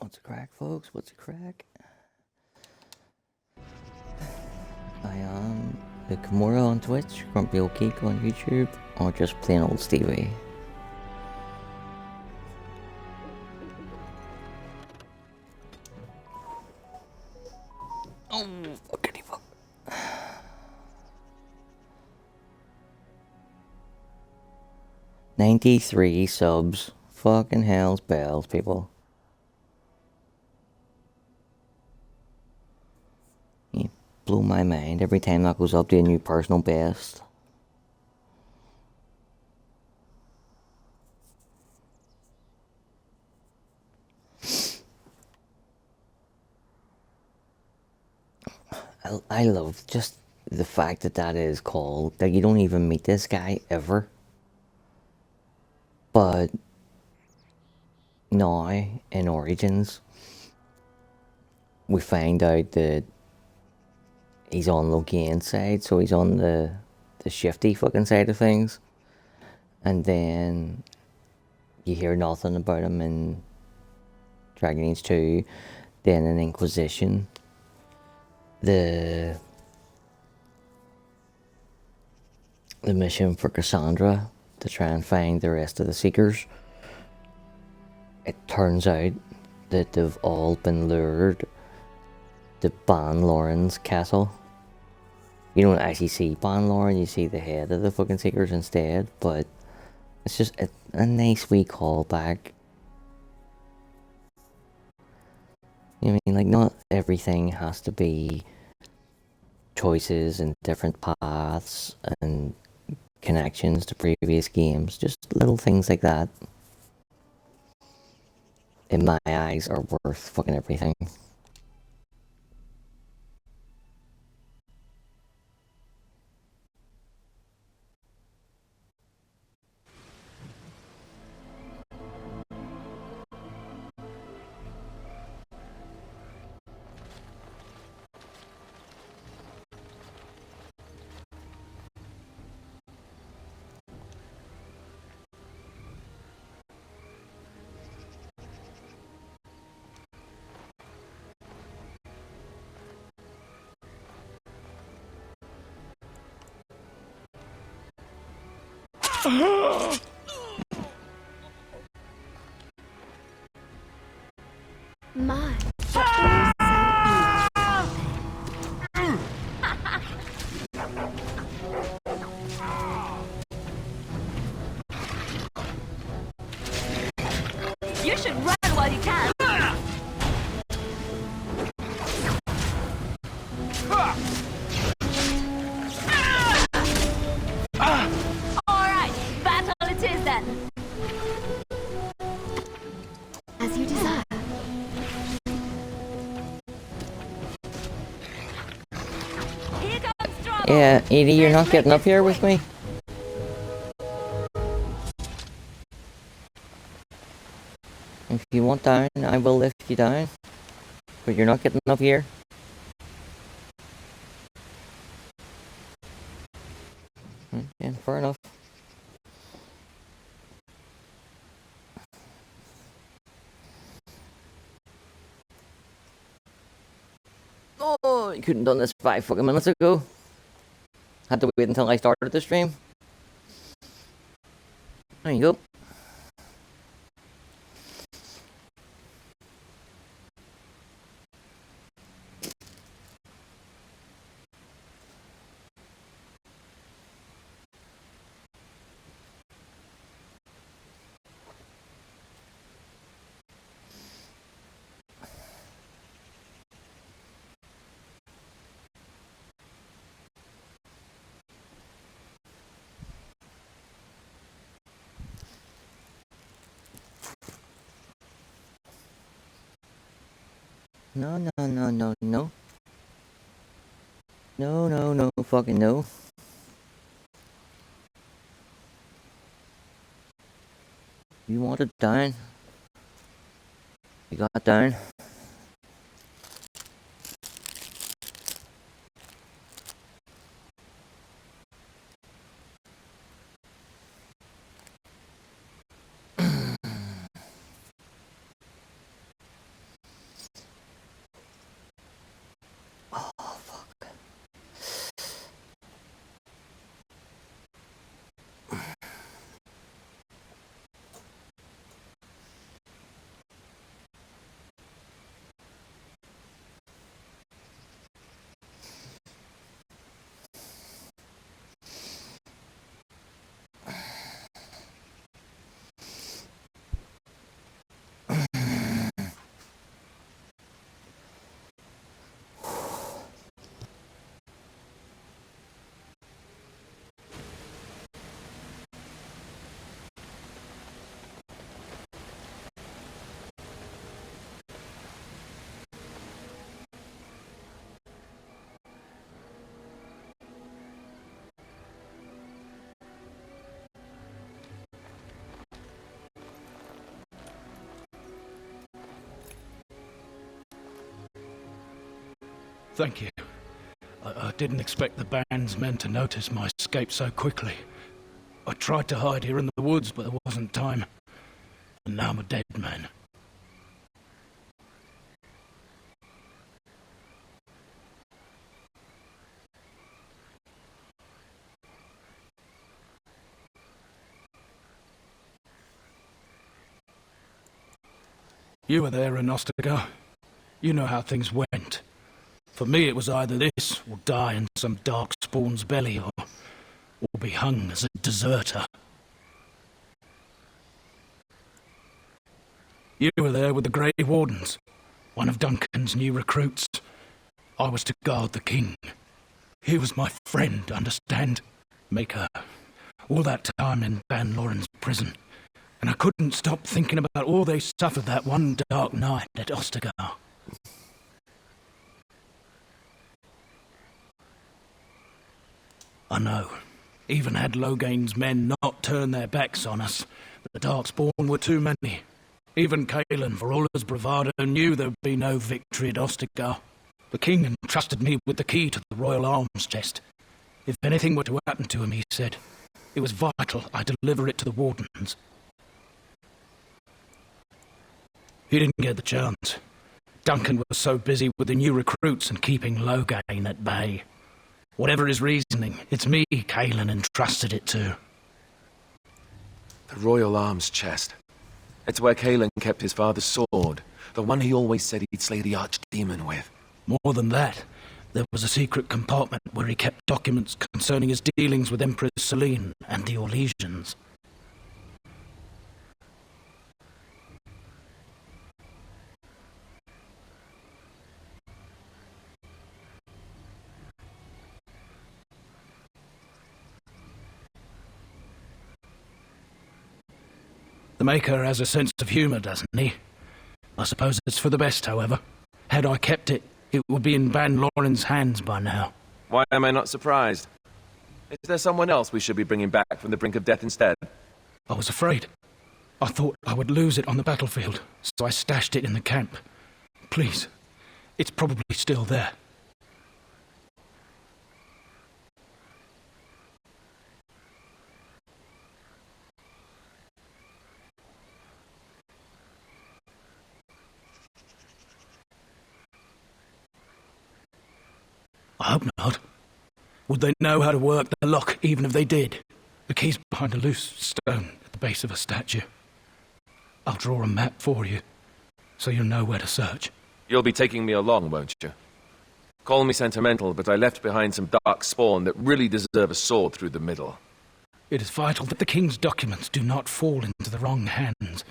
What's a crack, folks? What's a crack? I am the Kimura on Twitch, Grumpy Old Geek on YouTube, or just plain old Stevie. Oh, fuckity fuck. 93 subs. Fucking hell's bells, people. You blow my mind every time that goes up to a new personal best. I love just the fact that that is called, that you don't even meet this guy ever. But now, in Origins, we find out that he's on Logain's side, so he's on the shifty fucking side of things. And then you hear nothing about him in Dragon Age 2. Then in Inquisition, the mission for Cassandra to try and find the rest of the Seekers, it turns out that they've all been lured to Ban Loren's castle. You don't actually see Ban Loren, you see the head of the fucking Seekers instead, but it's just a nice wee callback. You know what I mean? Like, not everything has to be choices and different paths and connections to previous games. Just little things like that, in my eyes, are worth fucking everything. My. You should run while you can. Alright, battle it is then. As you desire. Here comes trouble. Yeah, Edie, you're not getting up here with me? If you want down, I will lift you down. But you're not getting up here. Yeah, fair enough. Oh, you couldn't have done this 5 fucking minutes ago. Had to wait until I started the stream. There you go. No, no, no, no, no. No, no, no, fucking no. You wanted down. You got down. Thank you. I didn't expect the band's men to notice my escape so quickly. I tried to hide here in the woods, but there wasn't time. And now I'm a dead man. You were there in Ostagar. You know how things went. For me, it was either this, or die in some dark spawn's belly, or be hung as a deserter. You were there with the Grey Wardens, one of Duncan's new recruits. I was to guard the king. He was my friend, understand? Maker. All that time in Ban Loren's prison. And I couldn't stop thinking about all they suffered that one dark night at Ostagar. I know. Even had Logain's men not turned their backs on us, the Darkspawn were too many. Even Kaelin, for all his bravado, knew there'd be no victory at Ostagar. The king entrusted me with the key to the royal arms chest. If anything were to happen to him, he said, it was vital I deliver it to the wardens. He didn't get the chance. Duncan was so busy with the new recruits and keeping Logain at bay. Whatever his reasoning, it's me Kaelin entrusted it to. The royal arms chest. It's where Kaelin kept his father's sword, the one he always said he'd slay the archdemon with. More than that, there was a secret compartment where he kept documents concerning his dealings with Empress Selene and the Orlesians. The Maker has a sense of humour, doesn't he? I suppose it's for the best, however. Had I kept it, it would be in Ban Loren's hands by now. Why am I not surprised? Is there someone else we should be bringing back from the brink of death instead? I was afraid. I thought I would lose it on the battlefield, so I stashed it in the camp. Please, it's probably still there. I hope not. Would they know how to work the lock, even if they did? The key's behind a loose stone at the base of a statue. I'll draw a map for you, so you'll know where to search. You'll be taking me along, won't you? Call me sentimental, but I left behind some dark spawn that really deserve a sword through the middle. It is vital that the king's documents do not fall into the wrong hands.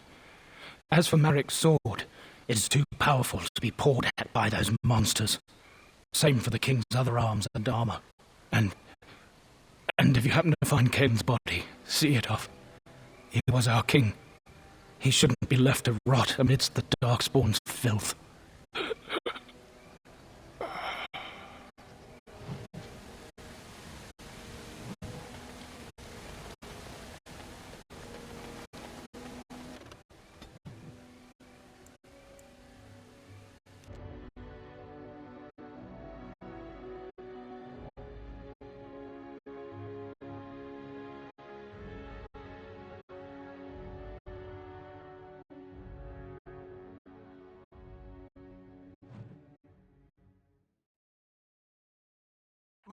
As for Marik's sword, it is too powerful to be pawed at by those monsters. Same for the king's other arms and armor. And if you happen to find Kane's body, see it off. He was our king. He shouldn't be left to rot amidst the Darkspawn's filth.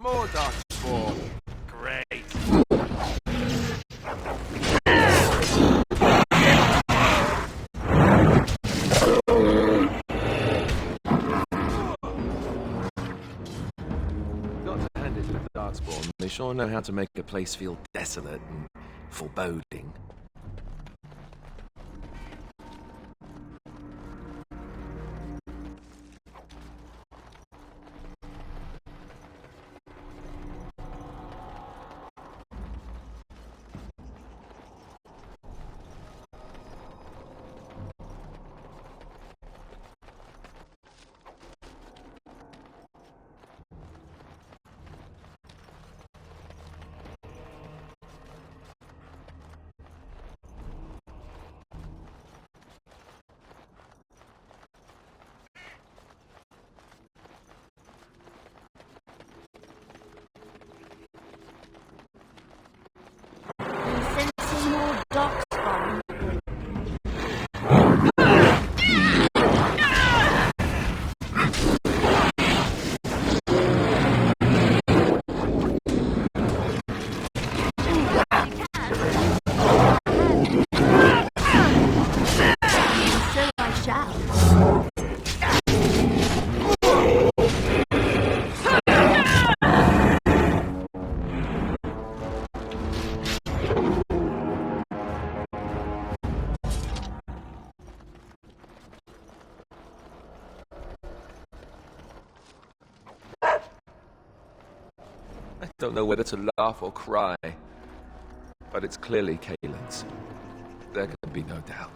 More dark spawn. Great. Got to hand it to the Darkspawn. They sure know how to make a place feel desolate and foreboding. I don't know whether to laugh or cry, but it's clearly Kaylin's. There can be no doubt.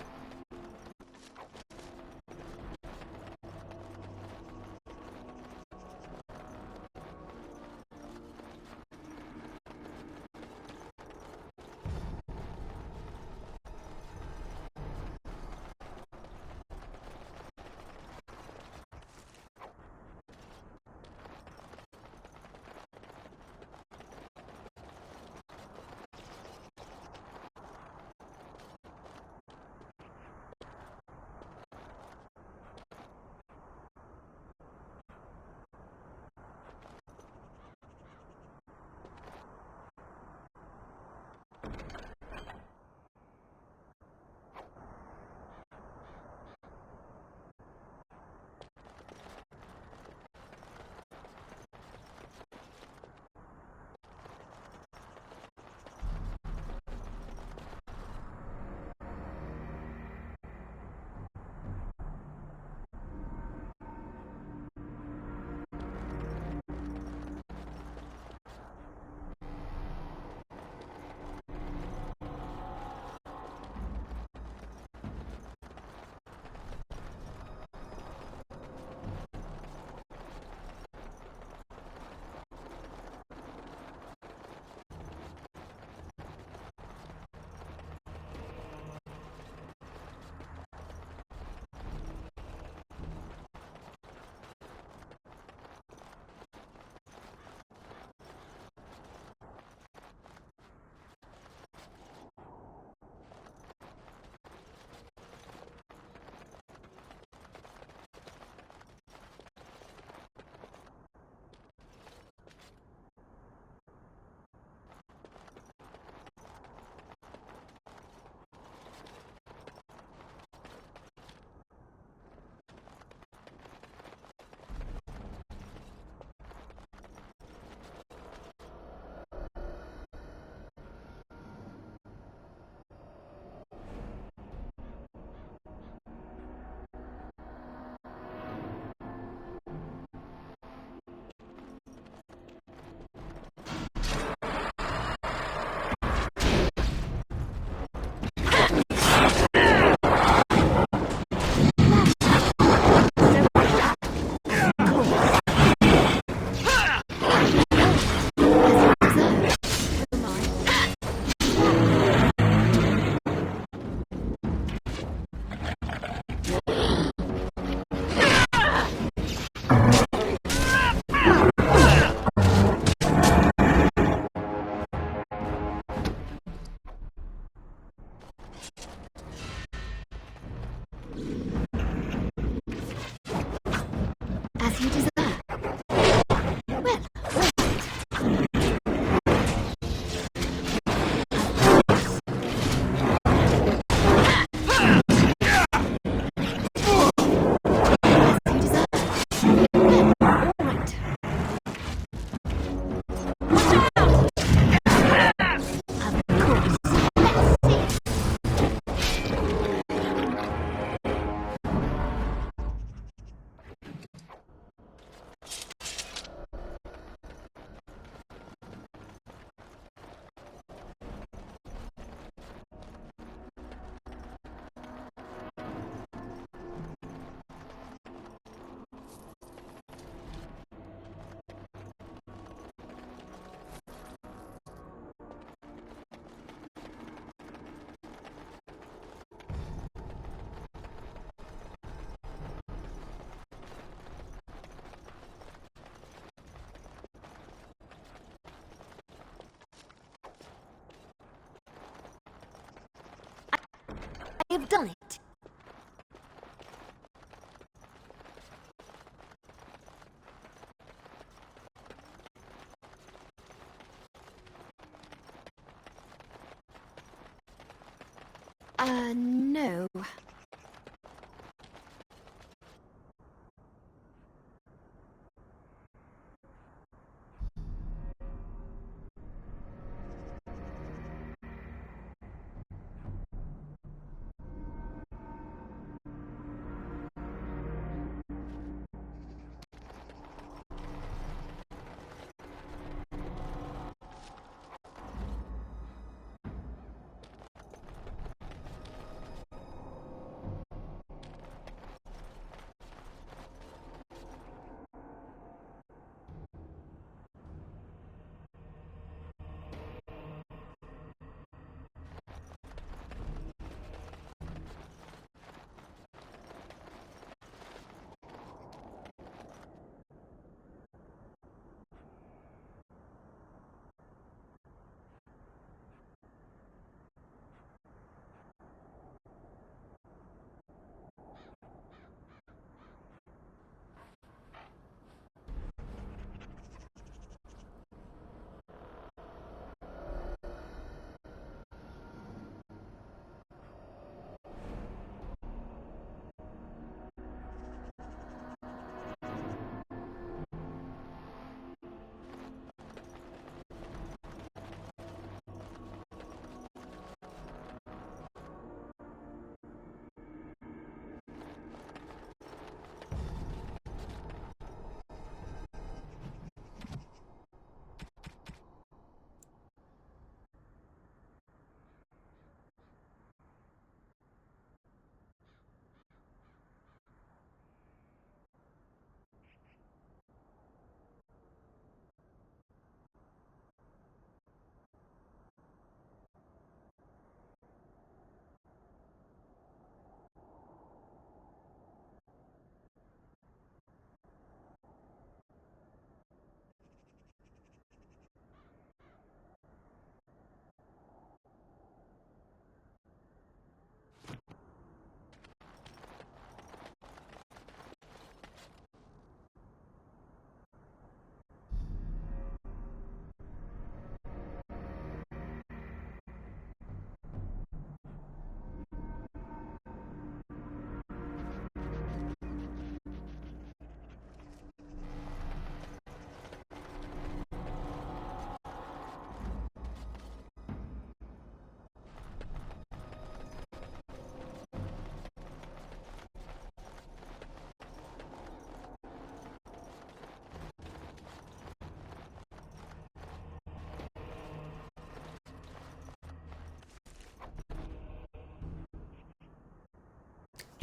As you deserve. I have done it. No.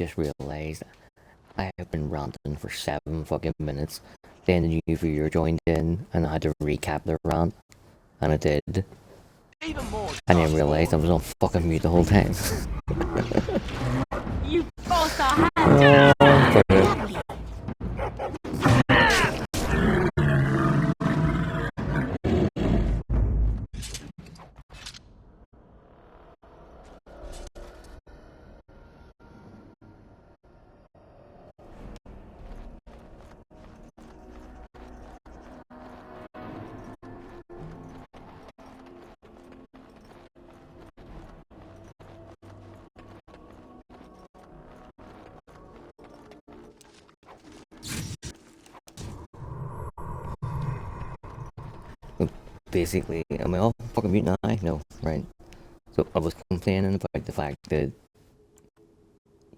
just realised I have been ranting for 7 fucking minutes. Then the new viewer joined in and I had to recap the rant. And I did. Even more. I didn't realise I was on fucking mute the whole time. You forced our hand. Brilliant. Basically, am I all fucking mute now? No, right. So I was complaining about the fact that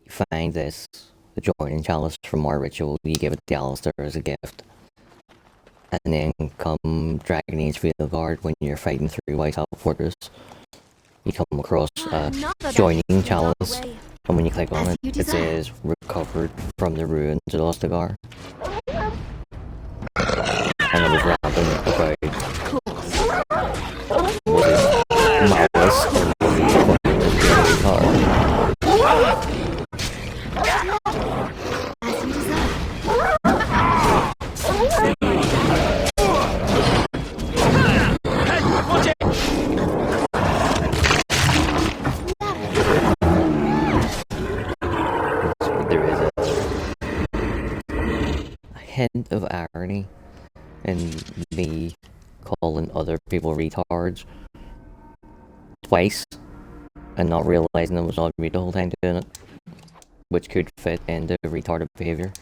you find this, the joining chalice from our ritual, you give it to Alistair as a gift. And then come Dragon Age Field Guard when you're fighting through Whitehall Fortress. You come across a joining chalice, and when you click on it, it says recovered from the ruins at Ostagar. And I was rapping about was it malice or was it fucking really hard? As you deserve. There is a hint of irony in me calling other people retards twice and not realizing I was on mute the whole time doing it, which could fit into retarded behavior.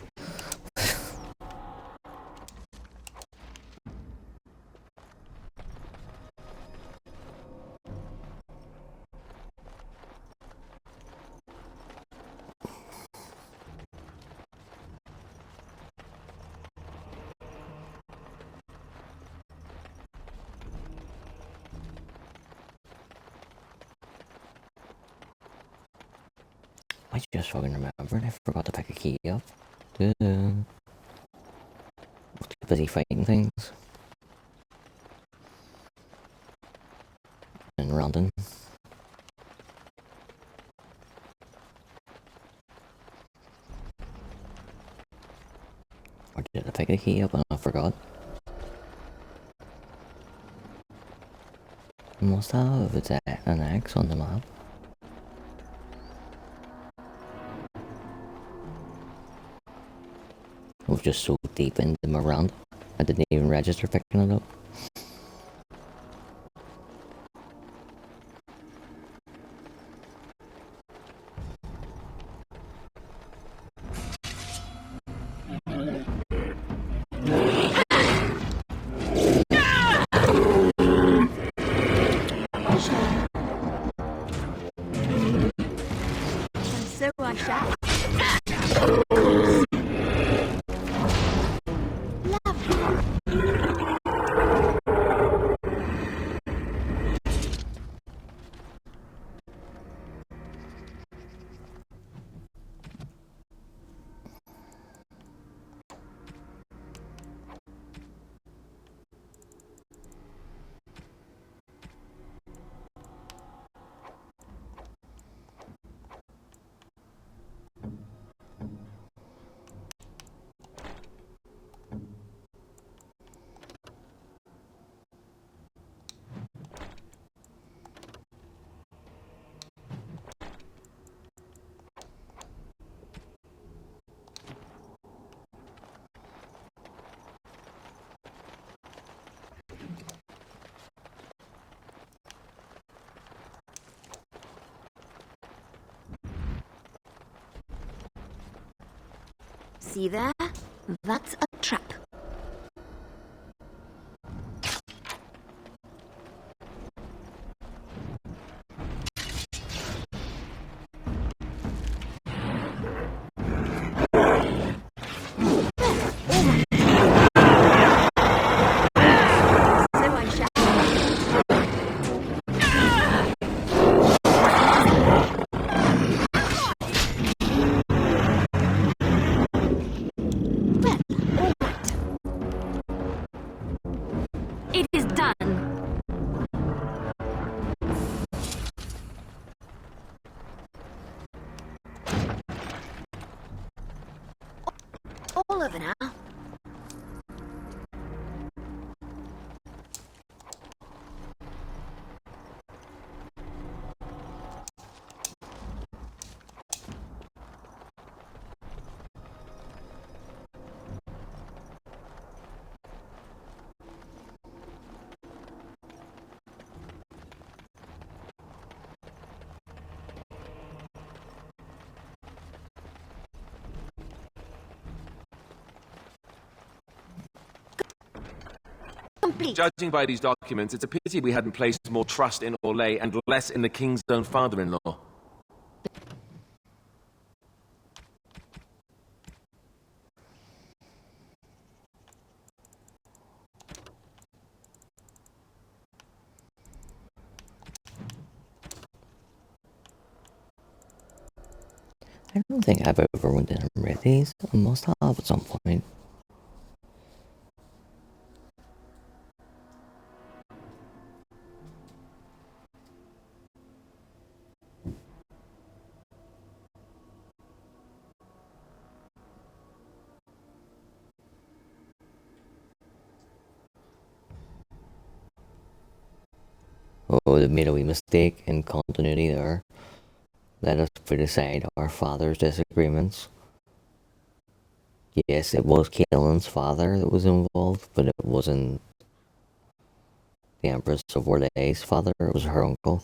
I just fucking remembered, I forgot to pick a key up. Too busy fighting things. And ranting. Or did I pick a key up and I forgot? Must have, it's an X on the map. I was just so deep into my round, I didn't even register picking it up. So I shall. See there? That's a trap. all of it now. Complete. Judging by these documents, it's a pity we hadn't placed more trust in Orlais and less in the king's own father-in-law. I don't think I've ever went in and read these. I must have at some point. Oh, they made a wee mistake in continuity there. Let us put aside our father's disagreements. Yes, it was Caitlyn's father that was involved, but it wasn't the Empress of Orlais' father, it was her uncle.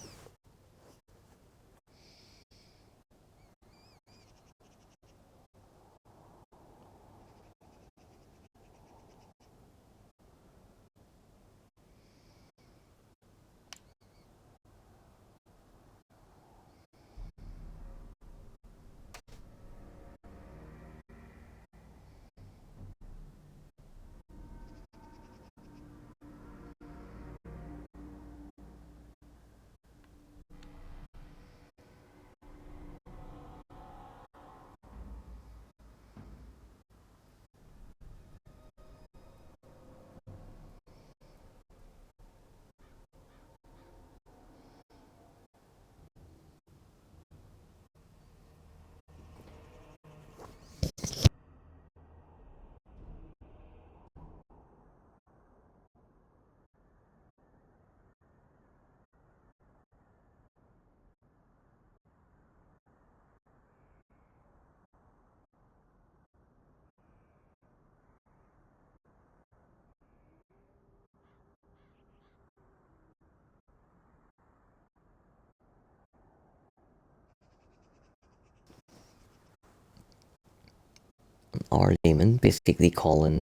Our layman basically calling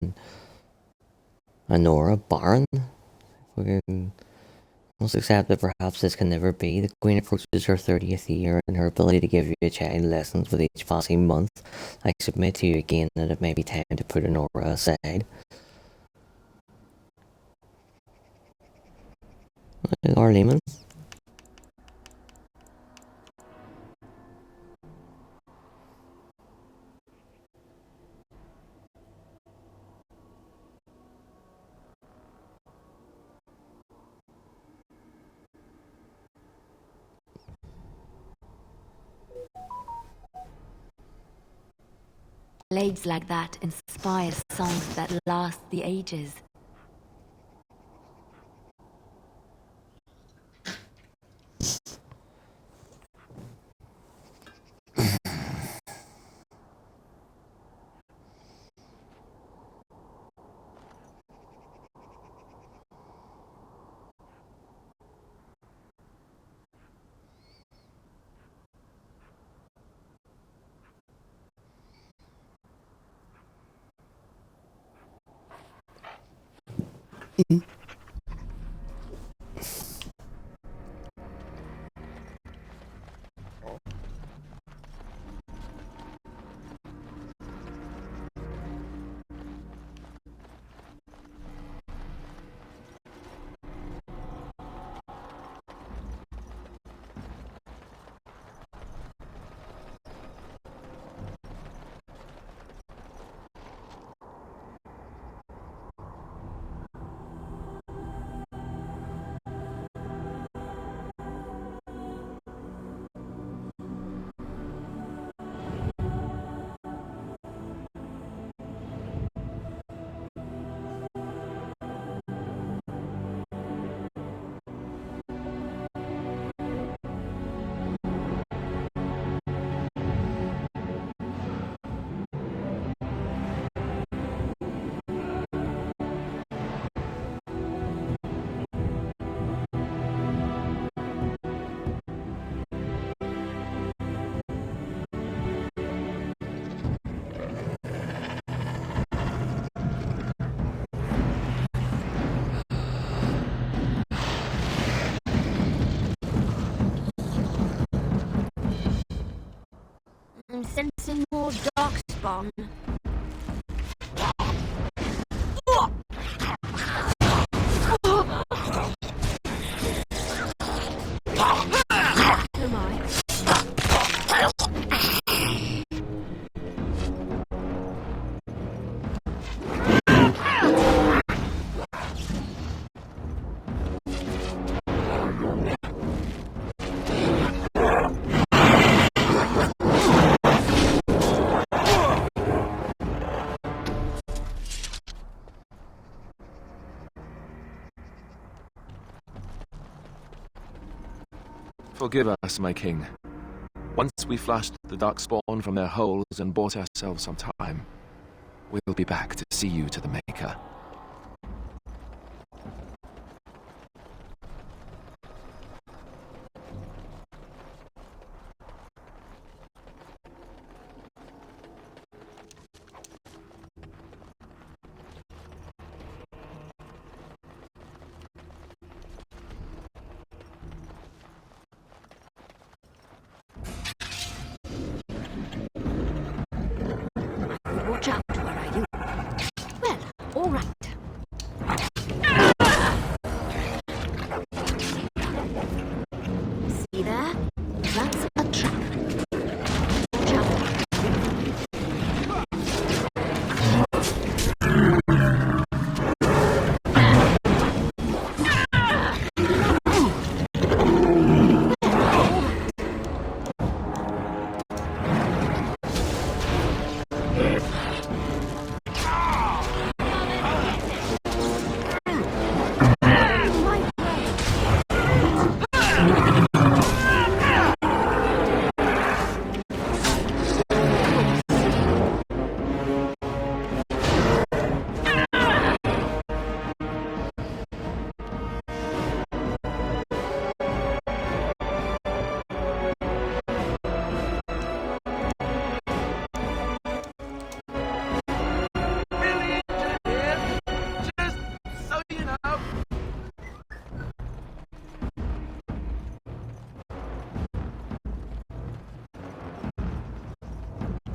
Honora Baron. We must accept that perhaps this can never be. The Queen approaches her 30th year, and her ability to give your child lessons with each passing month. I submit to you again that it may be time to put Honora aside. Our layman. Blades like that inspire songs that last the ages. I'm sensing more darkspawn. Am I? Forgive us, my king. Once we flushed the darkspawn from their holes and bought ourselves some time, we'll be back to see you to the Maker. Watch out, where are you? Well, all right. See there? That's a trap. Watch out.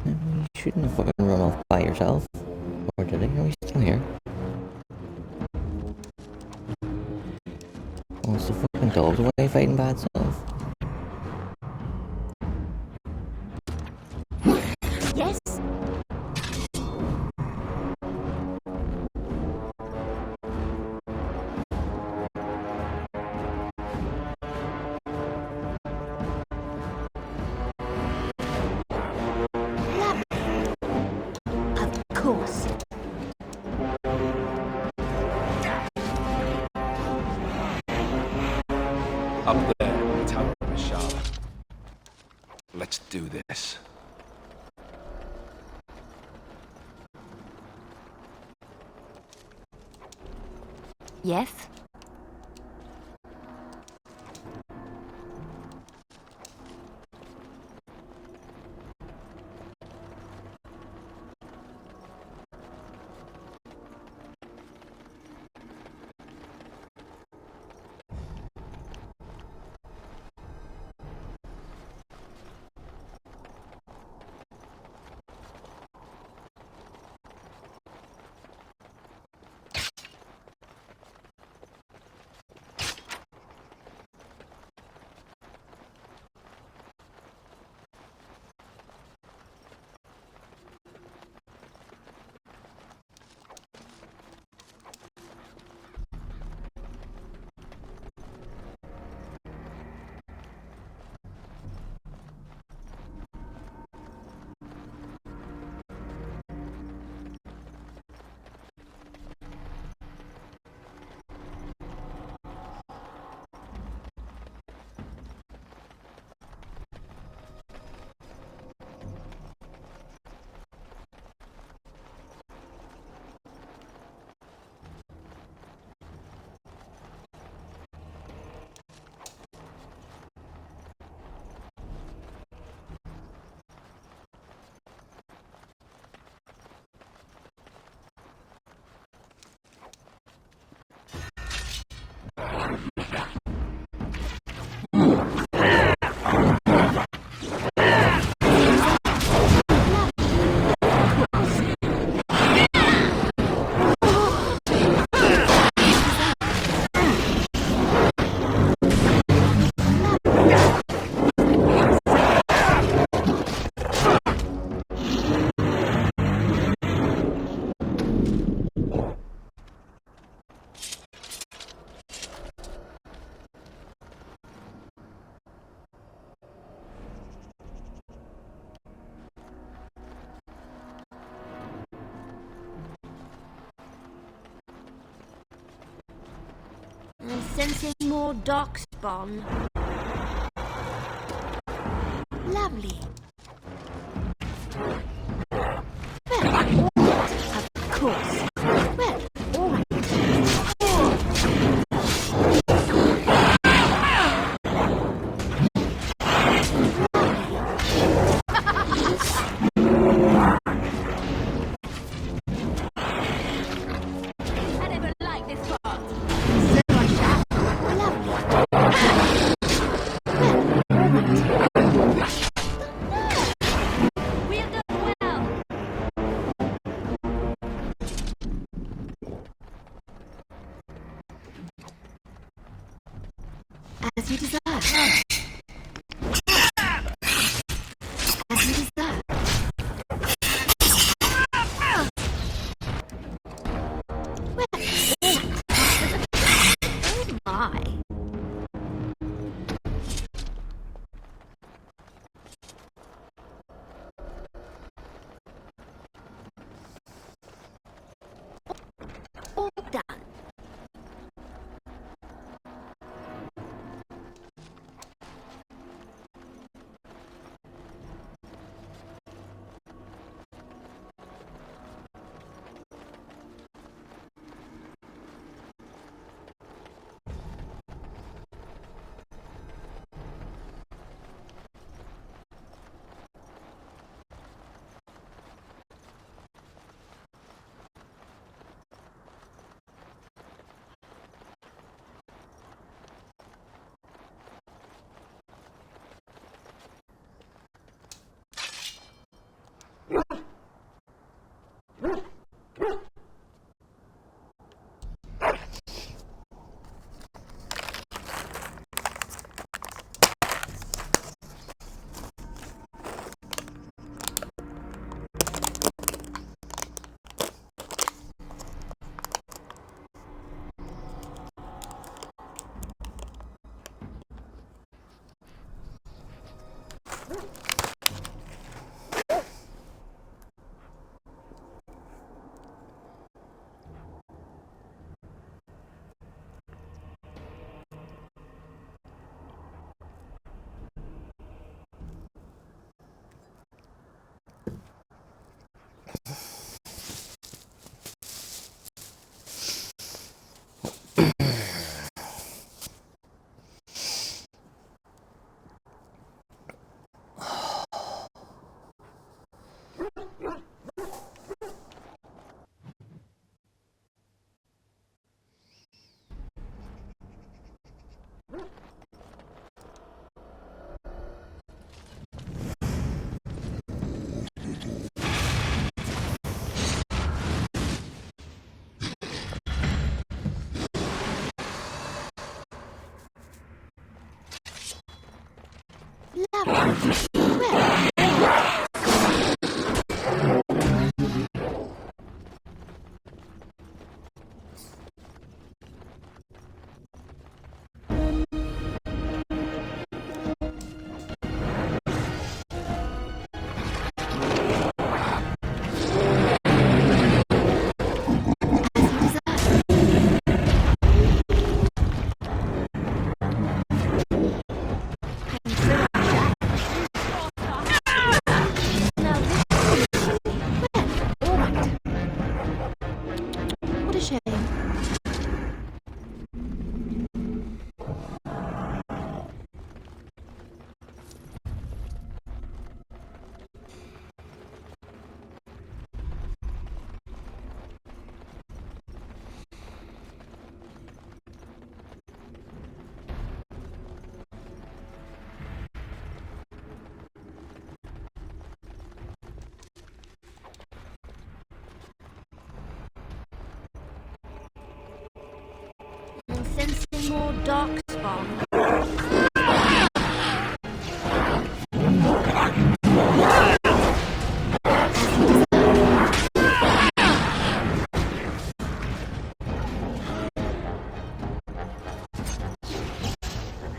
You shouldn't have fucking run off by yourself. Or did he? No, he's still here. Oh, it's the fucking dog's away fighting bad stuff. Yes? Of course. Up there, in the Tower of Mashala. Let's do this. Yes? Sensing more darkspawn. Lovely. Well, all right, of course. Well, all right. I never liked this part. So I shall. Lovely. We're doing well. As you deserve. As you deserve. Well, oh my. All done. Lovely. Well, what a shame. Sensing more darkspawn.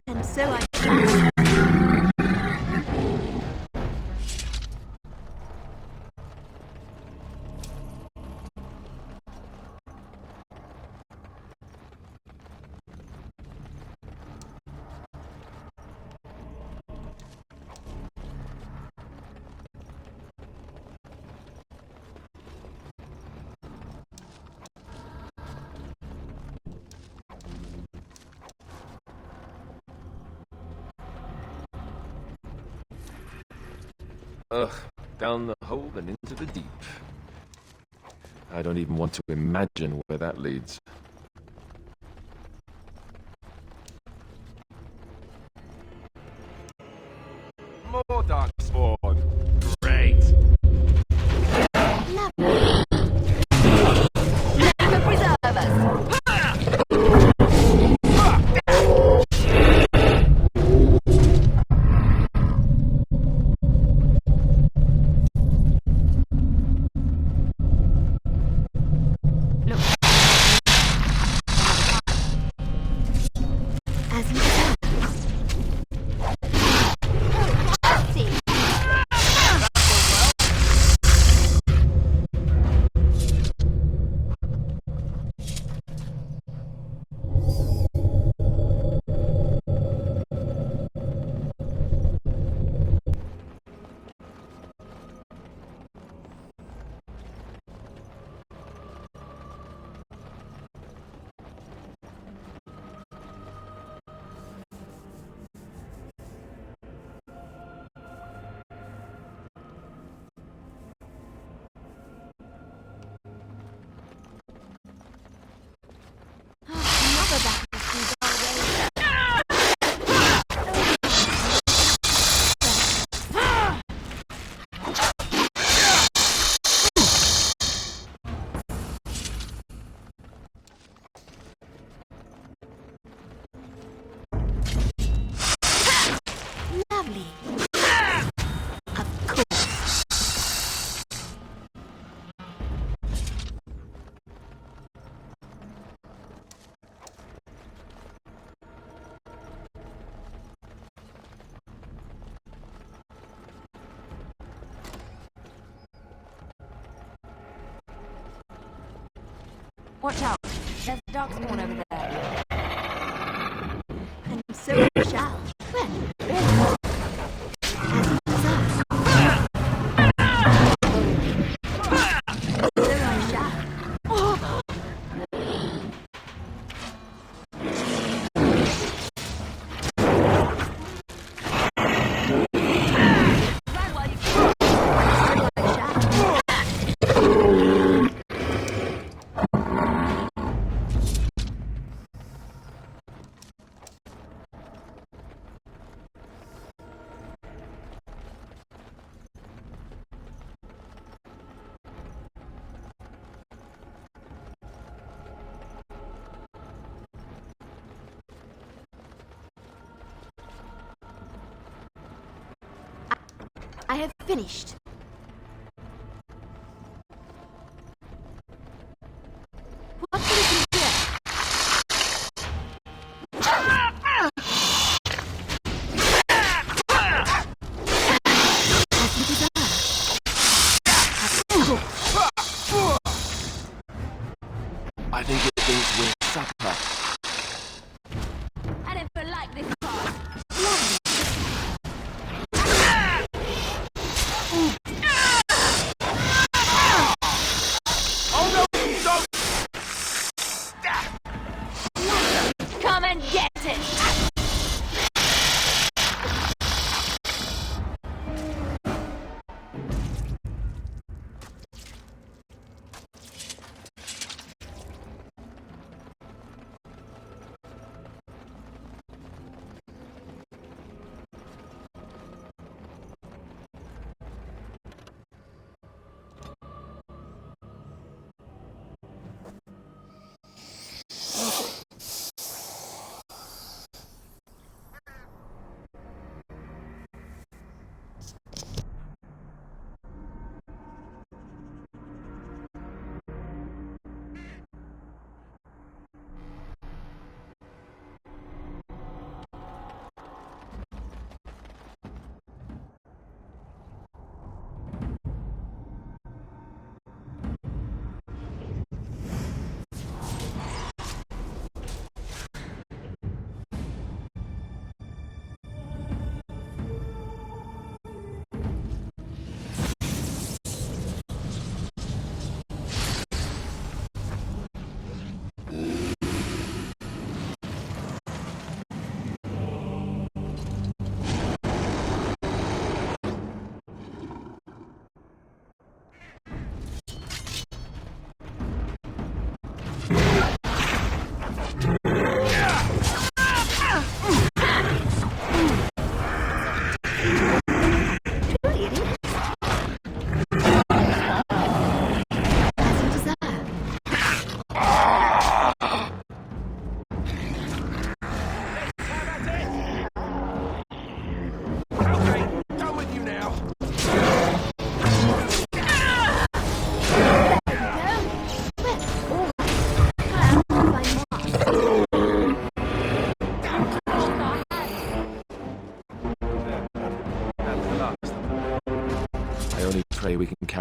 And so I Ugh, down the hole and into the deep. I don't even want to imagine where that leads. More darkspawn! Great! Never preserve us. As you deserve. See. Another battlefield already. Lovely. Of course. Watch out. There's a dark spawn over there. And so we shall. Well, really. As you deserve. So I shall. Run while you can. So I shall. I have finished. What should I do here? As you deserve. I think it thinks we're supper. I never liked this part. Come and get it!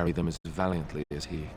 carry them as valiantly as he.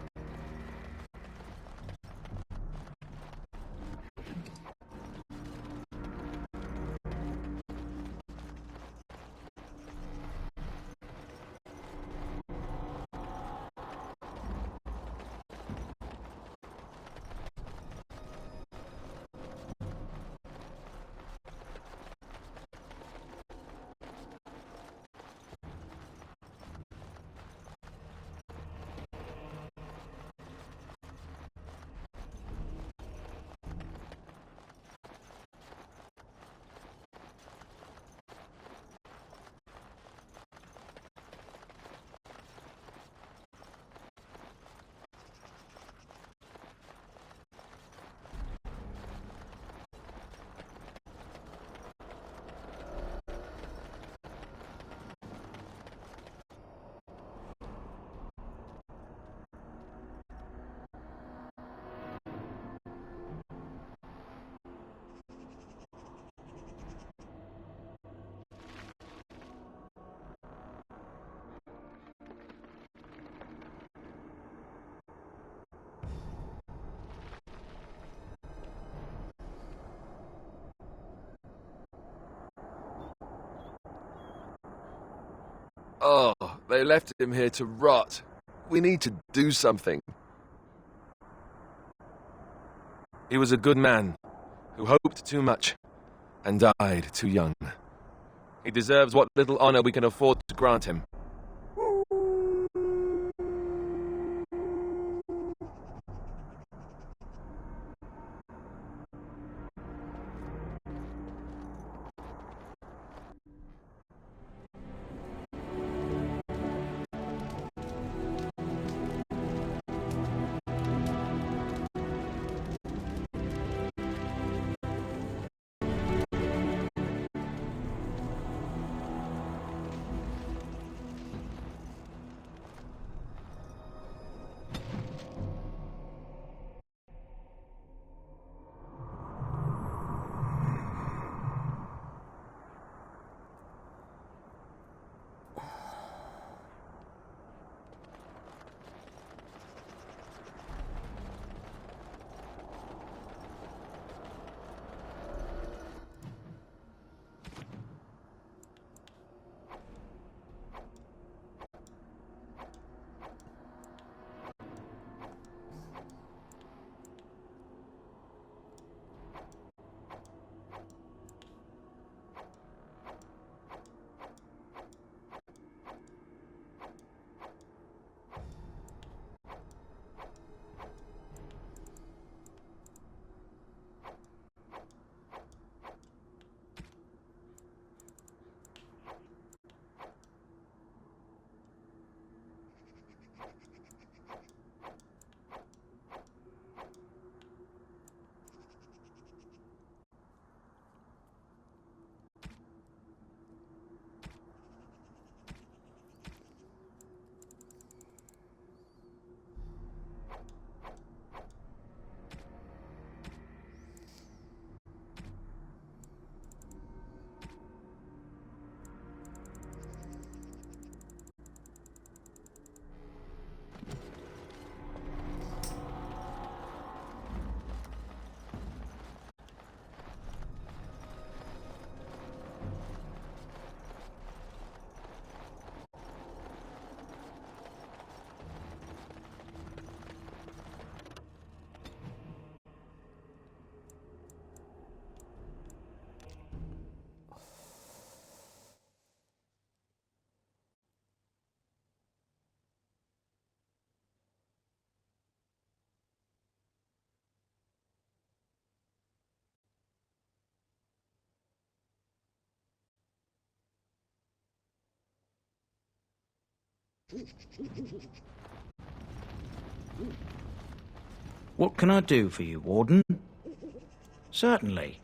Oh, they left him here to rot. We need to do something. He was a good man, who hoped too much, and died too young. He deserves what little honor we can afford to grant him. What can I do for you, Warden? Certainly.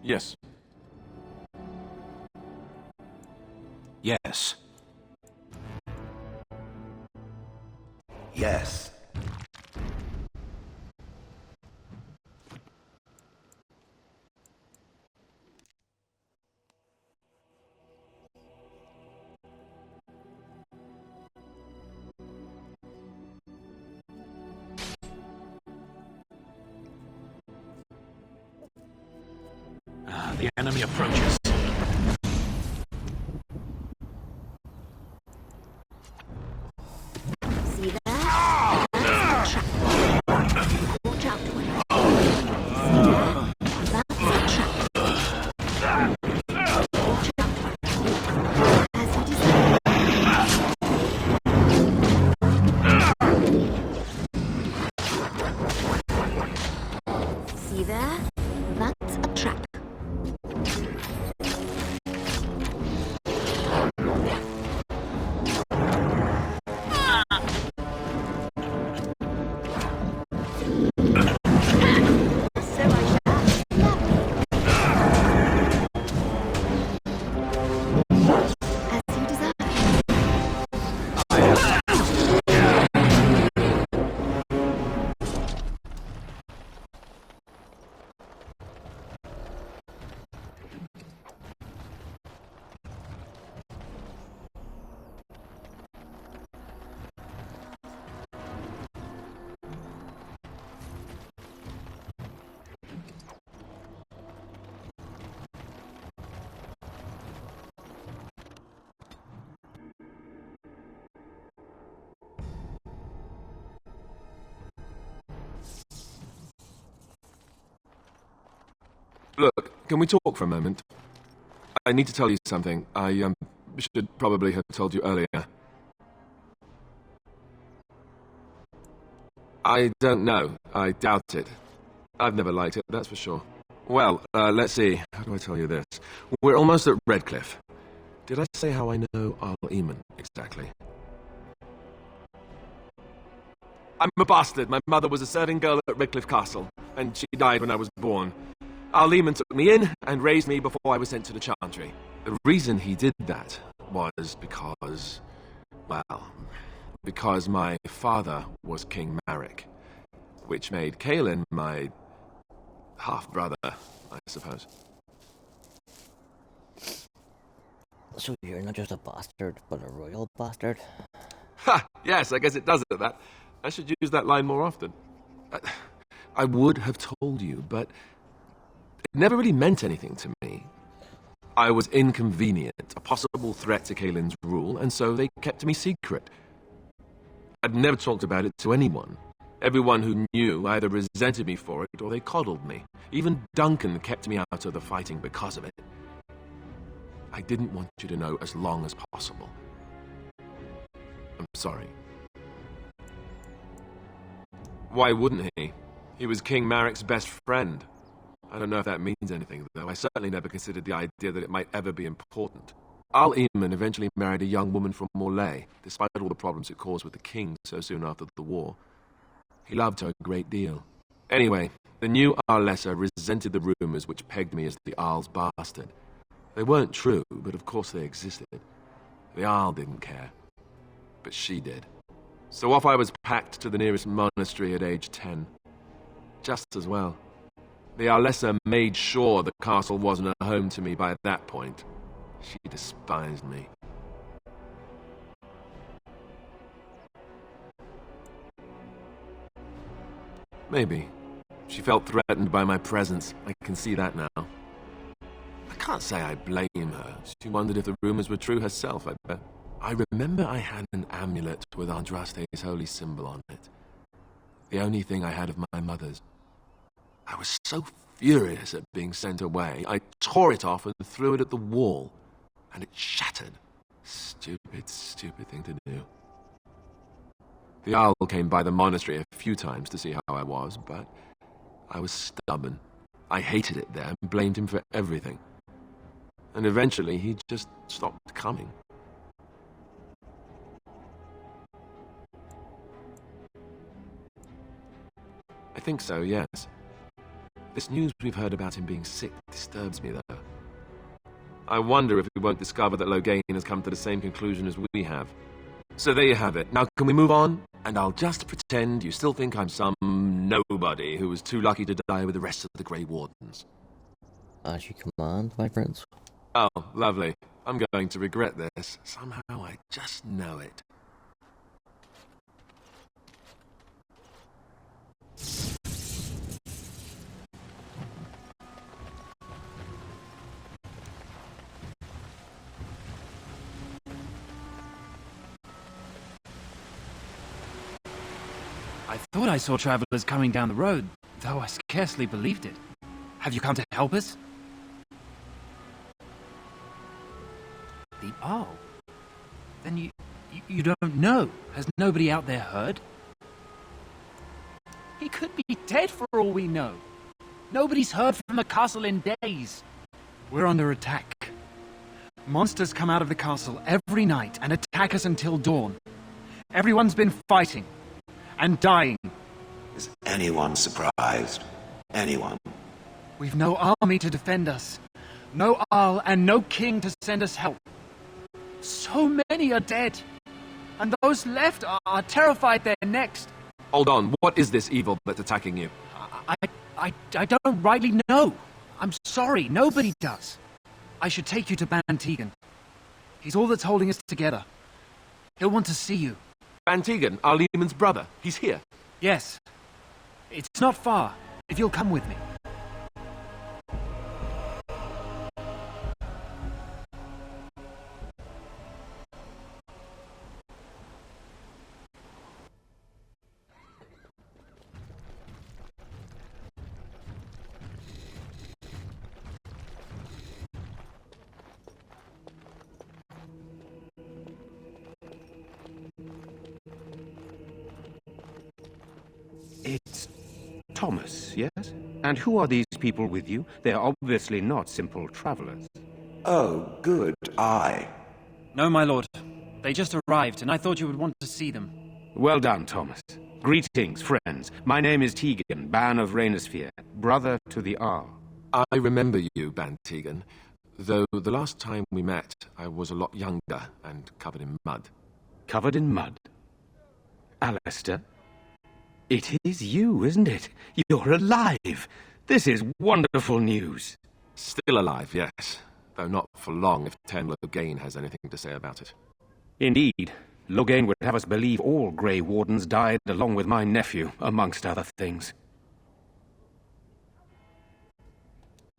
Yes. Yes. Yes. The enemy approaches. See there? That's a trap. Watch out for it. See there? That's a trap. Watch out for it. As you desire. See there? That's a trap. So I shall. As you desire. Look, can we talk for a moment? I need to tell you something. I should probably have told you earlier. I don't know. I doubt it. I've never liked it, that's for sure. Well, let's see. How do I tell you this? We're almost at Redcliffe. Did I say how I know Arl Eamon exactly? I'm a bastard. My mother was a serving girl at Redcliffe Castle, and she died when I was born. Arl Eamon took me in and raised me before I was sent to the Chantry. The reason he did that was because, well, because my father was King Marek, which made Kaelin my half-brother, I suppose. So you're not just a bastard, but a royal bastard? Ha! Yes, I guess it does it, that. I should use that line more often. I would have told you, but it never really meant anything to me. I was inconvenient, a possible threat to Kaelin's rule, and so they kept me secret. I'd never talked about it to anyone. Everyone who knew either resented me for it or they coddled me. Even Duncan kept me out of the fighting because of it. I didn't want you to know as long as possible. I'm sorry. Why wouldn't he? He was King Marek's best friend. I don't know if that means anything, though. I certainly never considered the idea that it might ever be important. Al Eamon eventually married a young woman from Morlaix, despite all the problems it caused with the king so soon after the war. He loved her a great deal. Anyway, the new Arlessa resented the rumors which pegged me as the Arl's bastard. They weren't true, but of course they existed. The Arl didn't care. But she did. So off I was packed to the nearest monastery at age 10. Just as well. The Arlessa made sure the castle wasn't a home to me by that point. She despised me. Maybe. She felt threatened by my presence. I can see that now. I can't say I blame her. She wondered if the rumors were true herself, I bet. I remember I had an amulet with Andraste's holy symbol on it. The only thing I had of my mother's. I was so furious at being sent away, I tore it off and threw it at the wall, and it shattered. Stupid, stupid thing to do. The Owl came by the monastery a few times to see how I was, but I was stubborn. I hated it there and blamed him for everything. And eventually he just stopped coming. I think so, yes. This news we've heard about him being sick disturbs me, though. I wonder if we won't discover that Loghain has come to the same conclusion as we have. So there you have it. Now can we move on? And I'll just pretend you still think I'm some nobody who was too lucky to die with the rest of the Grey Wardens. As you command, my prince. Oh, lovely. I'm going to regret this. Somehow I just know it. I thought I saw travelers coming down the road, though I scarcely believed it. Have you come to help us? The Arl? Then you don't know. Has nobody out there heard? He could be dead for all we know. Nobody's heard from the castle in days. We're under attack. Monsters come out of the castle every night and attack us until dawn. Everyone's been fighting. And dying. Is anyone surprised? Anyone? We've no army to defend us. No Arl and no king to send us help. So many are dead. And those left are terrified they're next. Hold on, what is this evil that's attacking you? I don't rightly know. I'm sorry, nobody does. I should take you to Bantegan. He's all that's holding us together. He'll want to see you. Bantegan, Al Eamon's brother. He's here. Yes. It's not far, if you'll come with me. It's Thomas, yes? And who are these people with you? They're obviously not simple travelers. Oh, good eye. No, my lord. They just arrived, and I thought you would want to see them. Well done, Thomas. Greetings, friends. My name is Tegan, Ban of Rainisfere, brother to the Arl. I remember you, Bantegan. Though the last time we met, I was a lot younger and covered in mud. Covered in mud? Alistair? It is you, isn't it? You're alive! This is wonderful news. Still alive, yes. Though not for long if Ten Logain has anything to say about it. Indeed. Logain would have us believe all Grey Wardens died along with my nephew, amongst other things.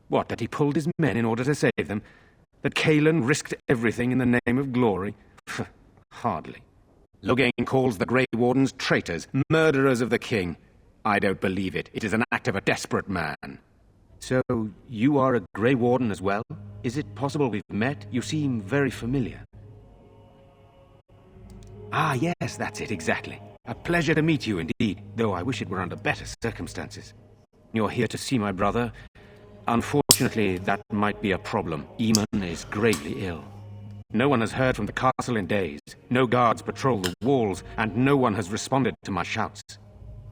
What, that he pulled his men in order to save them? That Cailan risked everything in the name of glory? Hardly. Logain calls the Grey Wardens traitors, murderers of the king. I don't believe it. It is an act of a desperate man. So, you are a Grey Warden as well? Is it possible we've met? You seem very familiar. Ah, yes, that's it, exactly. A pleasure to meet you indeed, though I wish it were under better circumstances. You're here to see my brother. Unfortunately, that might be a problem. Eamon is gravely ill. No one has heard from the castle in days. No guards patrol the walls, and no one has responded to my shouts.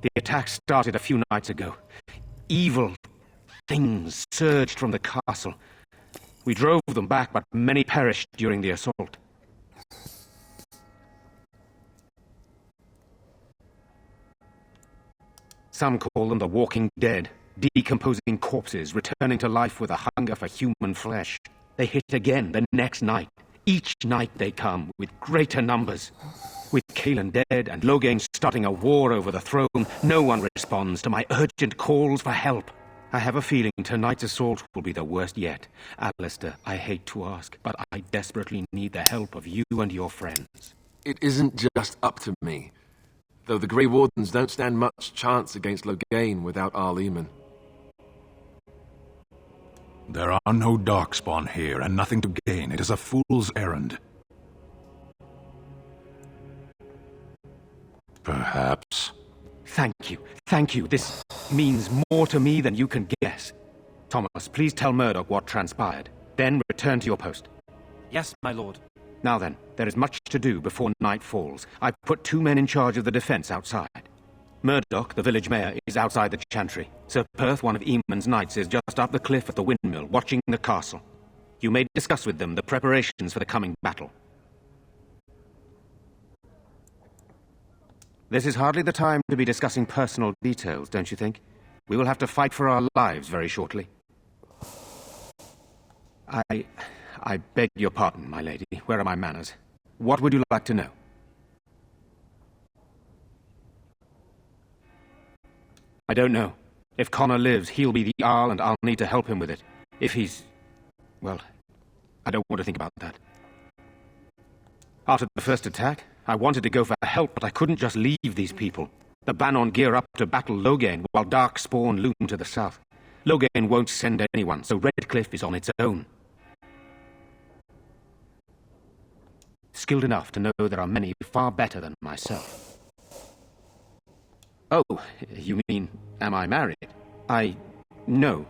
The attack started a few nights ago. Evil things surged from the castle. We drove them back, but many perished during the assault. Some call them the walking dead, decomposing corpses returning to life with a hunger for human flesh. They hit again the next night. Each night they come, with greater numbers. With Cailan dead and Logain starting a war over the throne, no one responds to my urgent calls for help. I have a feeling tonight's assault will be the worst yet. Alistair, I hate to ask, but I desperately need the help of you and your friends. It isn't just up to me. Though the Grey Wardens don't stand much chance against Logain without Eamon. There are no Darkspawn here, and nothing to gain. It is a fool's errand. Perhaps. Thank you. Thank you. This means more to me than you can guess. Thomas, please tell Murdoch what transpired. Then return to your post. Yes, my lord. Now then, there is much to do before night falls. I've put 2 men in charge of the defense outside. Murdoch, the village mayor, is outside the chantry. Sir Perth, one of Eamon's knights, is just up the cliff at the windmill, watching the castle. You may discuss with them the preparations for the coming battle. This is hardly the time to be discussing personal details, don't you think? We will have to fight for our lives very shortly. I beg your pardon, my lady. Where are my manners? What would you like to know? I don't know. If Connor lives, he'll be the Jarl, and I'll need to help him with it. If he's... well, I don't want to think about that. After the first attack, I wanted to go for help, but I couldn't just leave these people. The Bannon gear up to battle Logain, while Darkspawn loom to the south. Logain won't send anyone, so Redcliffe is on its own. Skilled enough to know there are many far better than myself. Oh, you mean, am I married? No,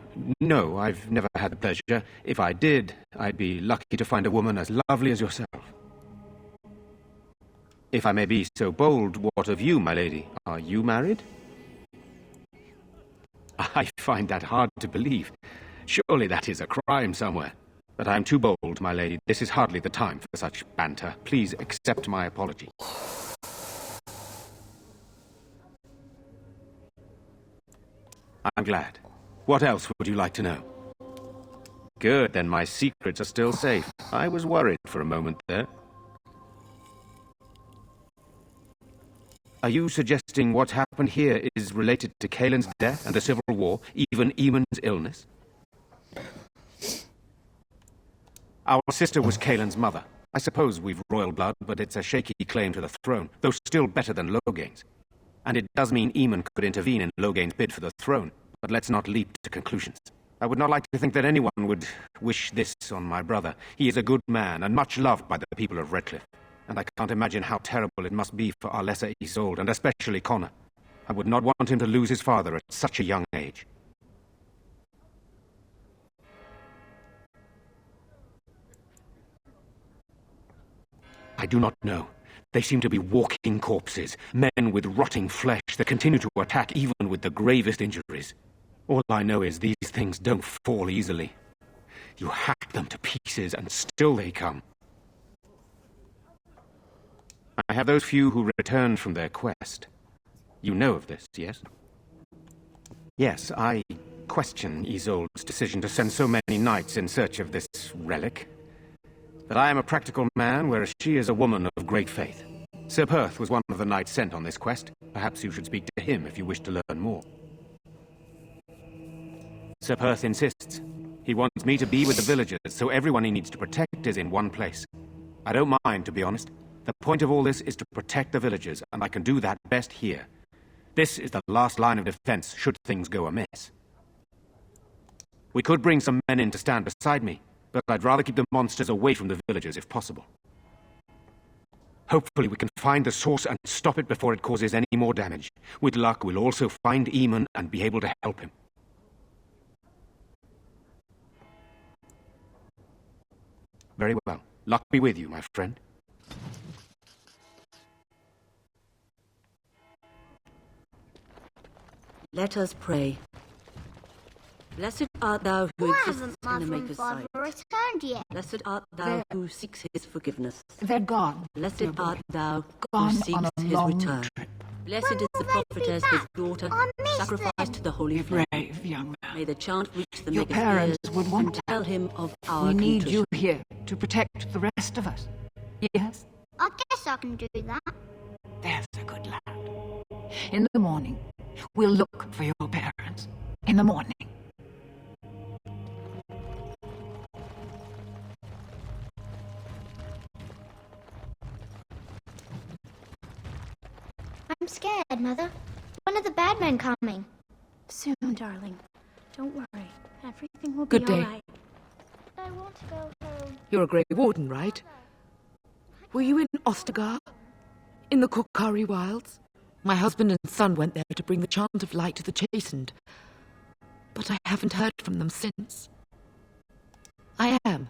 I've never had the pleasure. If I did, I'd be lucky to find a woman as lovely as yourself. If I may be so bold, what of you, my lady? Are you married? I find that hard to believe. Surely that is a crime somewhere. But I'm too bold, my lady. This is hardly the time for such banter. Please accept my apology. I'm glad. What else would you like to know? Good, then my secrets are still safe. I was worried for a moment there. Are you suggesting what happened here is related to Cailan's death and the Civil War, even Eamon's illness? Our sister was Cailan's mother. I suppose we've royal blood, but it's a shaky claim to the throne, though still better than Logain's. And it does mean Eamon could intervene in Logain's bid for the throne, but let's not leap to conclusions. I would not like to think that anyone would wish this on my brother. He is a good man, and much loved by the people of Redcliffe. And I can't imagine how terrible it must be for our lesser Isolde, and especially Connor. I would not want him to lose his father at such a young age. I do not know. They seem to be walking corpses, men with rotting flesh that continue to attack even with the gravest injuries. All I know is these things don't fall easily. You hack them to pieces and still they come. I have those few who returned from their quest. You know of this, yes? Yes, I question Isolde's decision to send so many knights in search of this relic. That I am a practical man, whereas she is a woman of great faith. Sir Perth was one of the knights sent on this quest. Perhaps you should speak to him if you wish to learn more. Sir Perth insists. He wants me to be with the villagers, so everyone he needs to protect is in one place. I don't mind, to be honest. The point of all this is to protect the villagers, and I can do that best here. This is the last line of defense, should things go amiss. We could bring some men in to stand beside me, but I'd rather keep the monsters away from the villagers if possible. Hopefully we can find the source and stop it before it causes any more damage. With luck, we'll also find Eamon and be able to help him. Very well. Luck be with you, my friend. Let us pray. Blessed art thou who exists Hasn't in Mother the and Maker's Father sight. returned yet? Blessed art thou who seeks his forgiveness. They're gone. Blessed art thou who Gone seeks on a his long return. trip. Blessed is the prophetess, his daughter, sacrificed to the holy flame. Brave young man. May the chant reach the Your Maker's parents ears would want and tell him of our We need contrition. you here to protect the rest of us. Yes? I guess I can do that. There's a good lad. In the morning, we'll look for your parents. In the morning. I'm scared, Mother. One of the bad men coming. Soon, darling. Don't worry. Everything will be Good day. all right. I want to go home. You're a Grey Warden, right? Were you in Ostagar? In the Korkari Wilds? My husband and son went there to bring the chant of light to the chastened. But I haven't heard from them since. I am.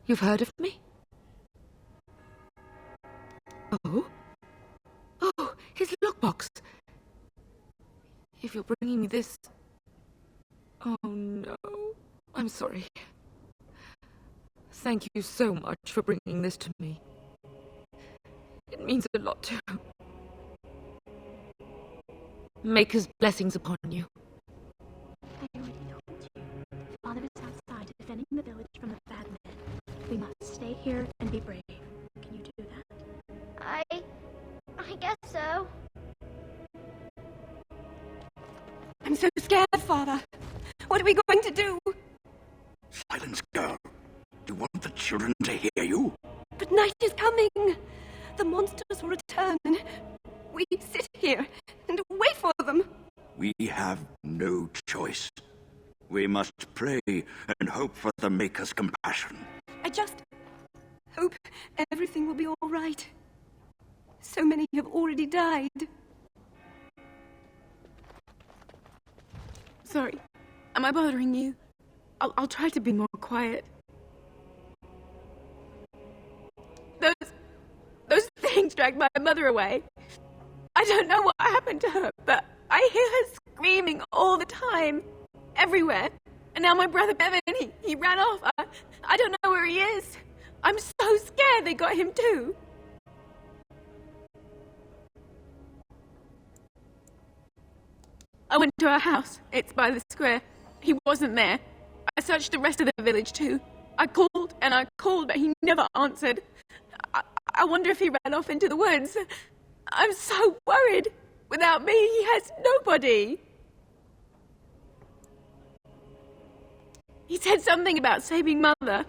You've heard of me? Oh? Oh, his lockbox. If you're bringing me this... Oh, no. I'm sorry. Thank you so much for bringing this to me. It means a lot too. Maker's blessings upon you. I already told you. Father is outside defending the village from the bad men. We must stay here and be brave. Can you do that? I guess so. I'm so scared, Father. What are we going to do? Silence, girl. Do you want the children to hear you? But night is coming. The monsters will return. We sit here and wait for them. We have no choice. We must pray and hope for the Maker's compassion. I just hope everything will be all right. So many have already died. Sorry. Am I bothering you? I'll try to be more quiet. Those things dragged my mother away. I don't know what happened to her, but I hear her screaming all the time. Everywhere. And now my brother Bevan, he ran off. I don't know where he is. I'm so scared they got him too. I went to our house. It's by the square. He wasn't there. I searched the rest of the village too. I called and I called, but he never answered. I wonder if he ran off into the woods. I'm so worried. Without me, he has nobody. He said something about saving Mother.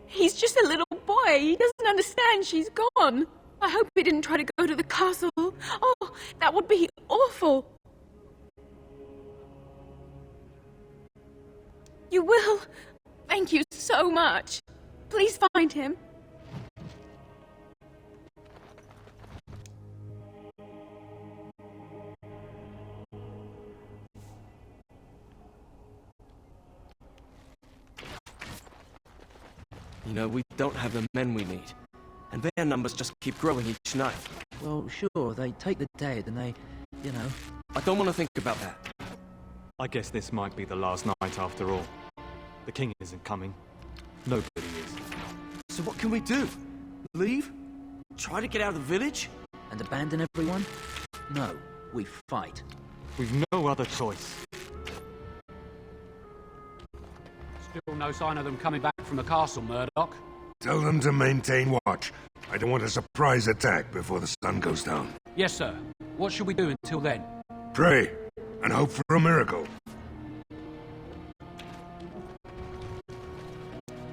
He's just a little boy. He doesn't understand she's gone. I hope he didn't try to go to the castle. Oh, that would be awful. You will? Thank you so much. Please find him. You know, we don't have the men we need. And their numbers just keep growing each night. Well, sure, they take the dead and they, you know... I don't want to think about that. I guess this might be the last night after all. The king isn't coming. Nobody is. So what can we do? Leave? Try to get out of the village? And abandon everyone? No, we fight. We've no other choice. Still no sign of them coming back from the castle, Murdoch. Tell them to maintain watch. I don't want a surprise attack before the sun goes down. Yes, sir. What should we do until then? Pray, and hope for a miracle.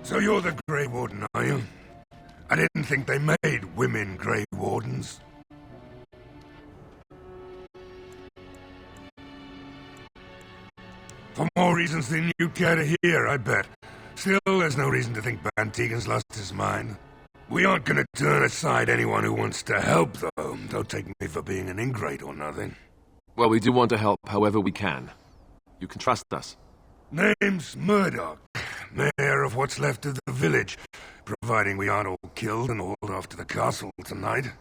So you're the Grey Warden, are you? I didn't think they made women Grey Wardens. For more reasons than you'd care to hear, I bet. Still, there's no reason to think Van Tegan's lost his mind. We aren't gonna turn aside anyone who wants to help, though. Don't take me for being an ingrate or nothing. Well, we do want to help however we can. You can trust us. Name's Murdoch, mayor of what's left of the village, providing we aren't all killed and hauled off to the castle tonight.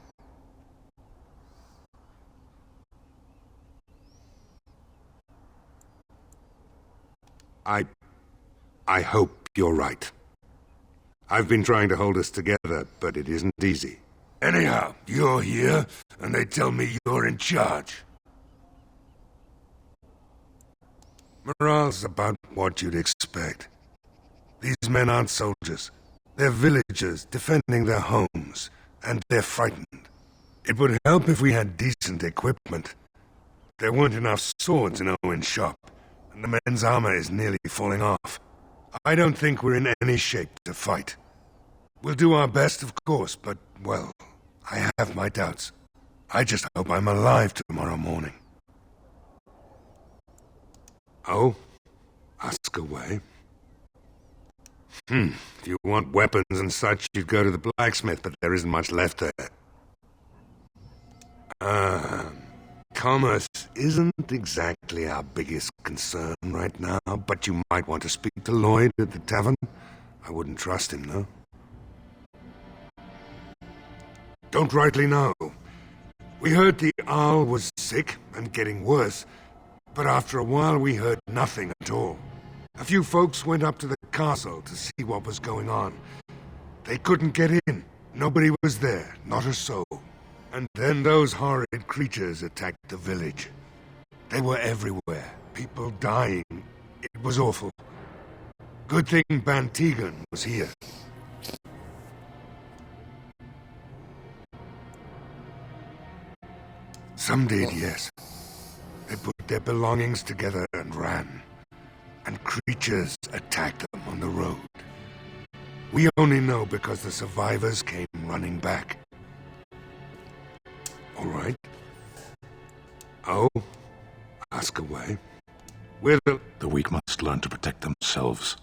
I hope you're right. I've been trying to hold us together, but it isn't easy. Anyhow, you're here, and they tell me you're in charge. Morale's about what you'd expect. These men aren't soldiers. They're villagers defending their homes, and they're frightened. It would help if we had decent equipment. There weren't enough swords in Owen's shop, and the men's armor is nearly falling off. I don't think we're in any shape to fight. We'll do our best, of course, but, well, I have my doubts. I just hope I'm alive tomorrow morning. Oh? Ask away. If you want weapons and such, you'd go to the blacksmith, but there isn't much left there. Commerce isn't exactly our biggest concern right now, but you might want to speak to Lloyd at the tavern. I wouldn't trust him, though. Don't rightly know. We heard the Arl was sick and getting worse, but after a while we heard nothing at all. A few folks went up to the castle to see what was going on. They couldn't get in. Nobody was there, not a soul. And then those horrid creatures attacked the village. They were everywhere, people dying. It was awful. Good thing Van Tegan was here. Some did, yes. They put their belongings together and ran. And creatures attacked them on the road. We only know because the survivors came running back. All right. Oh, ask away. We're the weak must learn to protect themselves.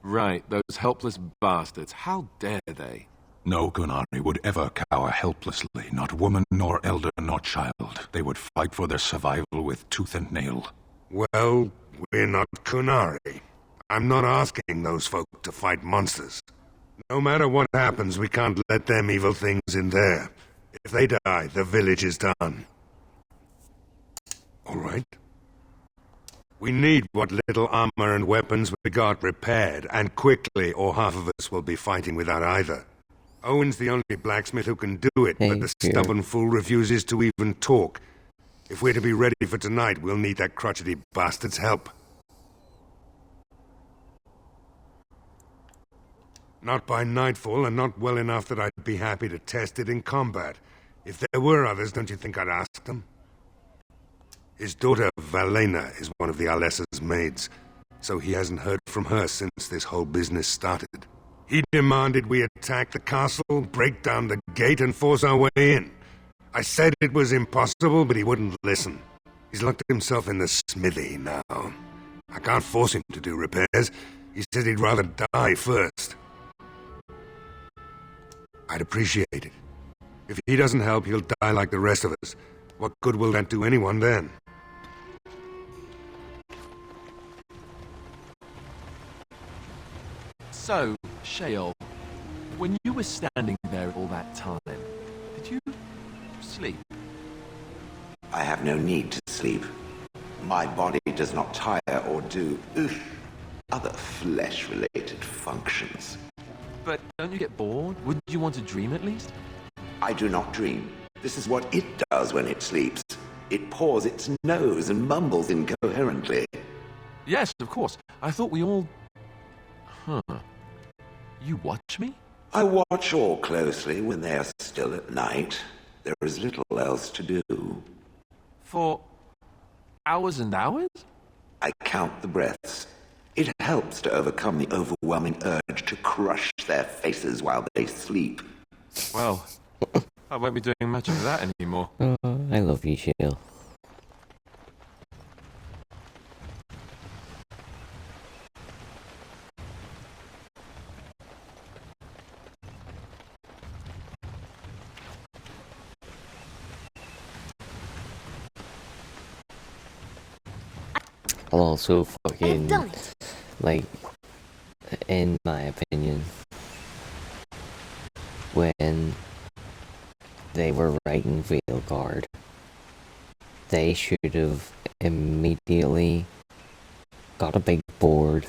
Right, those helpless bastards. How dare they? No Gunari would ever cower helplessly, not woman, nor elder, nor child. They would fight for their survival with tooth and nail. Well, we're not Kunari. I'm not asking those folk to fight monsters. No matter what happens, we can't let them evil things in there. If they die, the village is done. All right. We need what little armor and weapons we got repaired, and quickly, or half of us will be fighting without either. Owen's the only blacksmith who can do it, but the stubborn fool refuses to even talk. If we're to be ready for tonight, we'll need that crotchety bastard's help. Not by nightfall, and not well enough that I'd be happy to test it in combat. If there were others, don't you think I'd ask them? His daughter, Valena, is one of the Alessa's maids, so he hasn't heard from her since this whole business started. He demanded we attack the castle, break down the gate, and force our way in. I said it was impossible, but he wouldn't listen. He's locked himself in the smithy now. I can't force him to do repairs. He said he'd rather die first. I'd appreciate it. If he doesn't help, he'll die like the rest of us. What good will that do anyone then? So, Sheol, when you were standing there all that time, did you sleep? I have no need to sleep. My body does not tire or do other flesh-related functions. But don't you get bored? Wouldn't you want to dream at least? I do not dream. This is what it does when it sleeps. It paws its nose and mumbles incoherently. Yes, of course. I thought we all... Huh. You watch me? I watch all closely when they are still at night. There is little else to do. For hours and hours? I count the breaths. It helps to overcome the overwhelming urge to crush their faces while they sleep. Well, I won't be doing much of that anymore. I love you, Shiel. I'll also fucking, like, in my opinion, when they were writing Veilguard, they should have immediately got a big board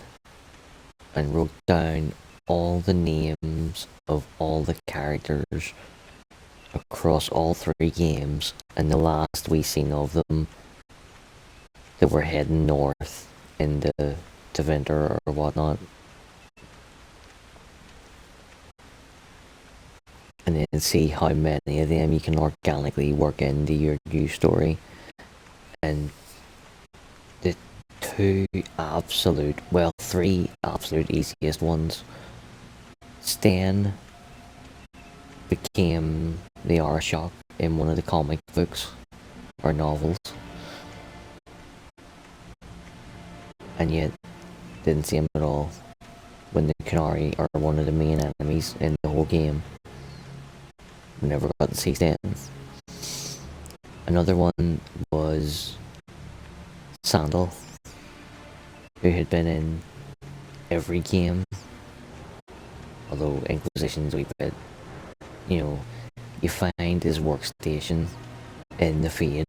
and wrote down all the names of all the characters across all 3 games, and the last we seen of them that were heading north into Deventer or whatnot. And then see how many of them you can organically work into your new story. And the 3 absolute easiest ones. Stan became the Arashok in one of the comic books or novels. And yet, didn't see him at all when the Canary are one of the main enemies in the whole game. We never got to see Stan. Another one was Sandal, who had been in every game, although Inquisition's a wee bit, you find his workstation in the Fade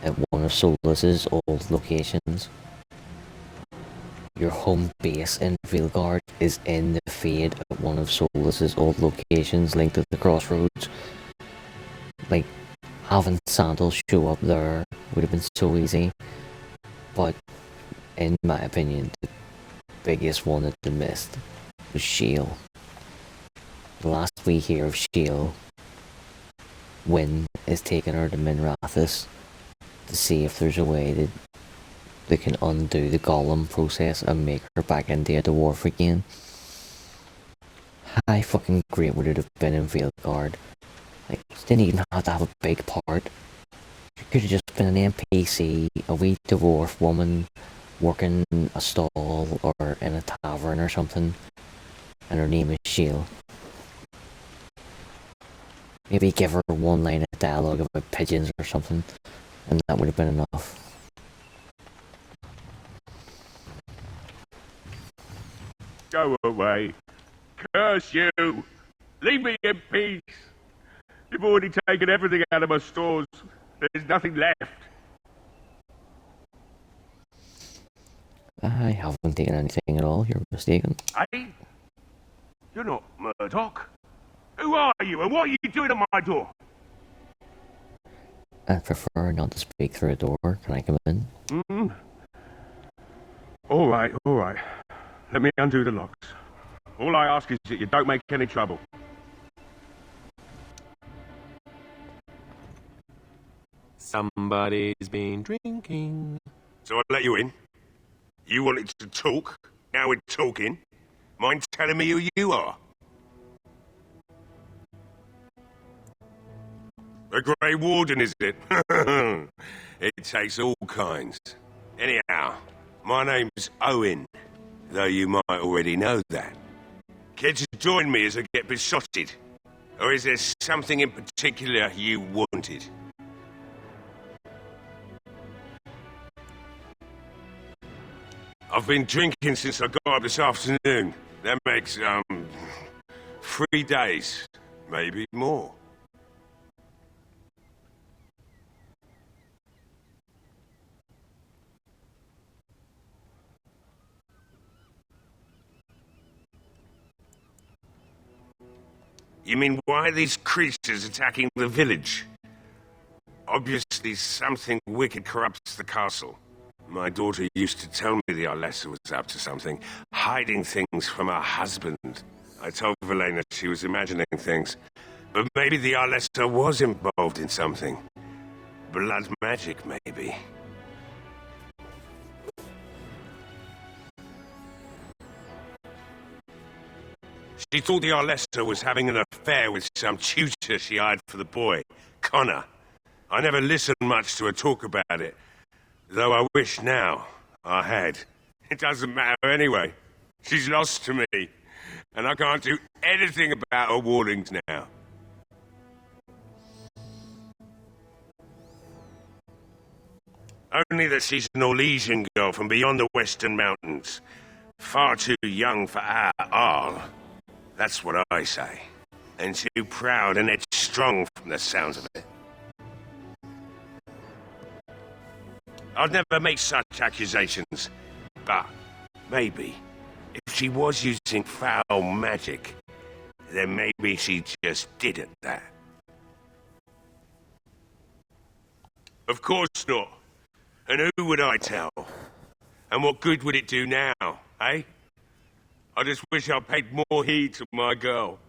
at one of Solus's old locations. Your home base in Veilguard is in the Fade at one of Solus's old locations linked to the crossroads. Like, having Sandal show up there would have been so easy, but in my opinion, the biggest one that they missed was Shiel. The last we hear of Shiel, Wynn is taking her to Minrathous to see if there's a way that they can undo the Golem process and make her back into a dwarf again. How fucking great would it have been in Veilguard? Like, she didn't even have to have a big part. She could have just been an NPC, a wee dwarf woman working a stall or in a tavern or something, and her name is Shiel. Maybe give her one line of dialogue about pigeons or something, and that would have been enough. Go away. Curse you! Leave me in peace! You've already taken everything out of my stores. There's nothing left. I haven't taken anything at all, you're mistaken. Hey? You're not Murdoch. Who are you and what are you doing at my door? I'd prefer not to speak through a door. Can I come in? Alright. Let me undo the locks. All I ask is that you don't make any trouble. Somebody's been drinking. So I let you in. You wanted to talk. Now we're talking. Mind telling me who you are? The Grey Warden, is it? It takes all kinds. Anyhow, my name's Owen, though you might already know that. Care to join me as I get besotted? Or is there something in particular you wanted? I've been drinking since I got up this afternoon. That makes, 3 days, maybe more. You mean, why are these creatures attacking the village? Obviously something wicked corrupts the castle. My daughter used to tell me the Alessa was up to something, hiding things from her husband. I told Valena she was imagining things, but maybe the Alessa was involved in something. Blood magic, maybe. She thought the Alessa was having an affair with some tutor she hired for the boy, Connor. I never listened much to her talk about it, though I wish now I had. It doesn't matter anyway. She's lost to me, and I can't do anything about her warnings now. Only that she's an Orlesian girl from beyond the Western Mountains. Far too young for our Arl. That's what I say. And too proud and headstrong from the sounds of it. I'd never make such accusations, but maybe, if she was using foul magic, then maybe she just did that. Of course not. And who would I tell? And what good would it do now, eh? I just wish I paid more heed to my girl.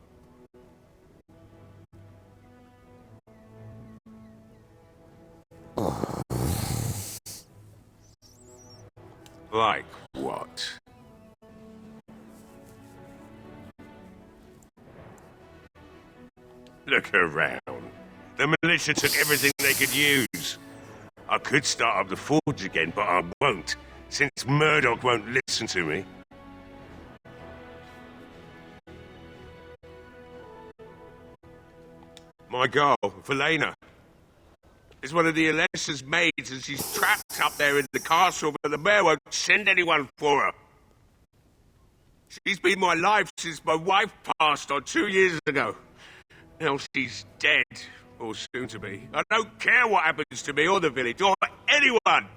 Like what? Look around. The militia took everything they could use. I could start up the forge again, but I won't, since Murdoch won't listen to me. My girl, Valena, is one of the Alessa's maids, and she's trapped up there in the castle, but the mayor won't send anyone for her. She's been my life since my wife passed on 2 years ago. Now she's dead, or soon to be. I don't care what happens to me or the village, or anyone!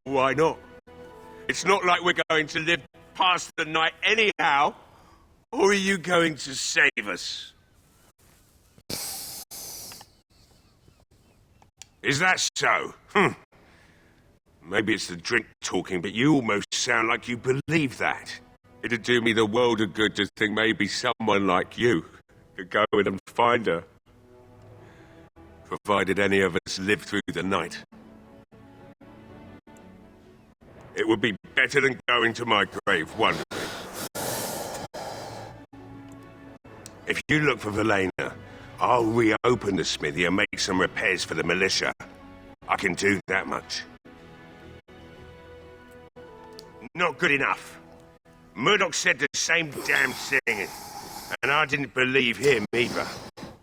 Why not? It's not like we're going to live past the night anyhow. Or are you going to save us? Is that so? Maybe it's the drink talking, but you almost sound like you believe that. It'd do me the world of good to think maybe someone like you could go in and find her. Provided any of us live through the night. It would be better than going to my grave wondering. If you look for Valena, I'll reopen the smithy and make some repairs for the militia. I can do that much. Not good enough. Murdoch said the same damn thing, and I didn't believe him either.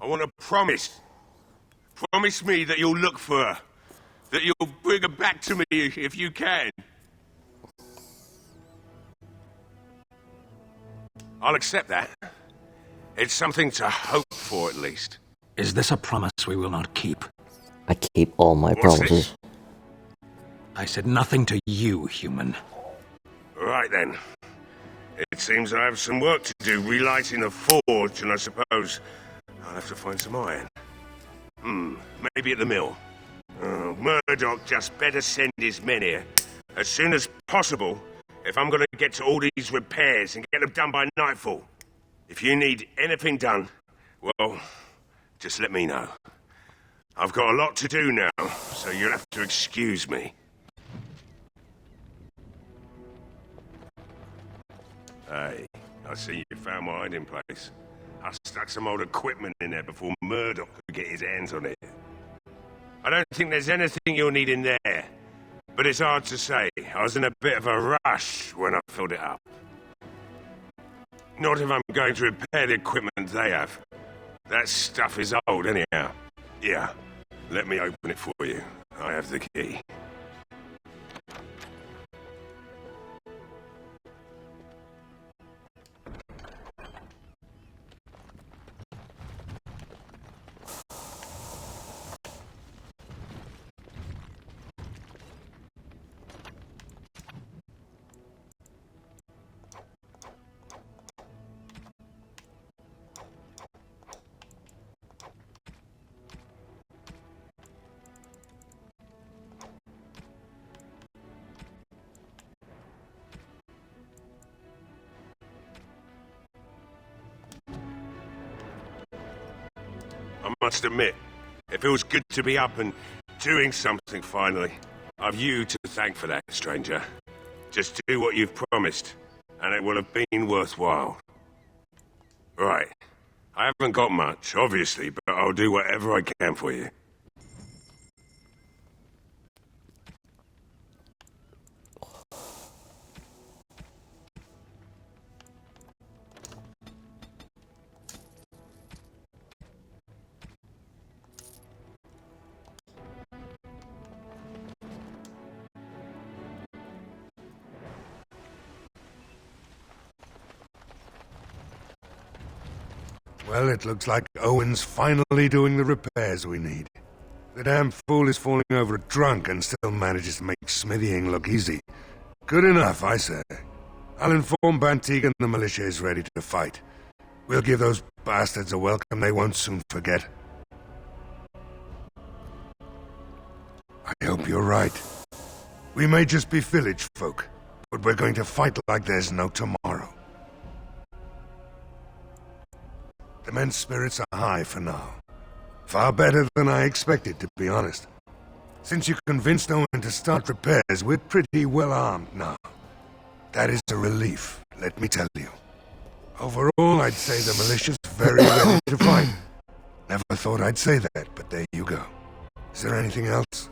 I want a promise. Promise me that you'll look for her. That you'll bring her back to me if you can. I'll accept that. It's something to hope for, at least. Is this a promise we will not keep? I keep all my promises. I said nothing to you, human. Right then. It seems I have some work to do relighting the forge, and I suppose I'll have to find some iron. Maybe at the mill. Murdoch just better send his men here as soon as possible if I'm gonna get to all these repairs and get them done by nightfall. If you need anything done, well, just let me know. I've got a lot to do now, so you'll have to excuse me. Hey, I see you found my hiding place. I stuck some old equipment in there before Murdoch could get his hands on it. I don't think there's anything you'll need in there, but it's hard to say. I was in a bit of a rush when I filled it up. Not if I'm going to repair the equipment they have. That stuff is old anyhow. Yeah, let me open it for you. I have the key. must admit, it feels good to be up and doing something finally. I've you to thank for that, stranger. Just do what you've promised, and it will have been worthwhile. Right. I haven't got much, obviously, but I'll do whatever I can for you. Well, it looks like Owen's finally doing the repairs we need. The damn fool is falling over drunk and still manages to make smithying look easy. Good enough, I say. I'll inform Bantig and the militia is ready to fight. We'll give those bastards a welcome they won't soon forget. I hope you're right. We may just be village folk, but we're going to fight like there's no tomorrow. The men's spirits are high for now. Far better than I expected, to be honest. Since you convinced Owen to start repairs, we're pretty well armed now. That is a relief, let me tell you. Overall, I'd say the militia's very ready to fight. Never thought I'd say that, but there you go. Is there anything else?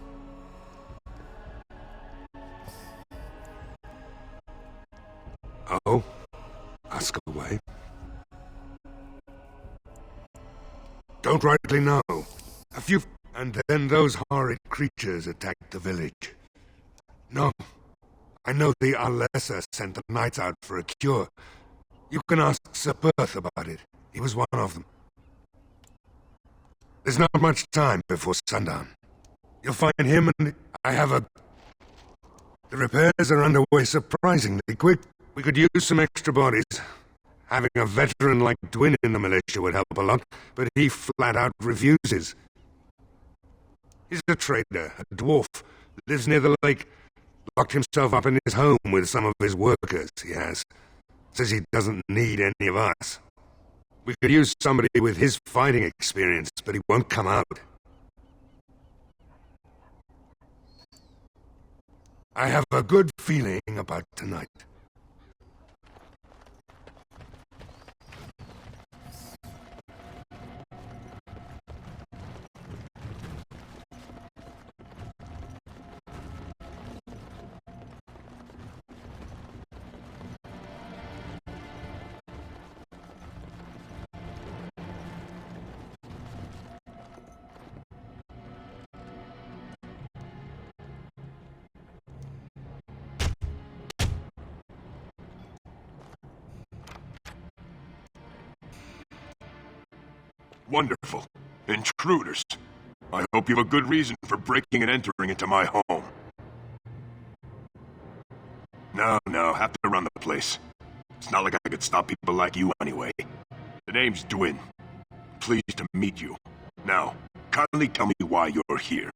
Oh? Ask away. Don't rightly know. A few... And then those horrid creatures attacked the village. No. I know the Alessa sent the knights out for a cure. You can ask Sir Perth about it. He was one of them. There's not much time before sundown. You'll find him and I have a... The repairs are underway surprisingly quick. We could use some extra bodies. Having a veteran like Dwin in the militia would help a lot, but he flat out refuses. He's a trader, a dwarf, lives near the lake, locked himself up in his home with some of his workers, he has. Says he doesn't need any of us. We could use somebody with his fighting experience, but he won't come out. I have a good feeling about tonight. Wonderful. Intruders. I hope you have a good reason for breaking and entering into my home. No, have to run the place. It's not like I could stop people like you anyway. The name's Dwin. Pleased to meet you. Now, kindly tell me why you're here.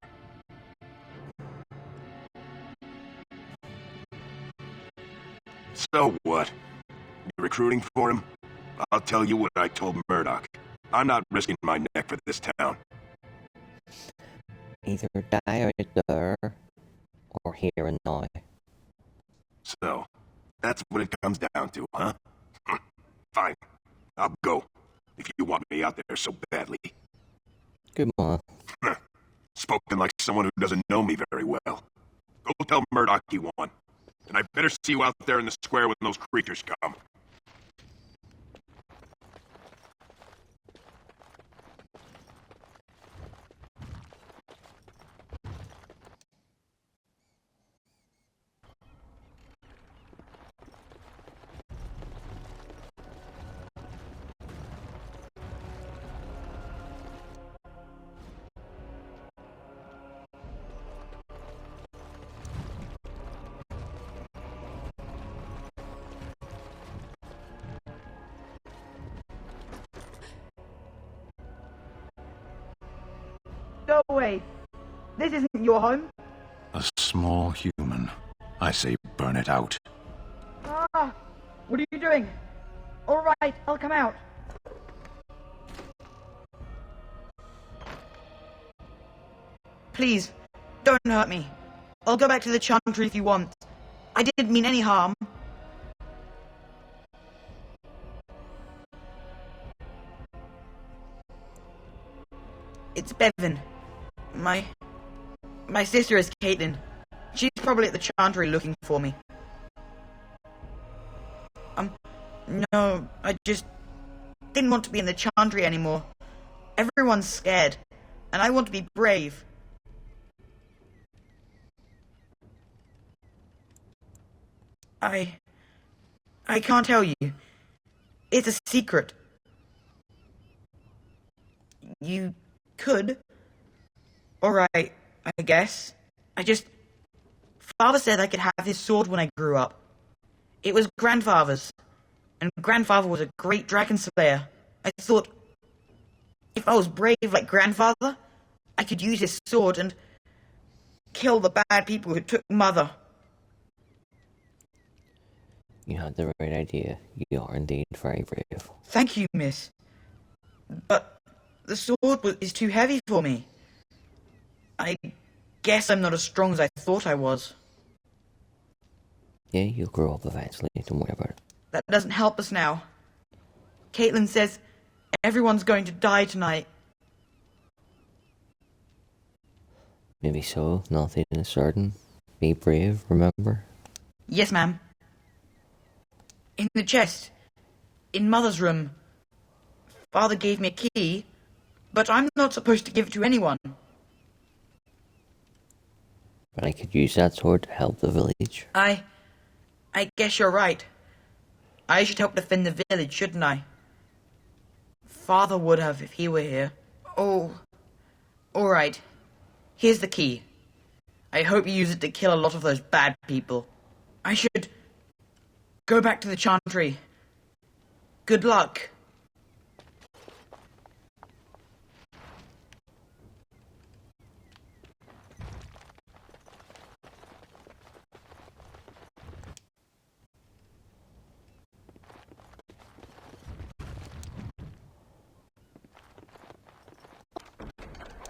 So what? You recruiting for him? I'll tell you what I told Murdoch. I'm not risking my neck for this town. Either die out there, or here and now. So, that's what it comes down to, huh? Fine. I'll go, if you want me out there so badly. Good on. Spoken like someone who doesn't know me very well. Go tell Murdoch you won. And I better see you out there in the square when those creatures come. Go away. This isn't your home. A small human. I say burn it out. Ah, what are you doing? All right, I'll come out. Please, don't hurt me. I'll go back to the Chantry if you want. I didn't mean any harm. It's Bevan. My sister is Caitlin. She's probably at the Chantry looking for me. No, I just didn't want to be in the Chantry anymore. Everyone's scared, and I want to be brave. I can't tell you. It's a secret. You could. Alright, I guess. Father said I could have his sword when I grew up. It was Grandfather's, and Grandfather was a great dragon slayer. I thought, if I was brave like Grandfather, I could use his sword and kill the bad people who took Mother. You had the right idea. You are indeed very brave. Thank you, miss. But the sword is too heavy for me. I guess I'm not as strong as I thought I was. Yeah, you'll grow up eventually. Don't worry about it. That doesn't help us now. Caitlin says everyone's going to die tonight. Maybe so. Nothing is certain. Be brave, remember? Yes, ma'am. In the chest. In Mother's room. Father gave me a key, but I'm not supposed to give it to anyone. But I could use that sword to help the village. I guess you're right. I should help defend the village, shouldn't I? Father would have if he were here. Oh, alright. Here's the key. I hope you use it to kill a lot of those bad people. I should go back to the Chantry. Good luck.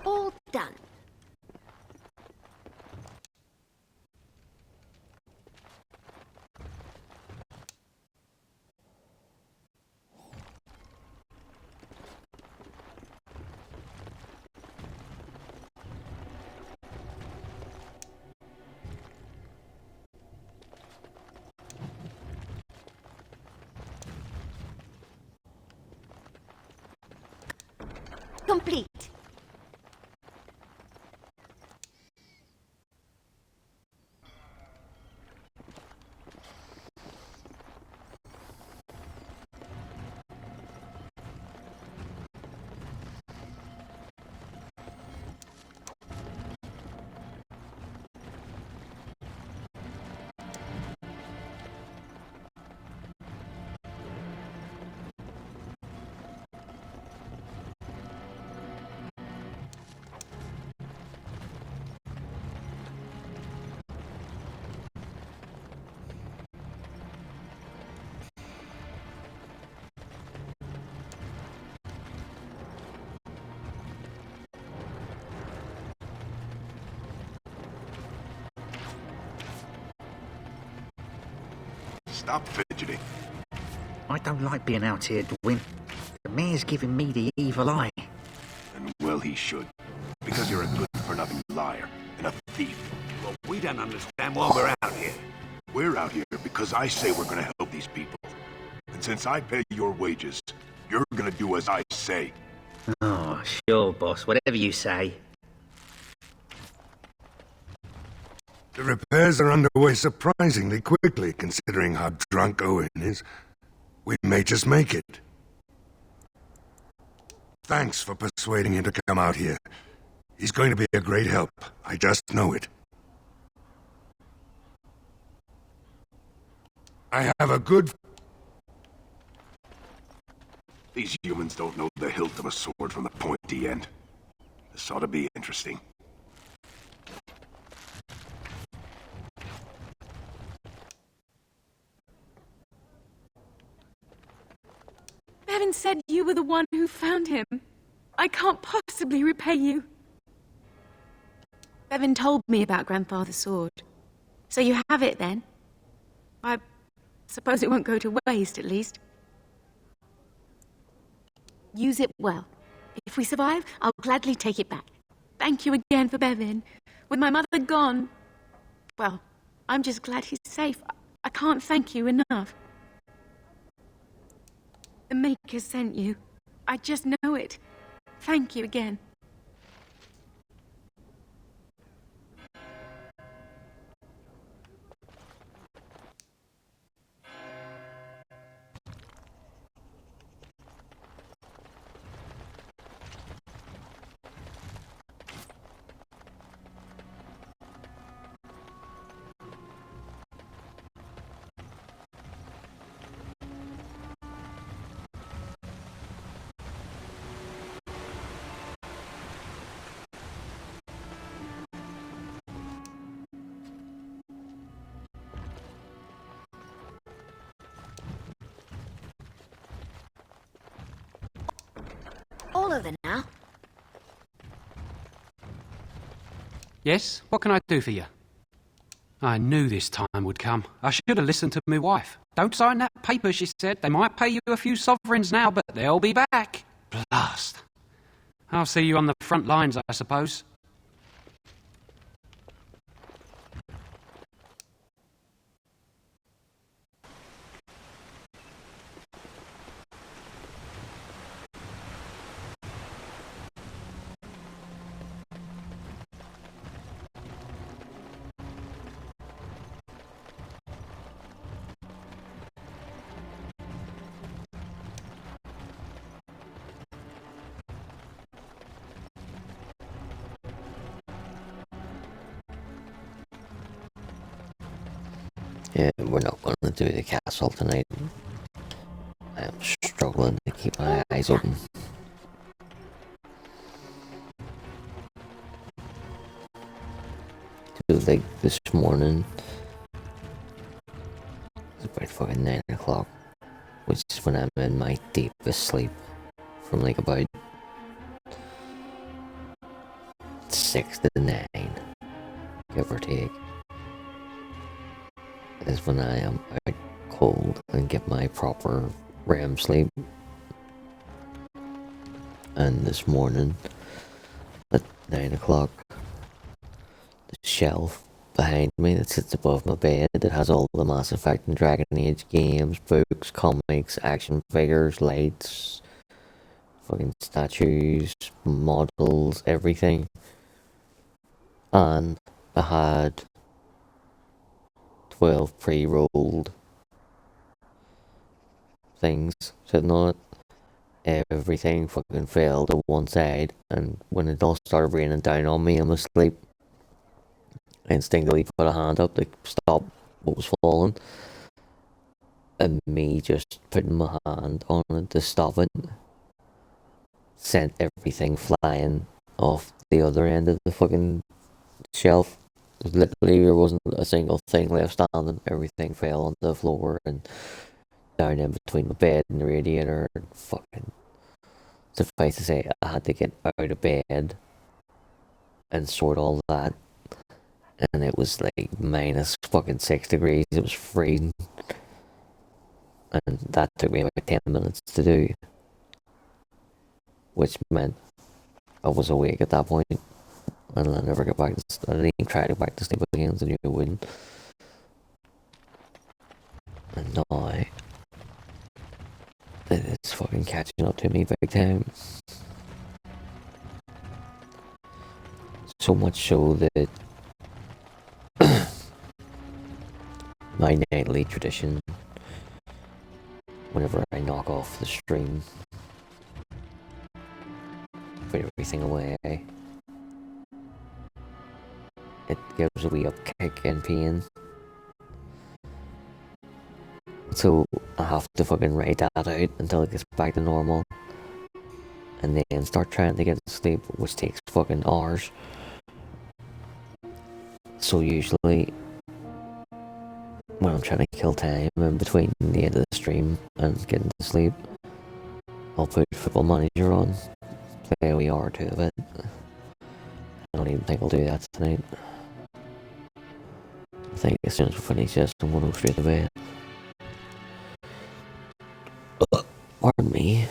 All done. Complete. Stop fidgeting. I don't like being out here, Dwyn. The mayor's giving me the evil eye. And well he should. Because you're a good-for-nothing liar and a thief. Well, we don't understand why we're out here. We're out here because I say we're gonna help these people. And since I pay your wages, you're gonna do as I say. Oh, sure, boss. Whatever you say. The repairs are underway surprisingly quickly, considering how drunk Owen is. We may just make it. Thanks for persuading him to come out here. He's going to be a great help. I just know it. I have a good... These humans don't know the hilt of a sword from the pointy end. This ought to be interesting. Bevan said you were the one who found him. I can't possibly repay you. Bevan told me about Grandfather's sword. So you have it then? I suppose it won't go to waste, at least. Use it well. If we survive, I'll gladly take it back. Thank you again for Bevan. With my mother gone, well, I'm just glad he's safe. I can't thank you enough. The Maker sent you. I just know it. Thank you again. All over now. Yes, what can I do for you? I knew this time would come. I should have listened to my wife. Don't sign that paper, she said. They might pay you a few sovereigns now, but they'll be back. Blast. I'll see you on the front lines, I suppose. Yeah, we're not going to do the castle tonight. I'm struggling to keep my eyes open. Like this morning, it's about fucking 9 o'clock, which is when I'm in my deepest sleep from like about 6 to 9, give or take, is when I am out cold and get my proper REM sleep. And this morning at 9 o'clock, the shelf behind me that sits above my bed that has all the Mass Effect and Dragon Age games, books, comics, action figures, lights, fucking statues, models, everything. And I had 12 pre-rolled things sitting on it. Everything fucking fell to one side, and when it all started raining down on me, I'm asleep. I instinctively put a hand up to stop what was falling, and me just putting my hand on it to stop it sent everything flying off the other end of the fucking shelf. Literally, there wasn't a single thing left standing. Everything fell on the floor and down in between my bed and the radiator. And fucking, suffice to say, I had to get out of bed and sort all that. And it was like minus fucking 6 degrees. It was freezing. And that took me about 10 minutes to do. Which meant I was awake at that point. And I never got back to sleep. I didn't even try to go back to sleep again, so I knew I wouldn't. And now it's fucking catching up to me big time. So much so that my nightly tradition, whenever I knock off the stream, put everything away, it gives a wee up kick in pain. So I have to fucking write that out until it gets back to normal. And then start trying to get to sleep, which takes fucking hours. So usually, when I'm trying to kill time in between the end of the stream and getting to sleep, I'll put Football Manager on, play a wee hour or two of it, I don't even think I'll do that tonight. I think as soon as we finish this, I'm going to go straight to bed. Pardon me.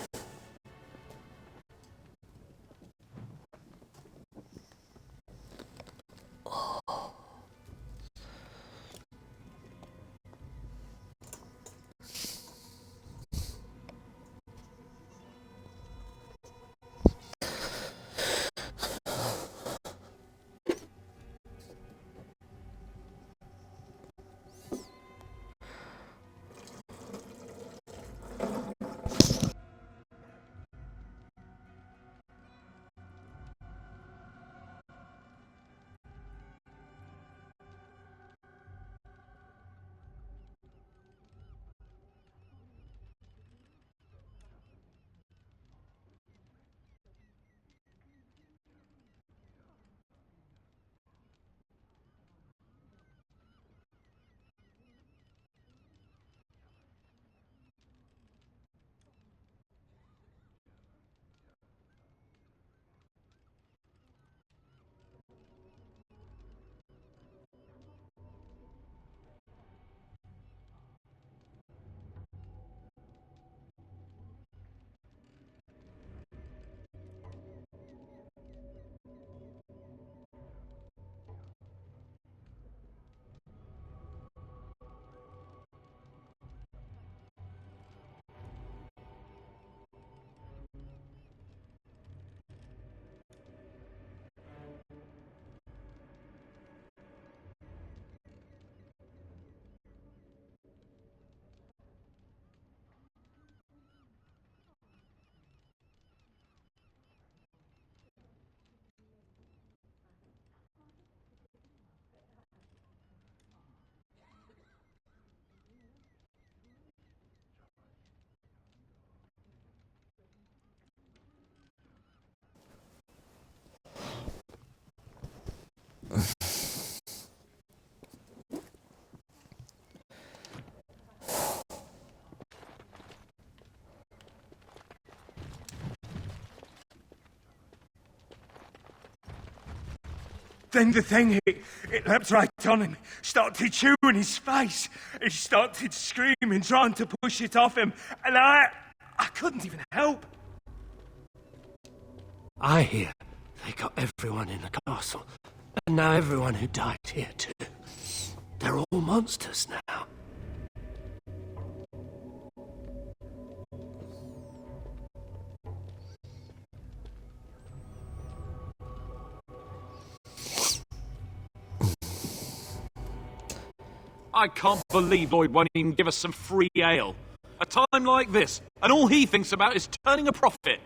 Then the thing, it leapt right on him, started chewing his face. He started screaming, trying to push it off him, and I couldn't even help. I hear they got everyone in the castle, and now everyone who died here too. They're all monsters now. I can't believe Lloyd won't even give us some free ale. A time like this, and all he thinks about is turning a profit.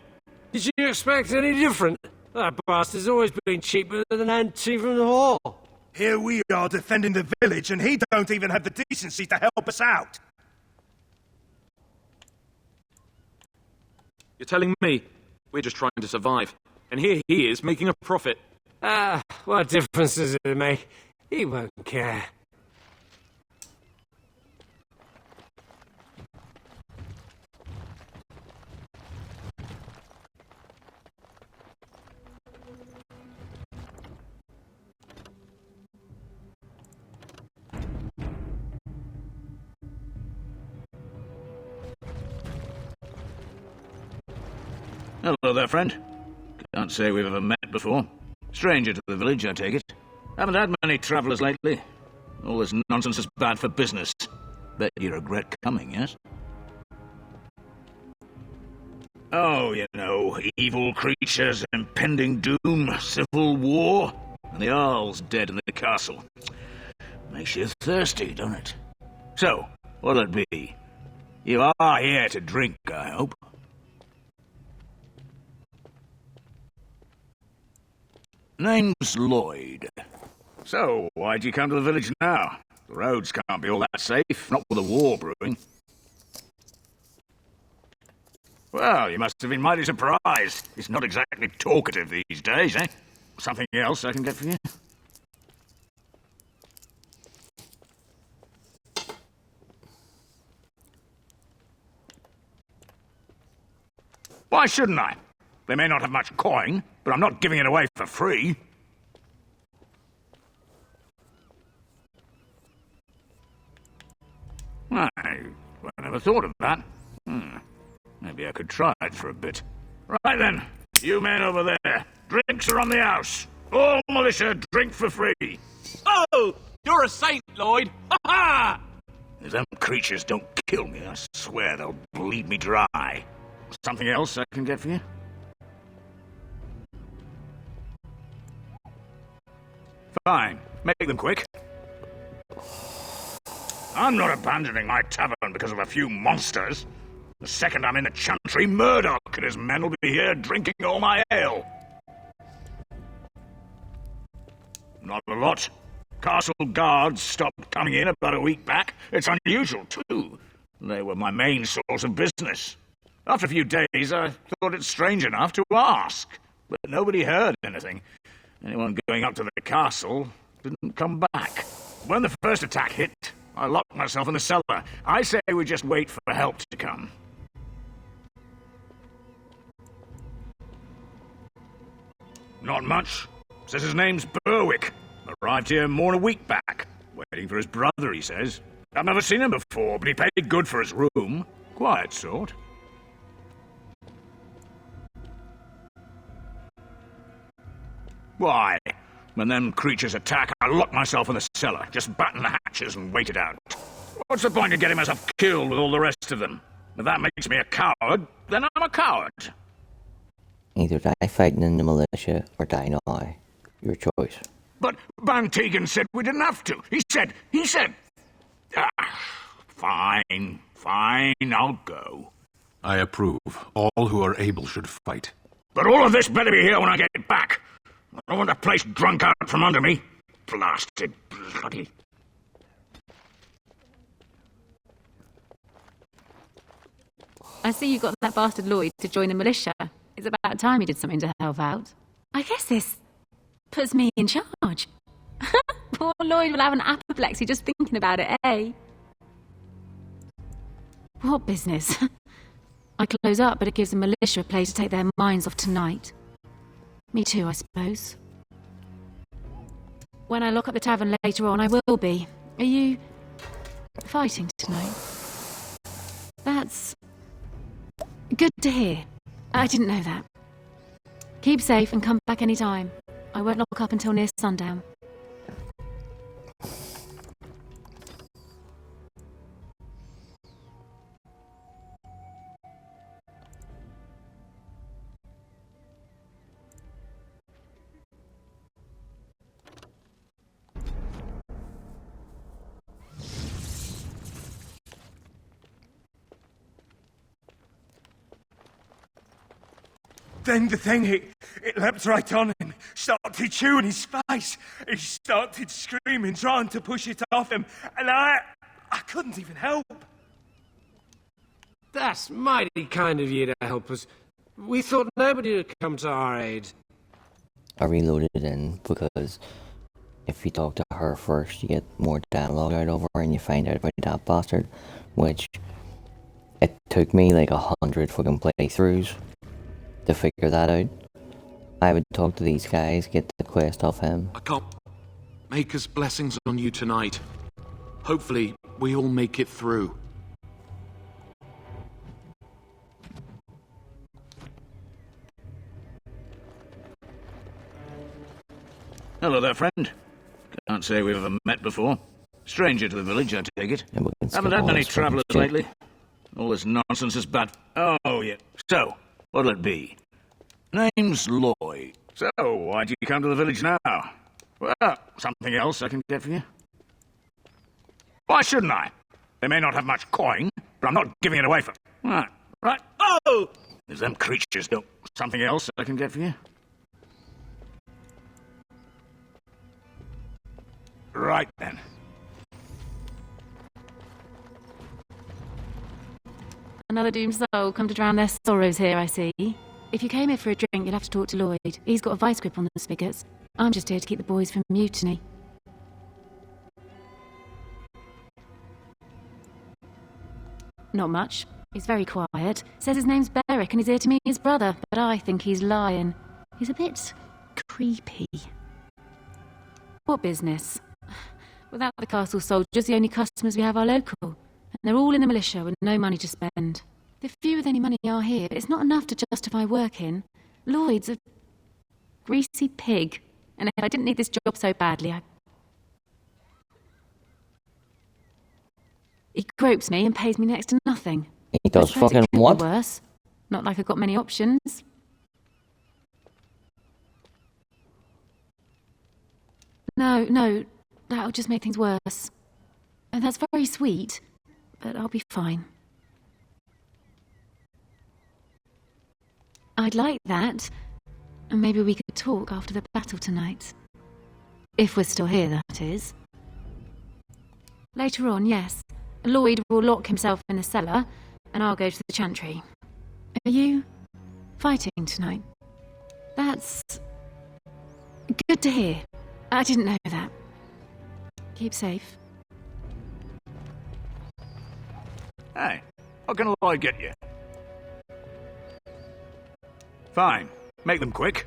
Did you expect any different? That bastard's always been cheaper than an ante from the hall. Here we are defending the village, and he don't even have the decency to help us out. You're telling me we're just trying to survive, and here he is making a profit. What difference does it make? He won't care. Hello there, friend. Can't say we've ever met before. Stranger to the village, I take it. Haven't had many travellers lately. All this nonsense is bad for business. Bet you regret coming, yes? Oh, you know, evil creatures, impending doom, civil war, and the Jarl's dead in the castle. Makes you thirsty, don't it? So, what'll it be? You are here to drink, I hope. Name's Lloyd. So, why'd you come to the village now? The roads can't be all that safe, not with a war brewing. Well, you must have been mighty surprised. It's not exactly talkative these days, eh? Something else I can get for you? Why shouldn't I? They may not have much coin, but I'm not giving it away for free. never thought of that. Maybe I could try it for a bit. Right then, you men over there. Drinks are on the house. All militia drink for free. Oh! You're a saint, Lloyd! Ha ha! If them creatures don't kill me, I swear they'll bleed me dry. Something else I can get for you? Fine. Make them quick. I'm not abandoning my tavern because of a few monsters. The second I'm in the chantry, Murdoch and his men will be here drinking all my ale. Not a lot. Castle guards stopped coming in about a week back. It's unusual, too. They were my main source of business. After a few days, I thought it strange enough to ask, but nobody heard anything. Anyone going up to the castle didn't come back. When the first attack hit, I locked myself in the cellar. I say we just wait for help to come. Not much. Says his name's Berwick. Arrived here more than a week back. Waiting for his brother, he says. I've never seen him before, but he paid good for his room. Quiet sort. Why? When them creatures attack, I lock myself in the cellar, just batten the hatches and wait it out. What's the point of getting myself killed with all the rest of them? If that makes me a coward, then I'm a coward. Either die fighting in the militia or die now. Your choice. But Van Tegan said we didn't have to. He said... Fine, I'll go. I approve. All who are able should fight. But all of this better be here when I get back. I don't want the place drunk out from under me. Blasted bloody... I see you got that bastard Lloyd to join the militia. It's about time he did something to help out. I guess this puts me in charge. Poor Lloyd will have an apoplexy just thinking about it, eh? What business? I close up, but it gives the militia a place to take their minds off tonight. Me too, I suppose. When I lock up the tavern later on, I will be. Are you fighting tonight? That's good to hear. I didn't know that. Keep safe and come back any time. I won't lock up until near sundown. Then the thing, it leapt right on him, started chewing his face. He started screaming, trying to push it off him, and I couldn't even help. That's mighty kind of you to help us. We thought nobody would come to our aid. I reloaded in because if you talk to her first, you get more dialogue out of her and you find out about that bastard, which it took me like 100 fucking playthroughs to figure that out. I would talk to these guys, get the quest off him. I can't make us blessings on you tonight. Hopefully, we all make it through. Hello there, friend. Can't say we've ever met before. Stranger to the village, I take it. Haven't had many travellers lately. All this nonsense is bad. Oh, yeah. So, what'll it be? Name's Lloyd. So, why'd you come to the village now? Well, something else I can get for you? Why shouldn't I? They may not have much coin, but I'm not giving it away for... Right. Oh! If them creatures don't... Something else I can get for you? Right, then. Another doomed soul come to drown their sorrows here, I see. If you came here for a drink, you'll have to talk to Lloyd. He's got a vice grip on the spigots. I'm just here to keep the boys from mutiny. Not much. He's very quiet. Says his name's Beric and he's here to meet his brother, but I think he's lying. He's a bit creepy. What business? Without the castle soldiers, the only customers we have are local. and they're all in the militia with no money to spend. The few with any money are here, but it's not enough to justify working. Lloyd's a greasy pig, and if I didn't need this job so badly, He gropes me and pays me next to nothing. He does fucking what? Worse. Not like I've got many options. No, that'll just make things worse. And that's very sweet, but I'll be fine. I'd like that, and maybe we could talk after the battle tonight. If we're still here, that is. Later on, yes. Lloyd will lock himself in the cellar, and I'll go to the chantry. Are you fighting tonight? That's good to hear. I didn't know that. Keep safe. Hey, what can Lloyd get you? Fine. Make them quick.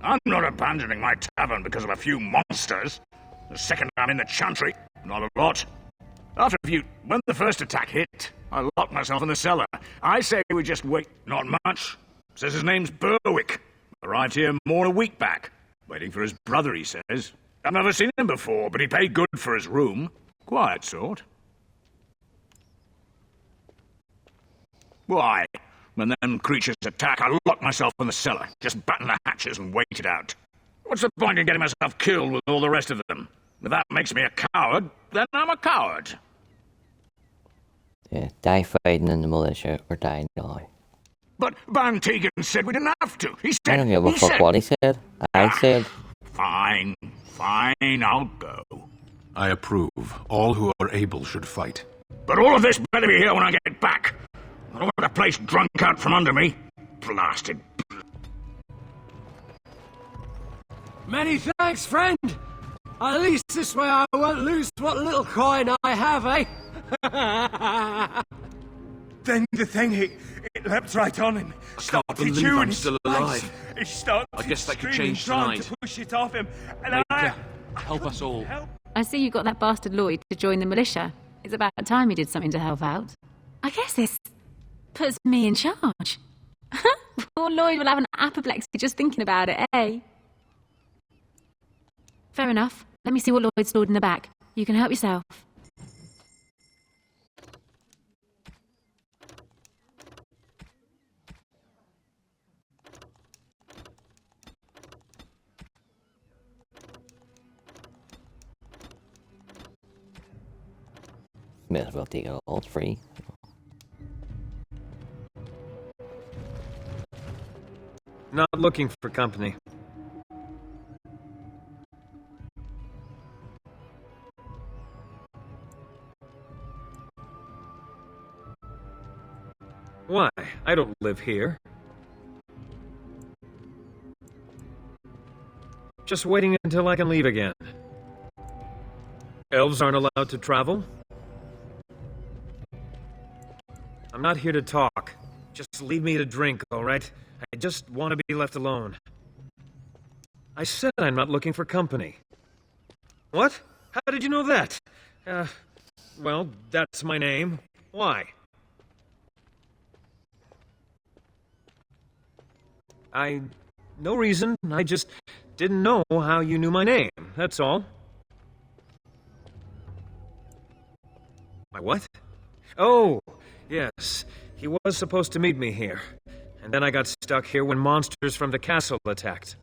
I'm not abandoning my tavern because of a few monsters. The second I'm in the chantry, not a lot. When the first attack hit, I locked myself in the cellar. I say we just wait. Not much. Says his name's Berwick. Arrived here more than a week back. Waiting for his brother, he says. I've never seen him before, but he paid good for his room. Quiet sort. Why? When them creatures attack, I lock myself in the cellar. Just batten the hatches and wait it out. What's the point in getting myself killed with all the rest of them? If that makes me a coward, then I'm a coward. Yeah, die fighting in the militia or die now. But Van Tegan said we didn't have to. He said... I don't give a fuck what he said. I said... Fine, I'll go. I approve. All who are able should fight. But all of this better be here when I get back. I don't want the place drunk out from under me. Blasted. Many thanks, friend. At least this way I won't lose what little coin I have, eh? Then the thing, it leapt right on him. Started chewing still alive. He started I guess that could screaming, change trying tonight. to push it off him, and Help us all. I see you got that bastard Lloyd to join the militia. It's about time he did something to help out. I guess this puts me in charge. Poor Lloyd will have an apoplexy just thinking about it, eh? Fair enough. Let me see what Lloyd's stored in the back. You can help yourself. May as well take it all. It's free. Not looking for company. Why? I don't live here. Just waiting until I can leave again. Elves aren't allowed to travel? I'm not here to talk. Just leave me to drink, all right? I just want to be left alone. I said I'm not looking for company. What? How did you know that? Well, that's my name. Why? No reason. I just didn't know how you knew my name, that's all. My what? Oh, yes. He was supposed to meet me here. And then I got stuck here when monsters from the castle attacked.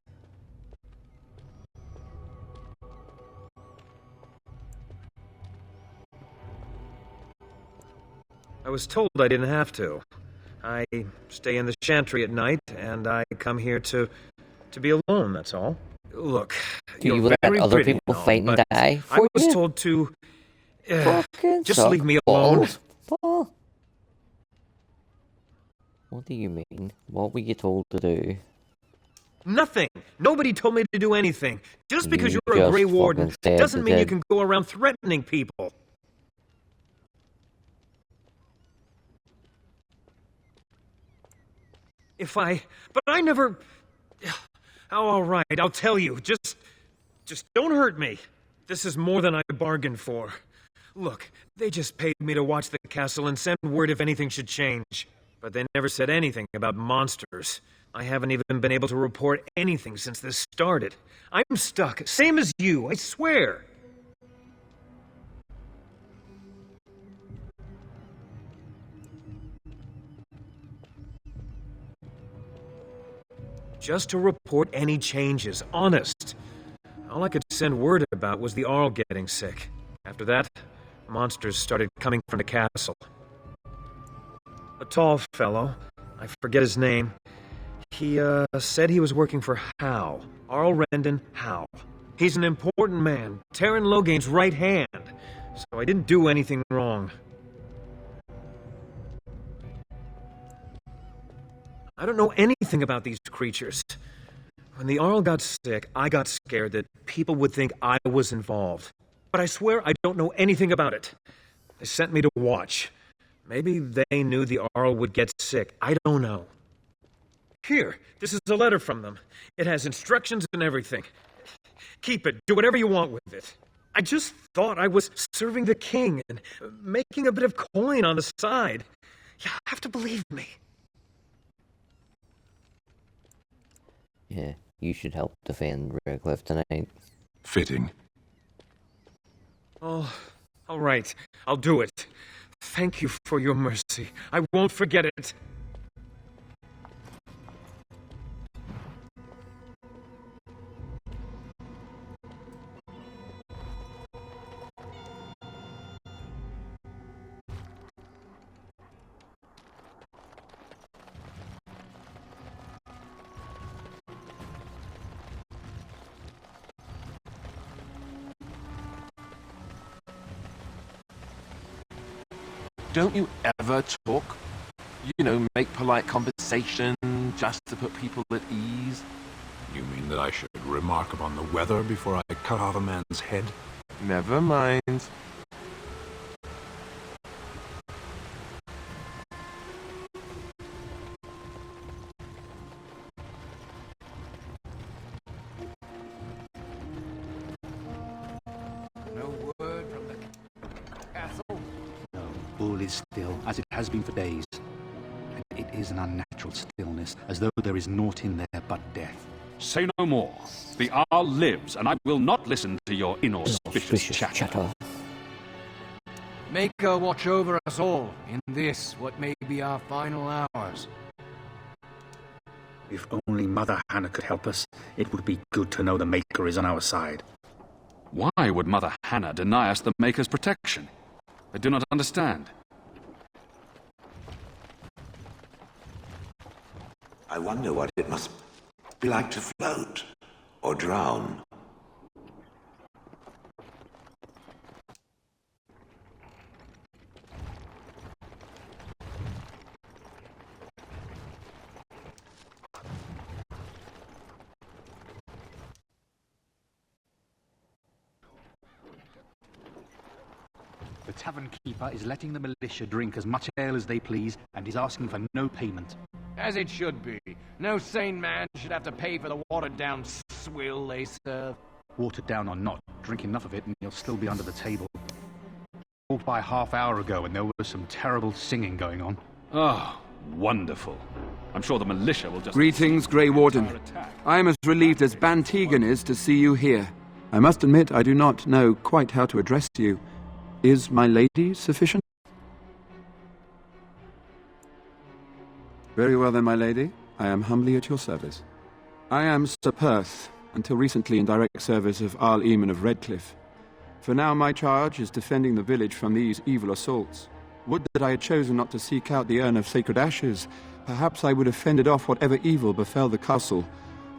I was told I didn't have to. I stay in the chantry at night, and I come here to be alone, that's all. Look, you let other people fight and die for you? I was told to... just leave me alone. Paul. What do you mean? What were you told to do? Nothing. Nobody told me to do anything. Just because You you're a just Grey Warden fucking said doesn't mean you that. can go around threatening people. But I never... Oh, all right, I'll tell you. Just don't hurt me. This is more than I bargained for. Look, they just paid me to watch the castle and send word if anything should change. But they never said anything about monsters. I haven't even been able to report anything since this started. I'm stuck, same as you, I swear. Just to report any changes, honest. All I could send word about was the Arl getting sick. After that, monsters started coming from the castle. A tall fellow, I forget his name, he said he was working for Howe. Arl Rendon Howe. He's an important man, Terran Loghain's right hand, so I didn't do anything wrong. I don't know anything about these creatures. When the Arl got sick, I got scared that people would think I was involved. But I swear I don't know anything about it. They sent me to watch. Maybe they knew the Arl would get sick. I don't know. Here, this is a letter from them. It has instructions and everything. Keep it. Do whatever you want with it. I just thought I was serving the king and making a bit of coin on the side. You have to believe me. Yeah, you should help defend Redcliffe tonight. Fitting. Oh, all right. I'll do it. Thank you for your mercy. I won't forget it. Don't you ever talk? You know, make polite conversation just to put people at ease? You mean that I should remark upon the weather before I cut off a man's head? Never mind. No word from the castle? No, all is still, as it has been for days. And it is an unnatural stillness, as though there is naught in there but death. Say no more. The Arl lives, and I will not listen to your inauspicious chatter. Make her watch over us all in this, what may be our final hours. If only Mother Hannah could help us, it would be good to know the Maker is on our side. Why would Mother Hannah deny us the Maker's protection? I do not understand. I wonder what it must be like to float or drown. The tavern keeper is letting the militia drink as much ale as they please and is asking for no payment. As it should be. No sane man should have to pay for the watered-down swill they serve. Watered down or not, drink enough of it and you'll still be under the table. Walked by a half-hour ago and there was some terrible singing going on. Oh, wonderful. I'm sure the militia will just... Greetings, Grey Warden. I am as relieved as Bantegan is to see you here. I must admit I do not know quite how to address you. Is my lady sufficient? Very well then, my lady. I am humbly at your service. I am Sir Perth, until recently in direct service of Arl Eamon of Redcliffe. For now my charge is defending the village from these evil assaults. Would that I had chosen not to seek out the urn of sacred ashes. Perhaps I would have fended off whatever evil befell the castle,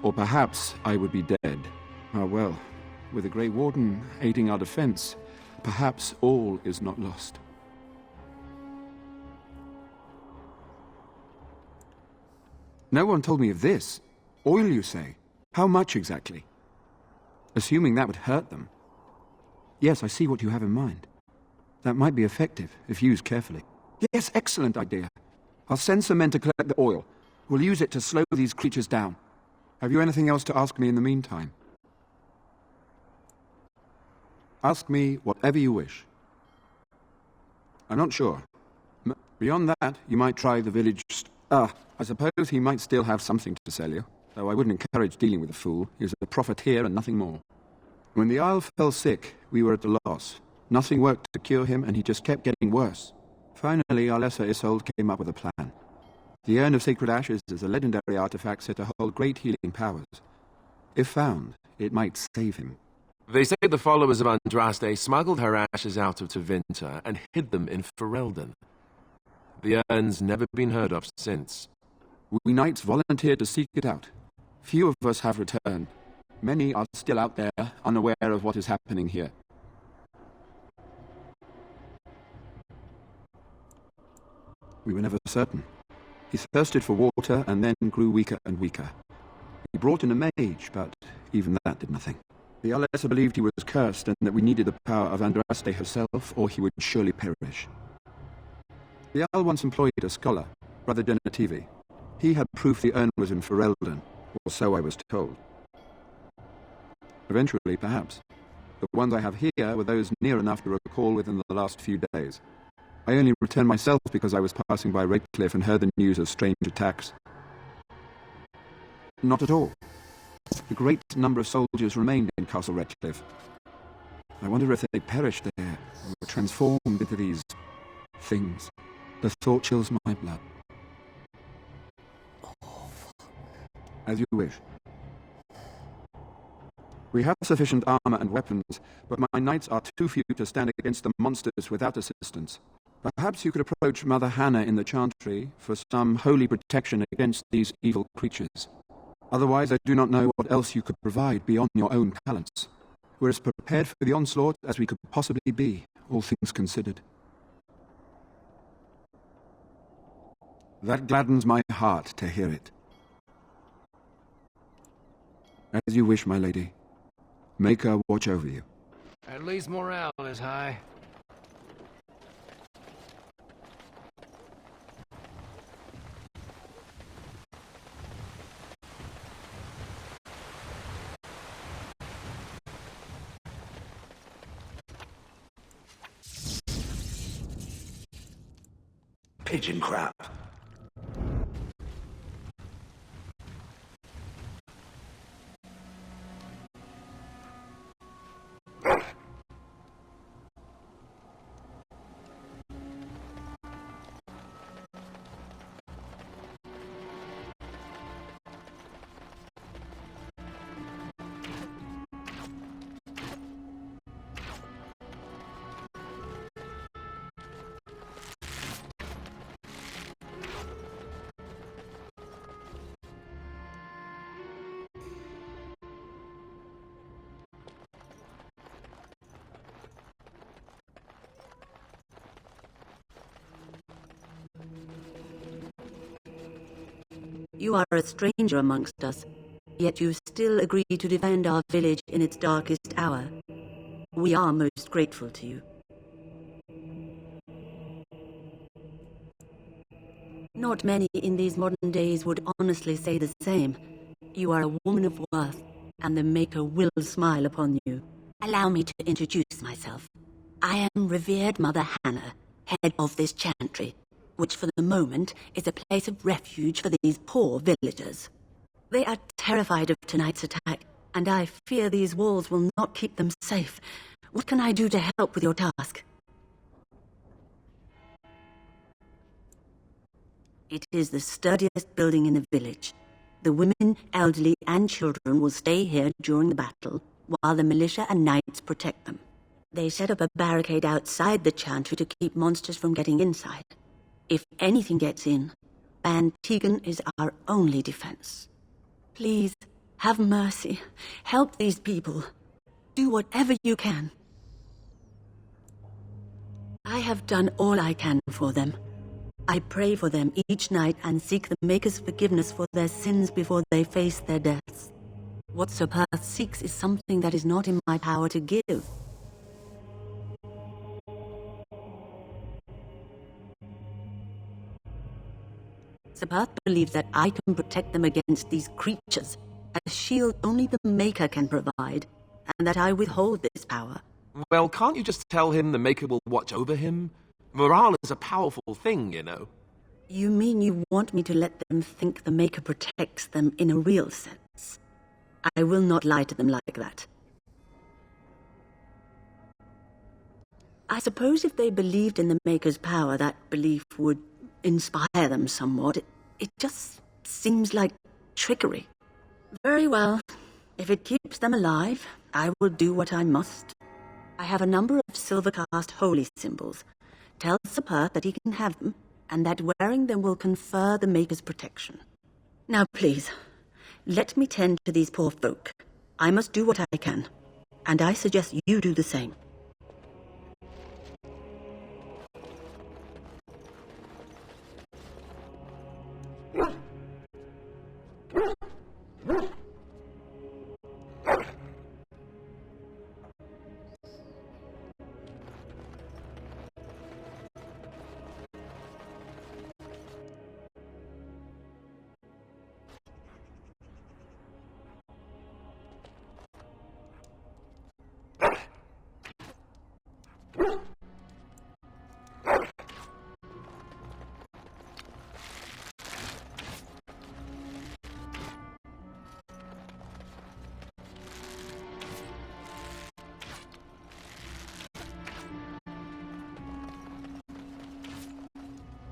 or perhaps I would be dead. Ah well, with the Grey Warden aiding our defence, perhaps all is not lost. No one told me of this. Oil, you say? How much exactly? Assuming that would hurt them. Yes, I see what you have in mind. That might be effective, if used carefully. Yes, excellent idea. I'll send some men to collect the oil. We'll use it to slow these creatures down. Have you anything else to ask me in the meantime? Ask me whatever you wish. I'm not sure. Beyond that, you might try the village... I suppose he might still have something to sell you, though I wouldn't encourage dealing with a fool. He was a profiteer and nothing more. When the Isle fell sick, we were at a loss. Nothing worked to cure him, and he just kept getting worse. Finally, our lesser Isolde came up with a plan. The Urn of Sacred Ashes is a legendary artifact said to hold great healing powers. If found, it might save him. They say the followers of Andraste smuggled her ashes out of Tevinter and hid them in Ferelden. The urn's never been heard of since. We knights volunteered to seek it out. Few of us have returned. Many are still out there, unaware of what is happening here. We were never certain. He thirsted for water and then grew weaker and weaker. He brought in a mage, but even that did nothing. The Alessa believed he was cursed and that we needed the power of Andraste herself, or he would surely perish. The Al once employed a scholar, Brother Genetivi. He had proof the urn was in Ferelden, or so I was told. Eventually, perhaps. The ones I have here were those near enough to recall within the last few days. I only returned myself because I was passing by Redcliffe and heard the news of strange attacks. Not at all. A great number of soldiers remained in Castle Redcliffe. I wonder if they perished there, or were transformed into these... things. The thought chills my blood. As you wish. We have sufficient armor and weapons, but my knights are too few to stand against the monsters without assistance. Perhaps you could approach Mother Hannah in the Chantry for some holy protection against these evil creatures. Otherwise, I do not know what else you could provide beyond your own talents. We're as prepared for the onslaught as we could possibly be, all things considered. That gladdens my heart to hear it. As you wish, my lady. Make her watch over you. At least morale is high. Pigeon crap. You are a stranger amongst us, yet you still agree to defend our village in its darkest hour. We are most grateful to you. Not many in these modern days would honestly say the same. You are a woman of worth, and the Maker will smile upon you. Allow me to introduce myself. I am revered Mother Hannah, head of this chantry, which for the moment is a place of refuge for these poor villagers. They are terrified of tonight's attack, and I fear these walls will not keep them safe. What can I do to help with your task? It is the sturdiest building in the village. The women, elderly, and children will stay here during the battle, while the militia and knights protect them. They set up a barricade outside the chantry to keep monsters from getting inside. If anything gets in, Ban Tegan is our only defense. Please, have mercy. Help these people. Do whatever you can. I have done all I can for them. I pray for them each night and seek the Maker's forgiveness for their sins before they face their deaths. What Sir Perth seeks is something that is not in my power to give. Sir Perth believes that I can protect them against these creatures, a shield only the Maker can provide, and that I withhold this power. Well, can't you just tell him the Maker will watch over him? Morale is a powerful thing, you know. You mean you want me to let them think the Maker protects them in a real sense? I will not lie to them like that. I suppose if they believed in the Maker's power, that belief would inspire them somewhat. It just seems like trickery. Very well. If it keeps them alive, I will do what I must. I have a number of silver-cast holy symbols. Tell Sir Perth that he can have them, and that wearing them will confer the Maker's protection. Now please, let me tend to these poor folk. I must do what I can, and I suggest you do the same.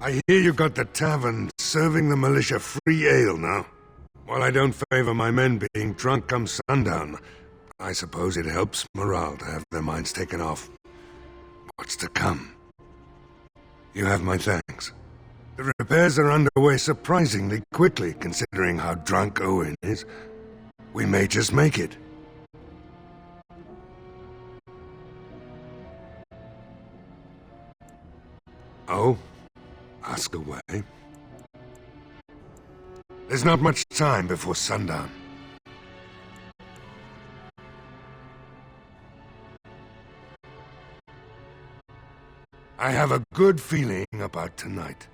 I hear you got the tavern serving the militia free ale now. While I don't favor my men being drunk come sundown, I suppose it helps morale to have their minds taken off what's to come. You have my thanks. The repairs are underway surprisingly quickly, considering how drunk Owen is. We may just make it. Oh? Ask away. There's not much time before sundown. I have a good feeling about tonight.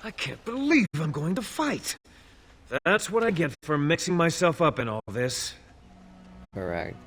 I can't believe I'm going to fight. That's what I get for mixing myself up in all this. Correct.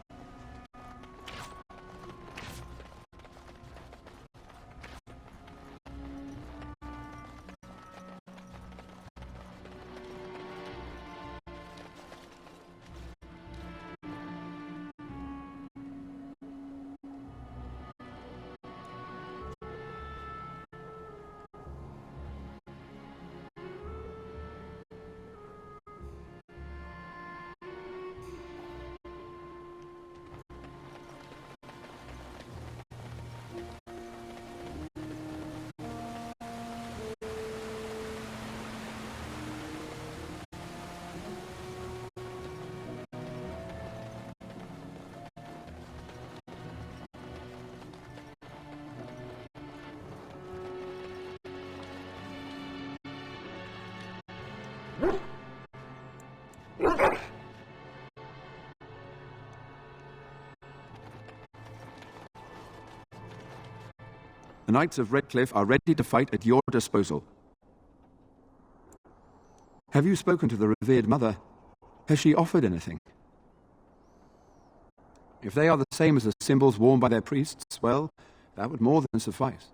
The Knights of Redcliffe are ready to fight at your disposal. Have you spoken to the revered mother? Has she offered anything? If they are the same as the symbols worn by their priests, well, that would more than suffice.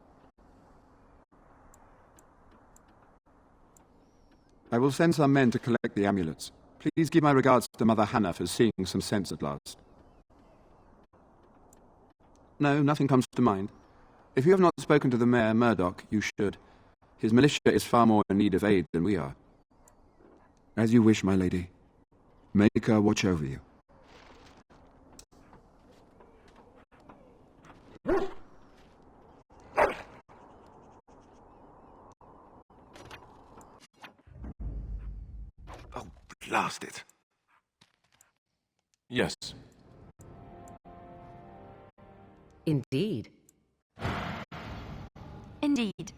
I will send some men to collect the amulets. Please give my regards to Mother Hannah for seeing some sense at last. No, nothing comes to mind. If you have not spoken to the Mayor, Murdoch, you should. His militia is far more in need of aid than we are. As you wish, my lady. Maker watch over you. Oh, blast it. Yes. Indeed. Indeed.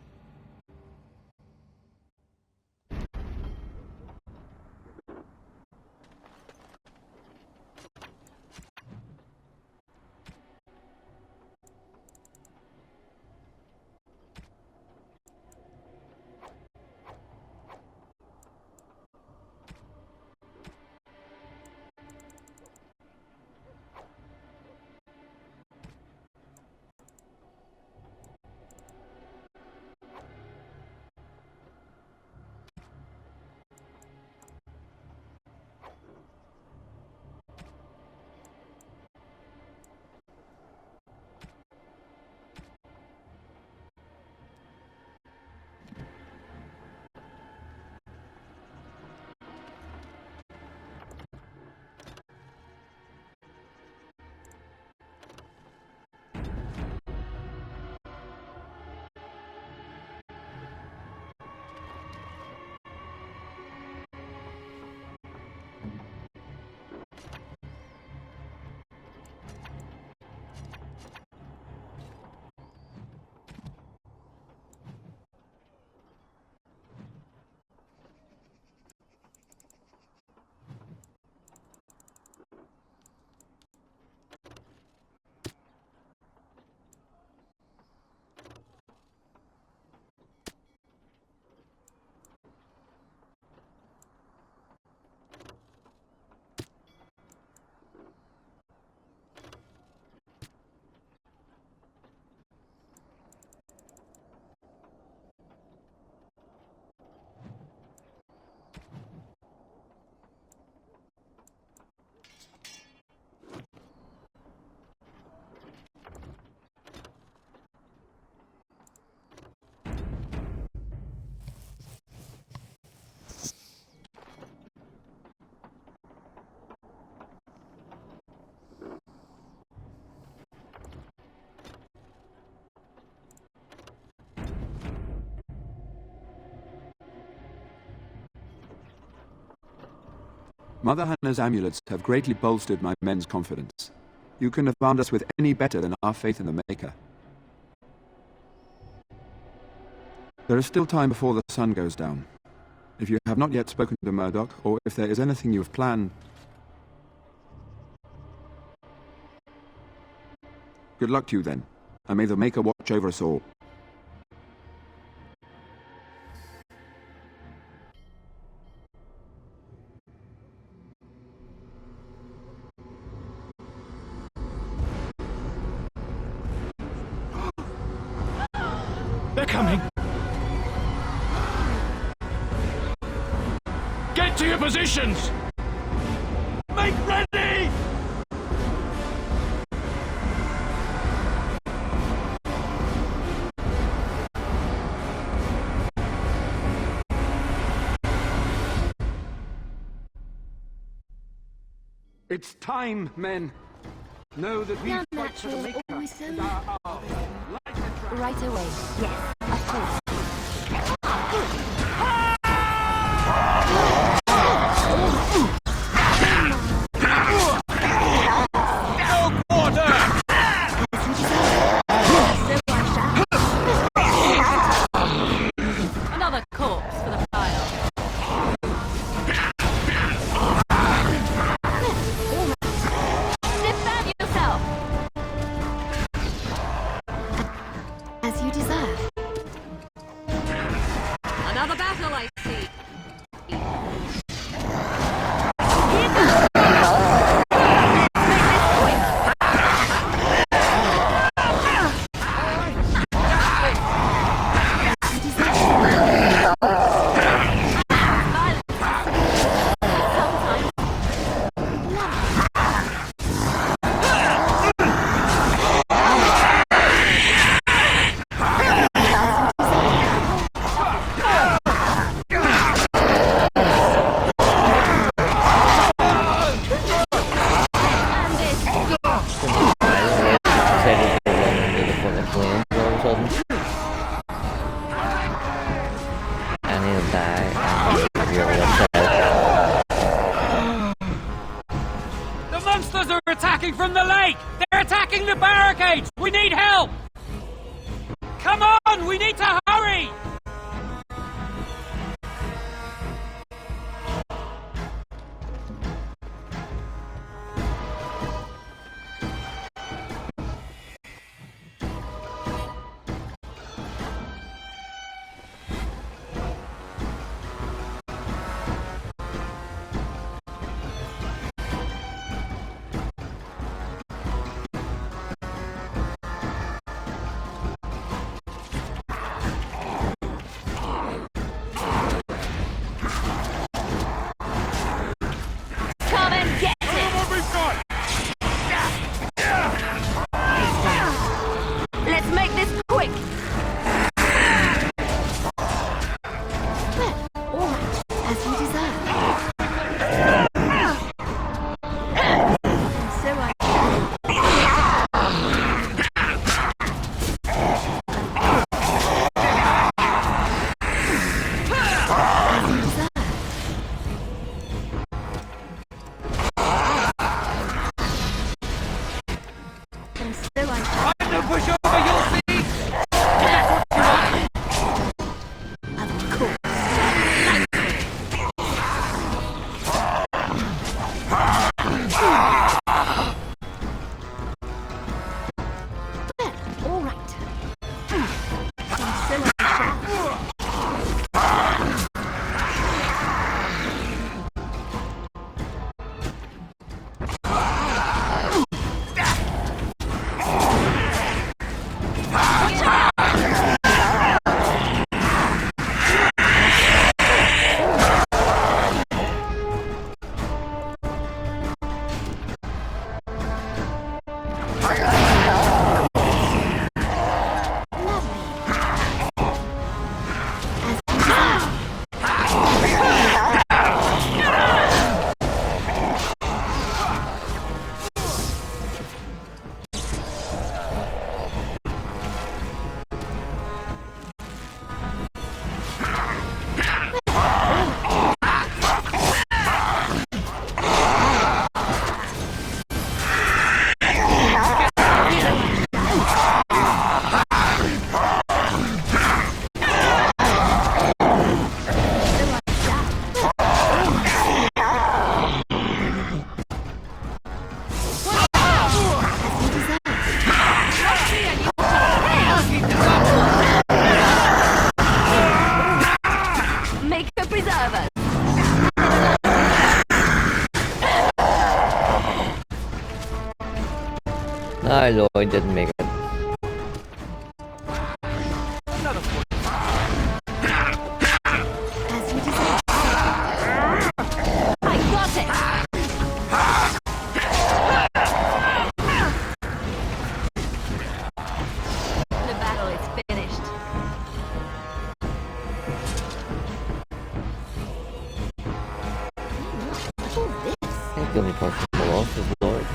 Mother Hannah's amulets have greatly bolstered my men's confidence. You couldn't have armed us with any better than our faith in the Maker. There is still time before the sun goes down. If you have not yet spoken to Murdoch, or if there is anything you have planned... Good luck to you then, and may the Maker watch over us all. They're coming! Get to your positions! Make ready! It's time, men. Know that we Young fight for the natural, Maker. always so... and our arms. Right away. Yes, of course. Another corpse for the pile. Defend yourself! As you deserve. Another battle, I see. the flames all of a sudden. I need to die. I'm really upset. The monsters are attacking from the lake! They're attacking the barricades! We need help! Come on! We need to hurry! No, Lloyd didn't make it. The only person who lost is Lloyd.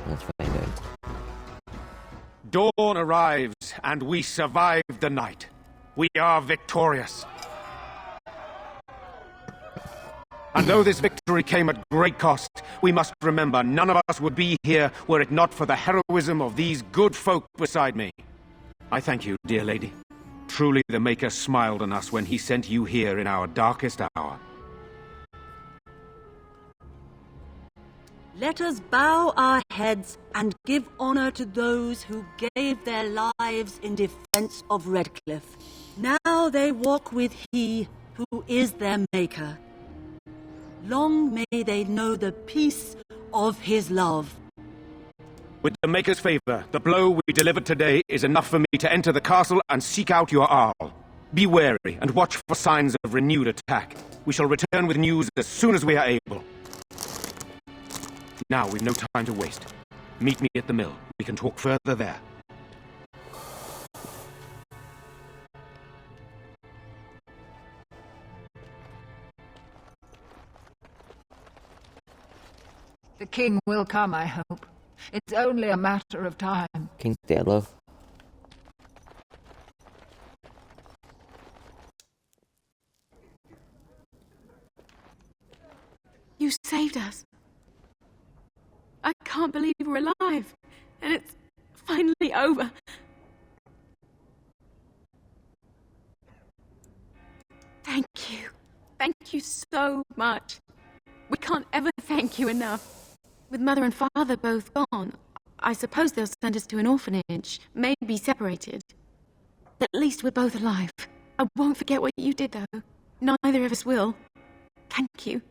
Let's find out. Dawn arrives, and we survived the night. We are victorious. And though this victory came at great cost, we must remember none of us would be here were it not for the heroism of these good folk beside me. I thank you, dear lady. Truly the Maker smiled on us when he sent you here in our darkest hour. Let us bow our heads and give honor to those who gave their lives in defense of Redcliffe. Now they walk with he who is their Maker. Long may they know the peace of his love. With the Maker's favor, the blow we delivered today is enough for me to enter the castle and seek out your Arl. Be wary and watch for signs of renewed attack. We shall return with news as soon as we are able. Now we've no time to waste. Meet me at the mill. We can talk further there. The king will come, I hope. It's only a matter of time. King's dead, love. You saved us. I can't believe we're alive. And it's finally over. Thank you. Thank you so much. We can't ever thank you enough. With Mother and Father both gone, I suppose they'll send us to an orphanage, maybe separated. At least we're both alive. I won't forget what you did, though. Neither of us will. Thank you.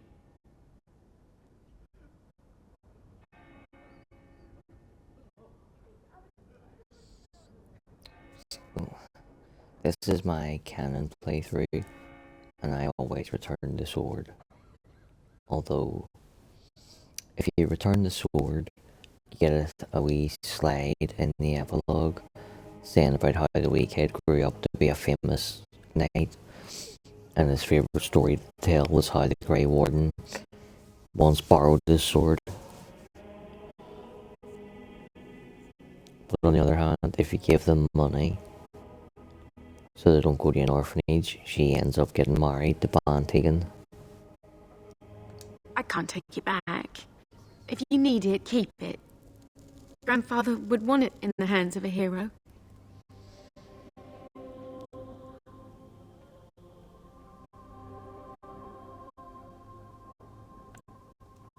This is my canon playthrough, and I always return the sword. Although, if you return the sword, you get a wee slide in the epilogue saying about how the wee kid grew up to be a famous knight, and his favourite story to tell was how the Grey Warden once borrowed his sword. But on the other hand, if you give them money so they don't go to an orphanage, she ends up getting married to Bantegan. I can't take it back. If you need it, keep it. Grandfather would want it in the hands of a hero.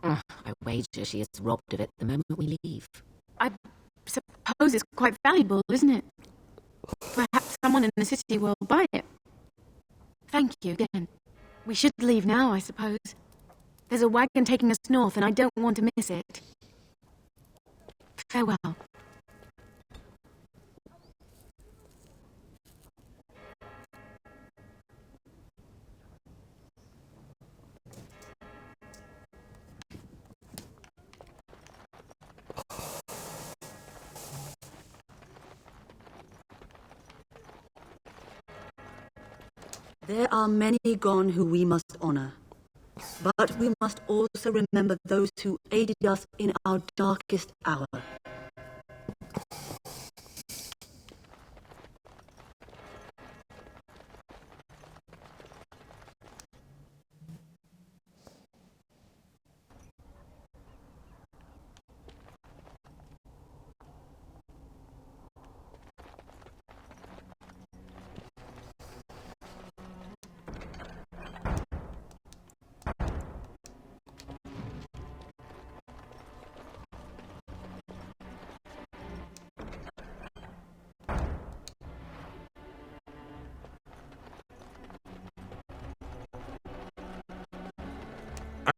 I wager she is robbed of it the moment we leave. I suppose it's quite valuable, isn't it? Perhaps someone in the city will buy it. Thank you again. We should leave now, I suppose. There's a wagon taking us north, and I don't want to miss it. Farewell. There are many gone who we must honor. But we must also remember those who aided us in our darkest hour.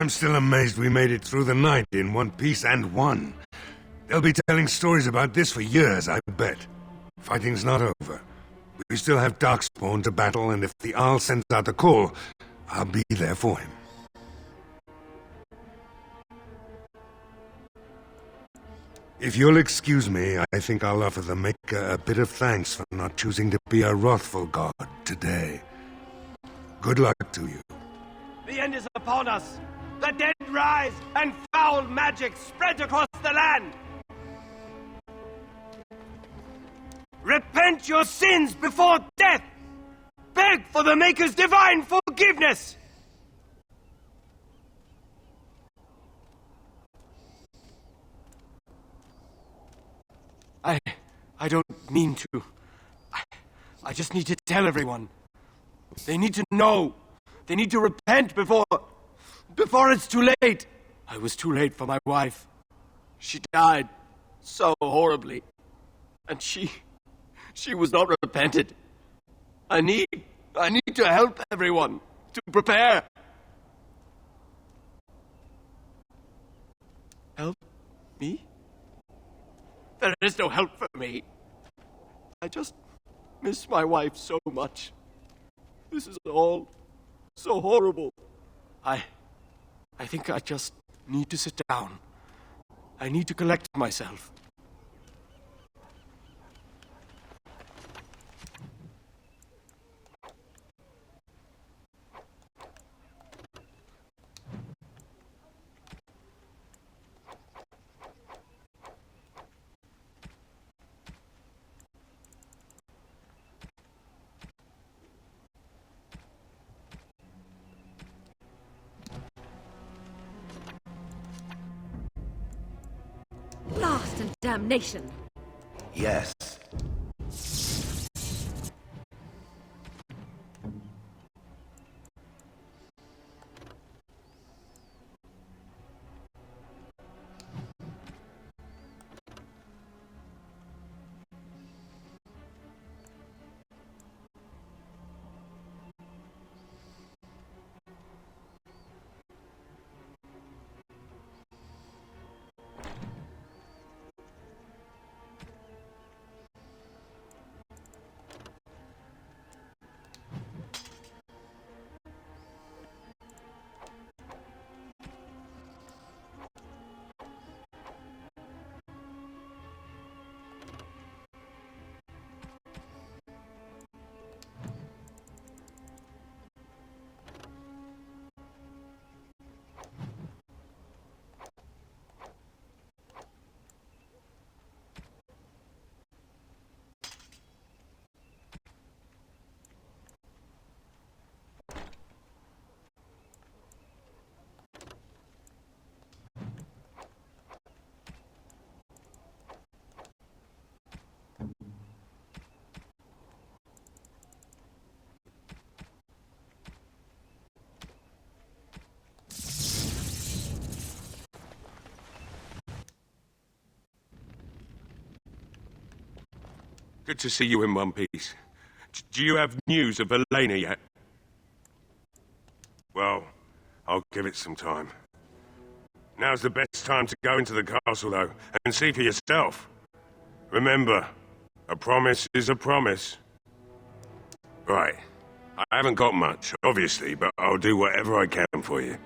I'm still amazed we made it through the night in one piece and won. They'll be telling stories about this for years, I bet. Fighting's not over. We still have Darkspawn to battle, and if the Arl sends out the call, I'll be there for him. If you'll excuse me, I think I'll offer the Maker a bit of thanks for not choosing to be a wrathful god today. Good luck to you. The end is upon us! The dead rise, and foul magic spreads across the land! Repent your sins before death! Beg for the Maker's divine forgiveness! I don't mean to. I just need to tell everyone. They need to know. They need to repent before it's too late. I was too late for my wife. She died so horribly. And she was not repented. I need to help everyone to prepare. Help me? There is no help for me. I just miss my wife so much. This is all so horrible. I think I just need to sit down. I need to collect myself. Damnation! Yes. Good to see you in one piece. Do you have news of Elena yet? Well, I'll give it some time. Now's the best time to go into the castle, though, and see for yourself. Remember, a promise is a promise. Right. I haven't got much, obviously, but I'll do whatever I can for you.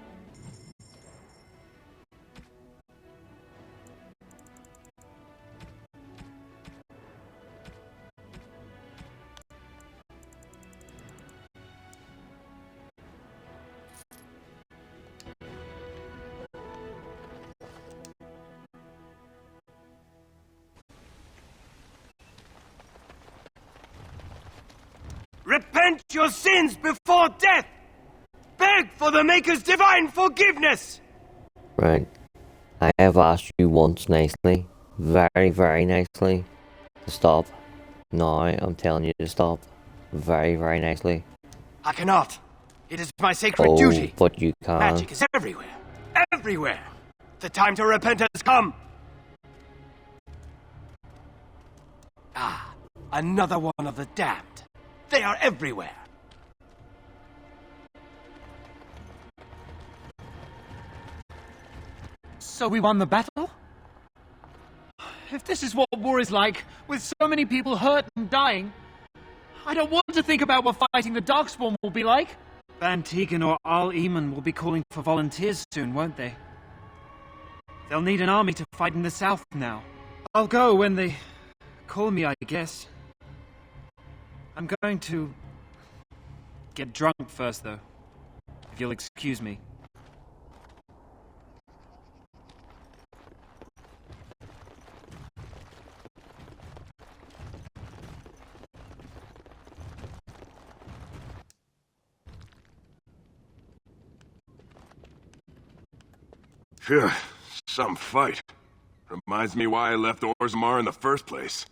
Repent your sins before death! Beg for the Maker's divine forgiveness! Right. I have asked you once nicely, very, very nicely, to stop. Now I'm telling you to stop. Very, very nicely. I cannot. It is my sacred duty. But you can't. Magic is everywhere. Everywhere. The time to repent has come. Ah, another one of the damned. They are everywhere. So we won the battle? If this is what war is like, with so many people hurt and dying, I don't want to think about what fighting the Darkspawn will be like. Van Tegan or Al-Eamon will be calling for volunteers soon, won't they? They'll need an army to fight in the south now. I'll go when they call me, I guess. I'm going to get drunk first, though, if you'll excuse me. Phew, some fight. Reminds me why I left Orzammar in the first place.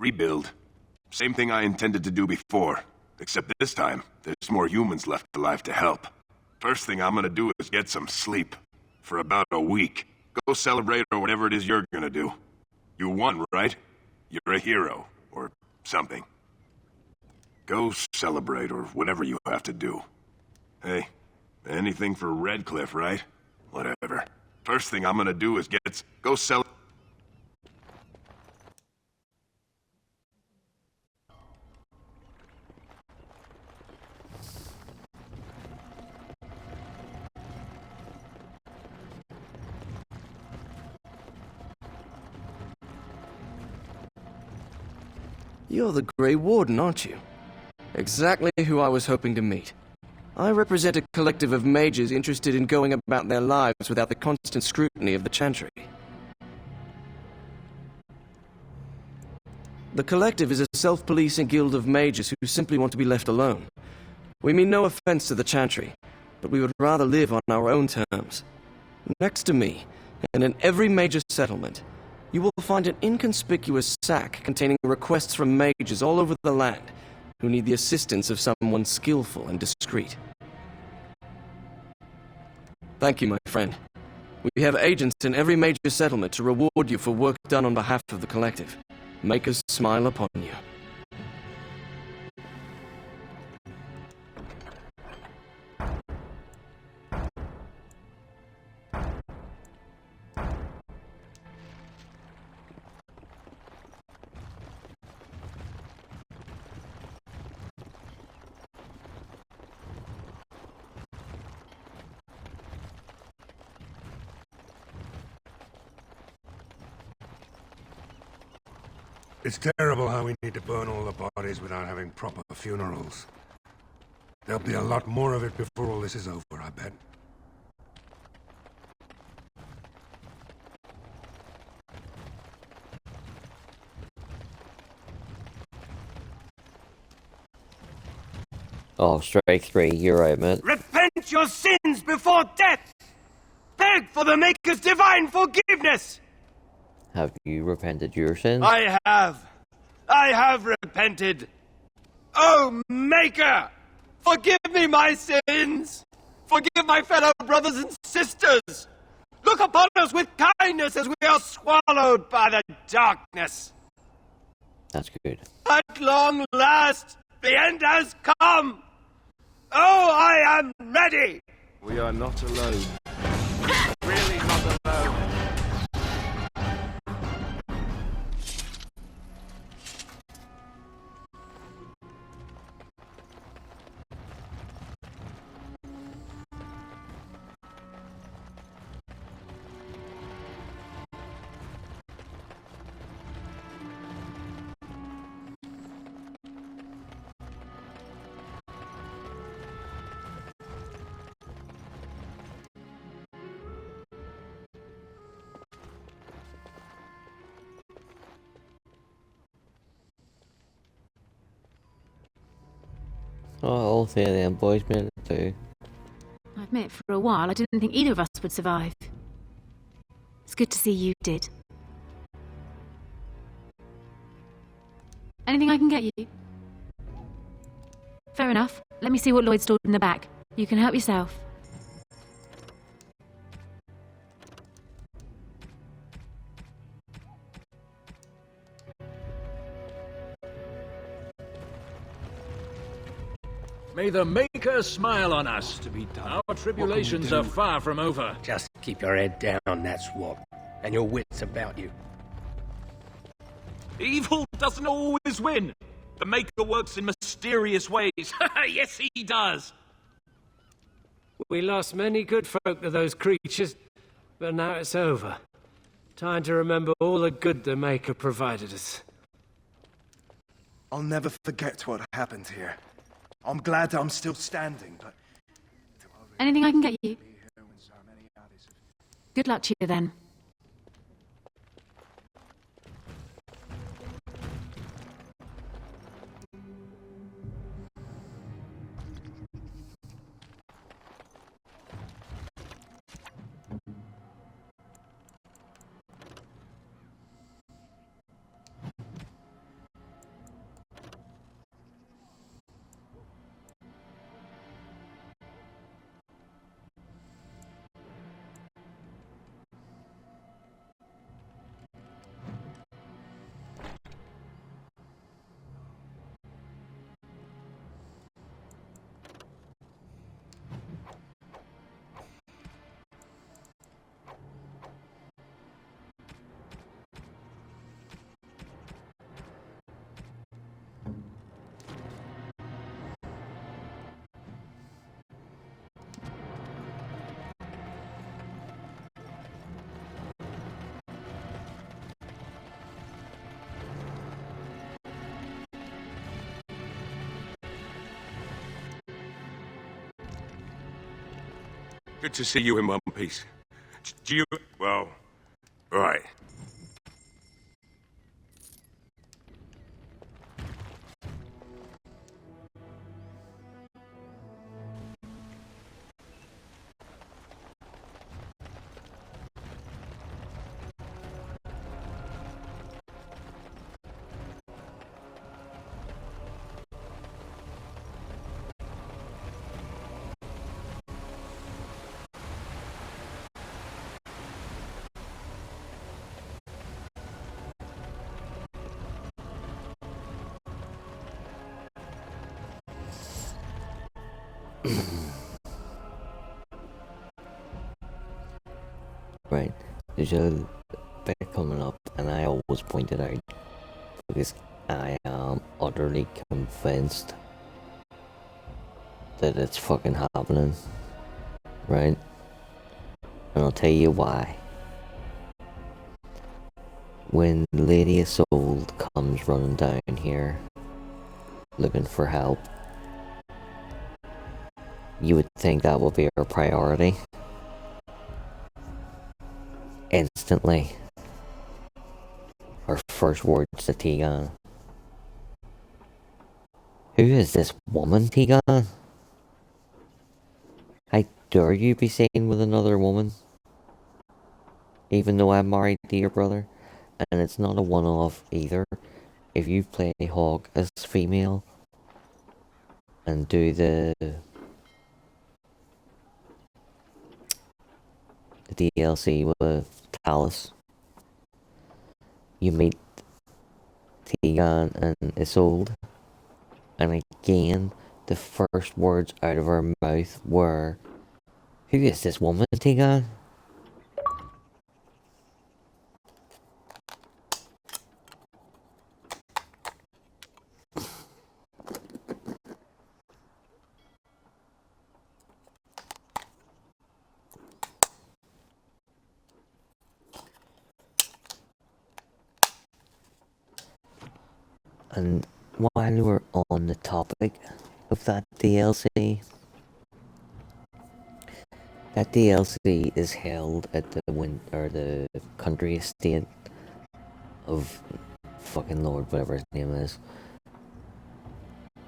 Rebuild. Same thing I intended to do before. Except this time, there's more humans left alive to help. First thing I'm gonna do is get some sleep. For about a week. Go celebrate or whatever it is you're gonna do. You won, right? You're a hero. Or something. Go celebrate or whatever you have to do. Hey, anything for Redcliffe, right? Whatever. First thing I'm gonna do is go celebrate. You're the Grey Warden, aren't you? Exactly who I was hoping to meet. I represent a collective of mages interested in going about their lives without the constant scrutiny of the Chantry. The collective is a self-policing guild of mages who simply want to be left alone. We mean no offense to the Chantry, but we would rather live on our own terms. Next to me, and in every major settlement, you will find an inconspicuous sack containing requests from mages all over the land who need the assistance of someone skillful and discreet. Thank you, my friend. We have agents in every major settlement to reward you for work done on behalf of the collective. Make us smile upon you. It's terrible how we need to burn all the bodies without having proper funerals. There'll be a lot more of it before all this is over, I bet. Oh, strike 3, you're right, mate. Repent your sins before death! Beg for the Maker's divine forgiveness! Have you repented your sins? I have repented. Oh, Maker! Forgive me my sins! Forgive my fellow brothers and sisters! Look upon us with kindness as we are swallowed by the darkness! That's good. At long last, the end has come! Oh, I am ready! We are not alone. Really not alone. Oh, all 3 of them boys made it too. I admit, for a while, I didn't think either of us would survive. It's good to see you did. Anything I can get you? Fair enough. Let me see what Lloyd stored in the back. You can help yourself. May the Maker smile on us. Our tribulations are far from over. Just keep your head down, that's what. And your wits about you. Evil doesn't always win. The Maker works in mysterious ways. Yes, he does. We lost many good folk to those creatures, but now it's over. Time to remember all the good the Maker provided us. I'll never forget what happened here. I'm glad I'm still standing, but... Anything I can get you? Good luck to you then. Good to see you in one piece. Do you... well... right. Right, there's a bit coming up, and I always point it out because I am utterly convinced that it's fucking happening, right? And I'll tell you why. When Lady Isolde comes running down here looking for help, you would think that would be her priority. Instantly, her first words to Tegan: "Who is this woman, Tegan? How dare you be seen with another woman? Even though I'm married to your brother." And it's not a one-off either. If you play Hawk as female and do the DLC with Talus, you meet Tegan and Isolde, and again, the first words out of her mouth were, "Who is this woman, Tegan?" And while we're on the topic of that DLC, that DLC is held at the country estate of fucking Lord, whatever his name is.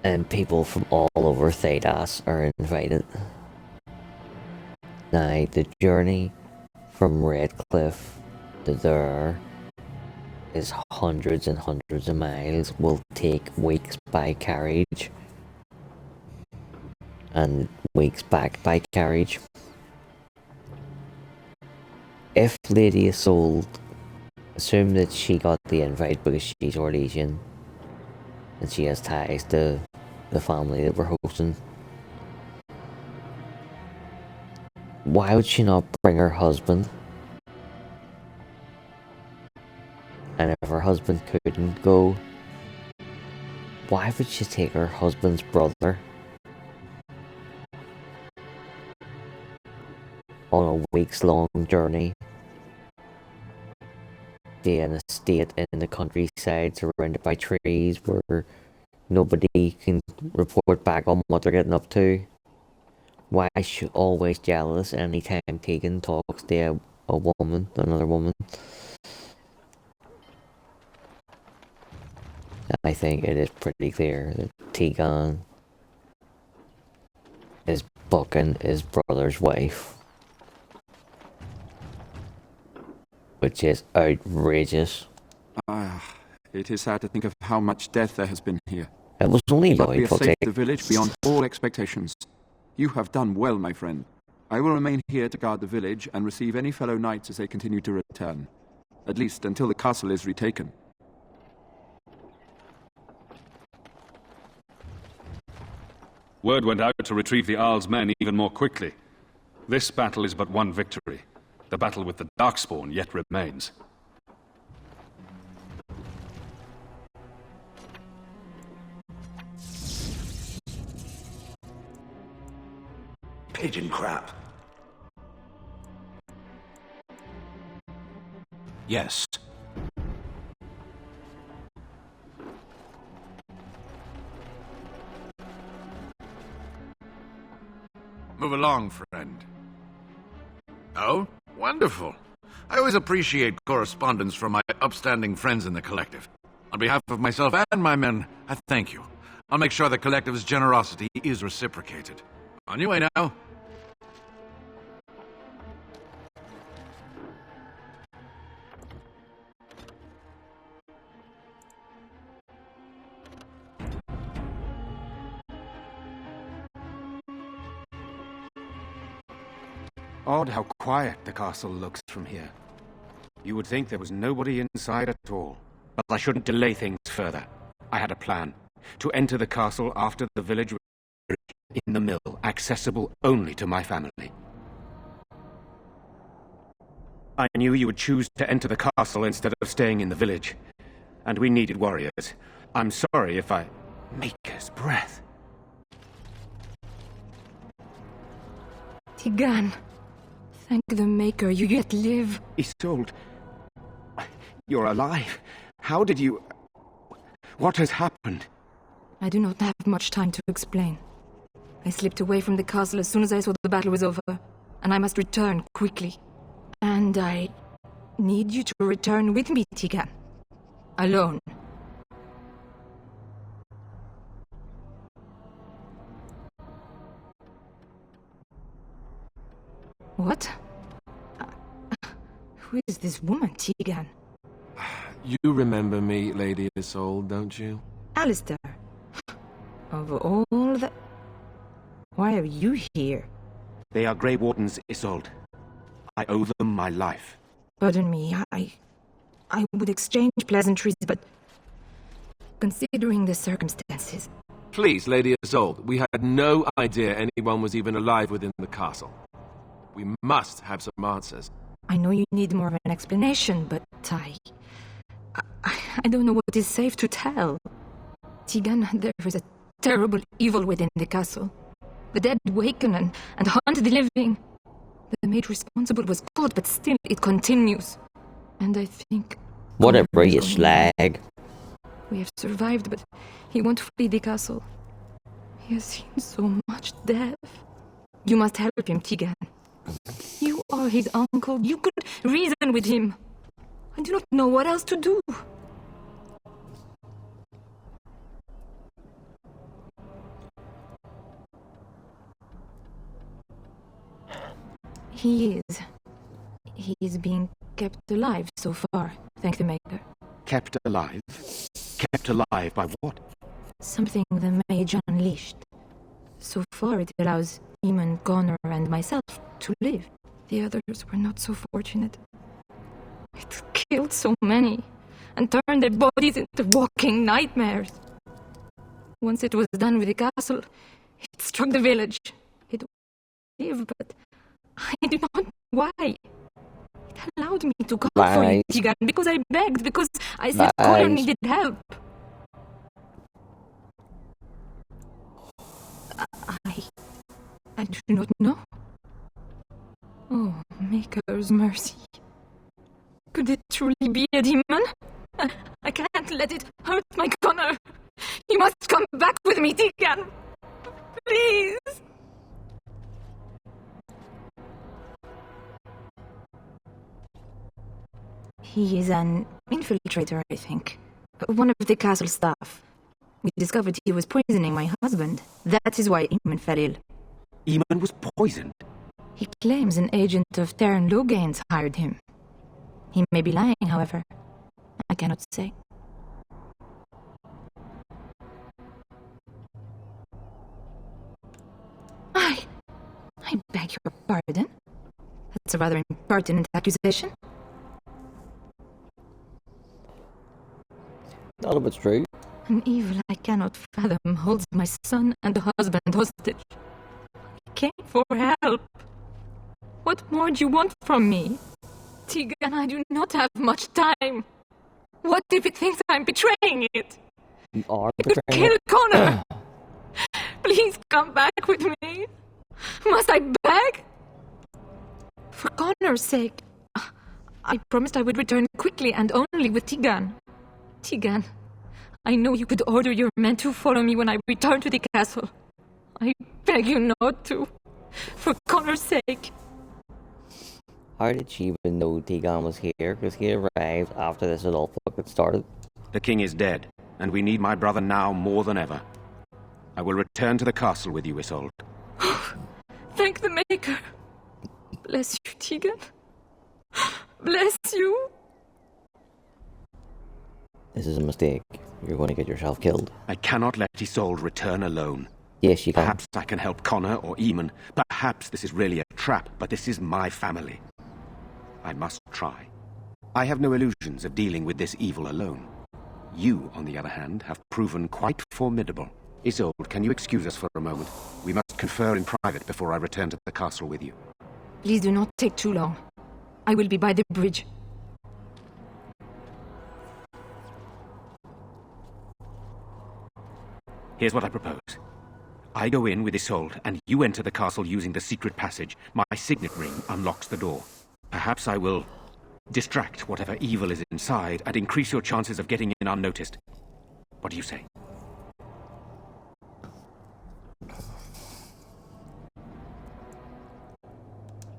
And people from all over Thedas are invited. Now, the journey from Redcliffe to there is hundreds and hundreds of miles, will take weeks by carriage, and weeks back by carriage. If Lady Isolde, assume that she got the invite because she's Orlesian, and she has ties to the family that we're hosting, why would she not bring her husband? And if her husband couldn't go, why would she take her husband's brother on a weeks-long journey to an estate in the countryside surrounded by trees where nobody can report back on what they're getting up to? Why is she always jealous anytime Tegan talks to a woman, another woman? I think it is pretty clear that Tegan is booking his brother's wife, which is outrageous. It is sad to think of how much death there has been here. It was only But about we have saved the village beyond all expectations. You have done well, my friend. I will remain here to guard the village and receive any fellow knights as they continue to return. At least until the castle is retaken. Word went out to retrieve the Arl's men even more quickly. This battle is but one victory. The battle with the Darkspawn yet remains. Pigeon crap. Yes. Move along, friend. Oh, wonderful. I always appreciate correspondence from my upstanding friends in the Collective. On behalf of myself and my men, I thank you. I'll make sure the Collective's generosity is reciprocated. On your way now. Odd how quiet the castle looks from here. You would think there was nobody inside at all. But I shouldn't delay things further. I had a plan. To enter the castle after the village in the mill, accessible only to my family. I knew you would choose to enter the castle instead of staying in the village, and we needed warriors. I'm sorry if I... Maker's breath. Tigan, thank the Maker you yet live. Isolde, you're alive. How did you... What has happened? I do not have much time to explain. I slipped away from the castle as soon as I saw the battle was over, and I must return quickly. And I need you to return with me, Tigan. Alone. What? Who is this woman, Tigan? You remember me, Lady Isolde, don't you? Alistair. Of all the... Why are you here? They are Grey Wardens, Isolde. I owe them my life. Pardon me, I would exchange pleasantries, but... Considering the circumstances... Please, Lady Isolde, we had no idea anyone was even alive within the castle. We must have some answers. I know you need more of an explanation, but I don't know what is safe to tell. Tigan, there is a terrible evil within the castle. The dead waken and haunt the living. The maid responsible was caught, but still it continues. And I think... Whatever, you slag. We have survived, but he won't flee the castle. He has seen so much death. You must help him, Tigan. You are his uncle. You could reason with him. I do not know what else to do. He is being kept alive so far, thank the Maker. Kept alive? Kept alive by what? Something the mage unleashed. So far it allows Eamon, Connor, and myself to live. The others were not so fortunate. It killed so many, and turned their bodies into walking nightmares. Once it was done with the castle, it struck the village. It lived, but I do not know why. It allowed me to call for you, Tigan, because I begged, because I said Connor needed help. I do not know. Oh, Maker's mercy. Could it truly be a demon? I can't let it hurt my Connor. You must come back with me, Tigan. Please. He is an infiltrator, I think. One of the castle staff. We discovered he was poisoning my husband. That is why Eamon fell ill. Eamon was poisoned? He claims an agent of Terran Logain's hired him. He may be lying, however. I cannot say. I beg your pardon. That's a rather impertinent accusation. None of it's true. An evil I cannot fathom holds my son and husband hostage. I came for help. What more do you want from me? Tigan, I do not have much time. What if it thinks I'm betraying it? You are I could betraying kill it. Connor. Please come back with me. Must I beg? For Connor's sake. I promised I would return quickly and only with Tigan. Tigan, I know you could order your men to follow me when I return to the castle. I beg you not to. For Connor's sake. How did she even know Tigan was here? Because he arrived after this had all fucking started. The king is dead, and we need my brother now more than ever. I will return to the castle with you, Isolde. Thank the Maker. Bless you, Tigan. Bless you. This is a mistake. You're going to get yourself killed. I cannot let Isolde return alone. Yes, you can. Perhaps I can help Connor or Eamon. Perhaps this is really a trap, but this is my family. I must try. I have no illusions of dealing with this evil alone. You, on the other hand, have proven quite formidable. Isolde, can you excuse us for a moment? We must confer in private before I return to the castle with you. Please do not take too long. I will be by the bridge. Here's what I propose. I go in with Isolde, and you enter the castle using the secret passage. My signet ring unlocks the door. Perhaps I will distract whatever evil is inside and increase your chances of getting in unnoticed. What do you say?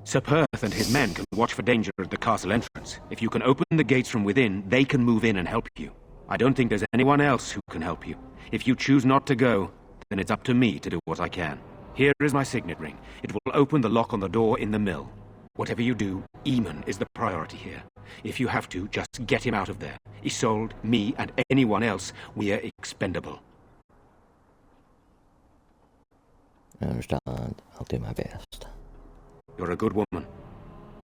Sir Perth and his men can watch for danger at the castle entrance. If you can open the gates from within, they can move in and help you. I don't think there's anyone else who can help you. If you choose not to go, then it's up to me to do what I can. Here is my signet ring. It will open the lock on the door in the mill. Whatever you do, Eamon is the priority here. If you have to, just get him out of there. Isolde, me, and anyone else, we are expendable. I understand. I'll do my best. You're a good woman.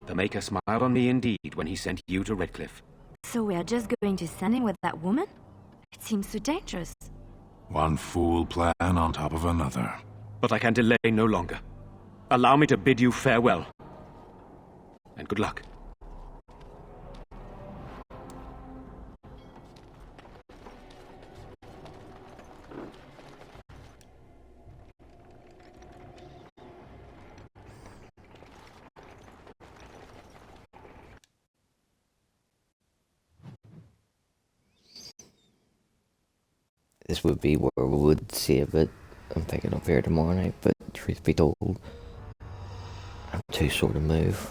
The Maker smiled on me indeed when he sent you to Redcliffe. So we are just going to send him with that woman? It seems so dangerous. One fool plan on top of another. But I can delay no longer. Allow me to bid you farewell. And good luck. This would be where we would save it and pick it up here tomorrow night, but truth be told, I'm too sore to move.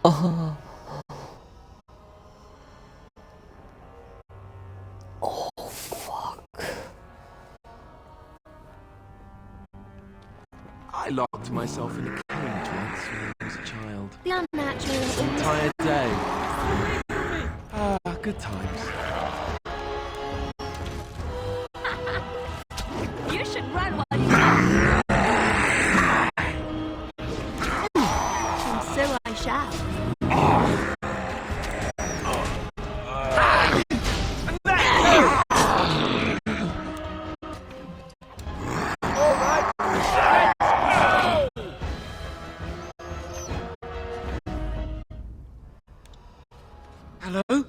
Oh. Oh, fuck. I locked myself in a cage once when I was a child. The unnatural. This entire day. Good times. You should run while you can. And so I shall. Hello?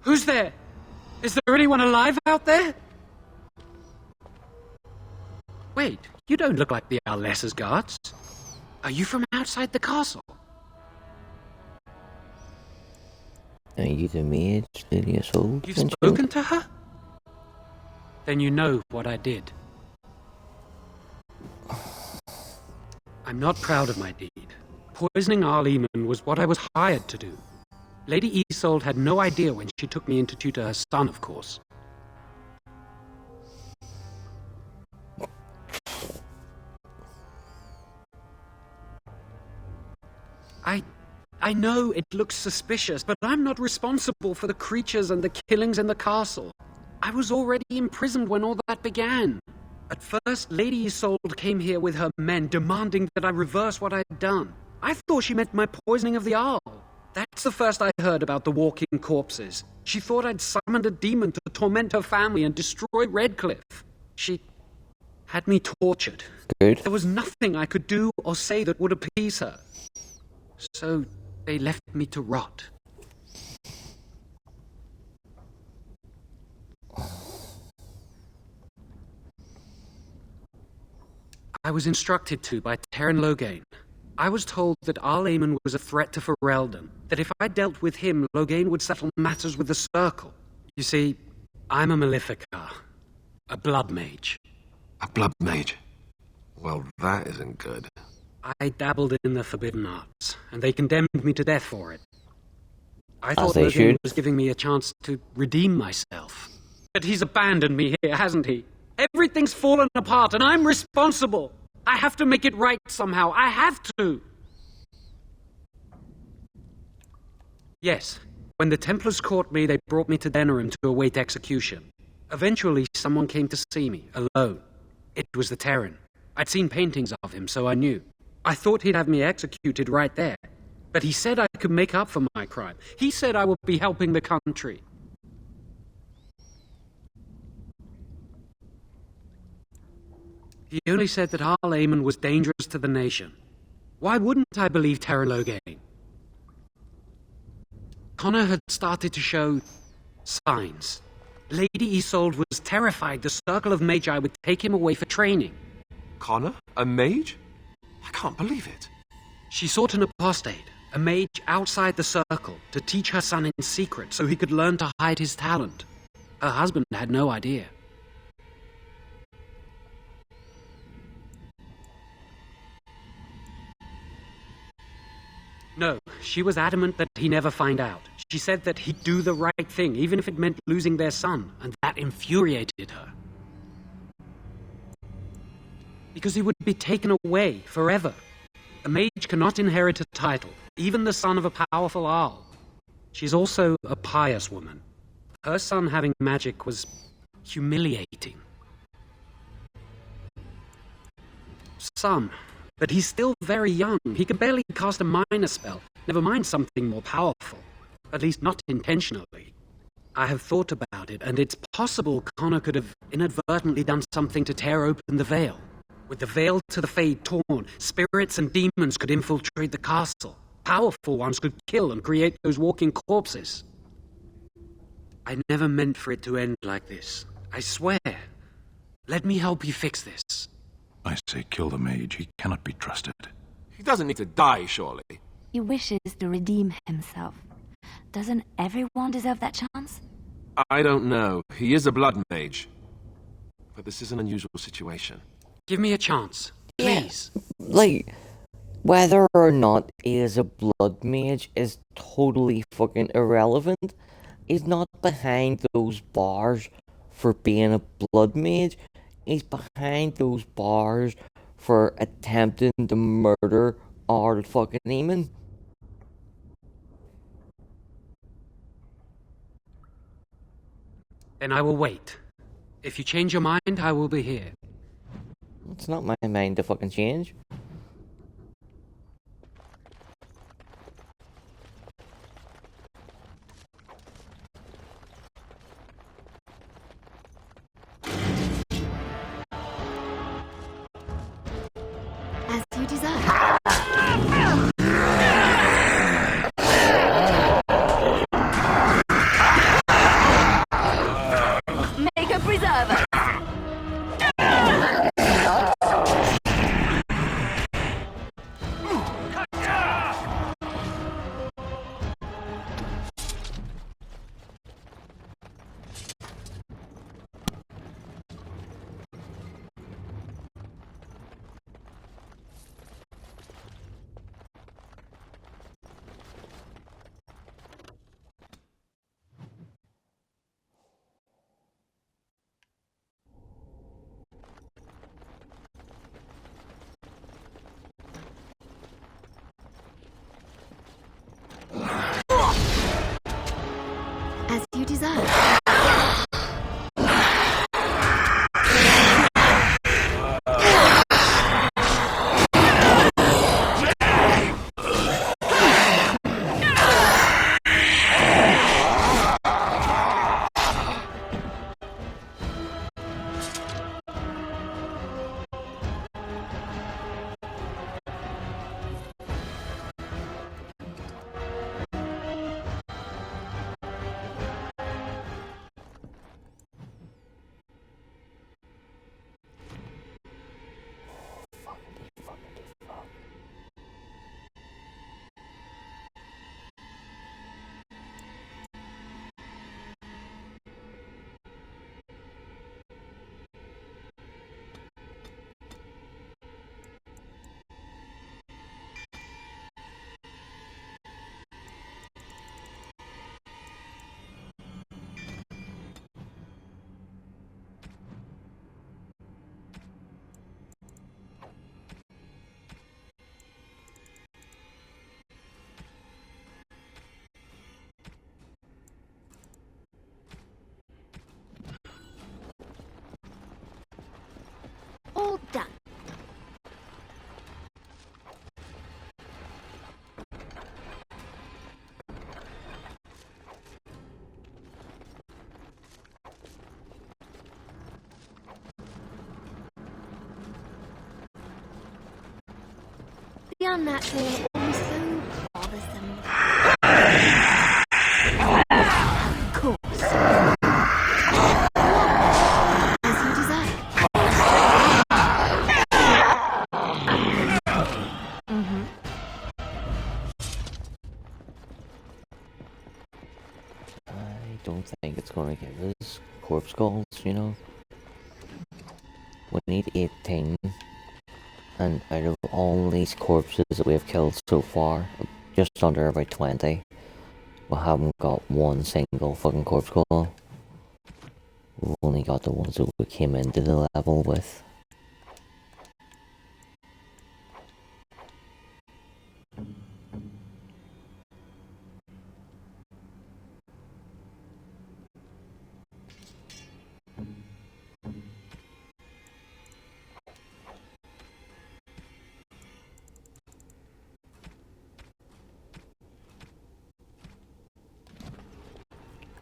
Who's there? Is there anyone alive out there? Wait, you don't look like the Alessa's guards. Are you from outside the castle? Are you the mage, Lady Isolde? You've spoken to her? Then you know what I did. I'm not proud of my deed. Poisoning Arl Eamon was what I was hired to do. Lady Isolde had no idea when she took me in to tutor her son, of course. I know it looks suspicious, but I'm not responsible for the creatures and the killings in the castle. I was already imprisoned when all that began. At first, Lady Isolde came here with her men demanding that I reverse what I'd done. I thought she meant my poisoning of the Arl. That's the first I heard about the walking corpses. She thought I'd summoned a demon to torment her family and destroy Redcliffe. She had me tortured. Good. There was nothing I could do or say that would appease her. So they left me to rot. I was instructed to by Terran Loghain. I was told that Arl Eamon was a threat to Ferelden, that if I dealt with him, Loghain would settle matters with the Circle. You see, I'm a Maleficar, a blood mage. A blood mage? Well, that isn't good. I dabbled in the forbidden arts, and they condemned me to death for it. I thought they Loghain should. was giving me a chance to redeem myself. But he's abandoned me here, hasn't he? Everything's fallen apart, and I'm responsible. I have to make it right somehow. I have to. Yes, when the Templars caught me, they brought me to Denerim to await execution. Eventually, someone came to see me, alone. It was the Terran. I'd seen paintings of him, so I knew. I thought he'd have me executed right there. But he said I could make up for my crime. He said I would be helping the country. He only said that Arl Eamon was dangerous to the nation. Why wouldn't I believe Terran Loghain? Connor had started to show signs. Lady Isolde was terrified the Circle of Magi would take him away for training. Connor? A mage? I can't believe it. She sought an apostate, a mage outside the Circle, to teach her son in secret so he could learn to hide his talent. Her husband had no idea. No, she was adamant that he never find out. She said that he'd do the right thing, even if it meant losing their son, and that infuriated her. Because he would be taken away forever. A mage cannot inherit a title, even the son of a powerful Arl. She's also a pious woman. Her son having magic was humiliating. But he's still very young. He can barely cast a minor spell, never mind something more powerful. At least not intentionally. I have thought about it, and it's possible Connor could have inadvertently done something to tear open the veil. With the veil to the Fade torn, spirits and demons could infiltrate the castle. Powerful ones could kill and create those walking corpses. I never meant for it to end like this. I swear. Let me help you fix this. I say kill the mage. He cannot be trusted. He doesn't need to die, surely. He wishes to redeem himself. Doesn't everyone deserve that chance? I don't know. He is a blood mage. But this is an unusual situation. Give me a chance, please. Yeah, like, whether or not he is a blood mage is totally fucking irrelevant. He's not behind those bars for being a blood mage. He's behind those bars for attempting to murder Arl fucking Eamon. Then I will wait. If you change your mind, I will be here. It's not my mind to fucking change. As you desire. Make a preserver. unnatural and almost so bothersome. Of course. As you desire. Mm-hmm. I don't think it's gonna give us corpse skulls, you know? We need 18, and out of all these corpses that we have killed so far, just under about 20, we haven't got one single fucking corpse skull. We've only got the ones that we came into the level with.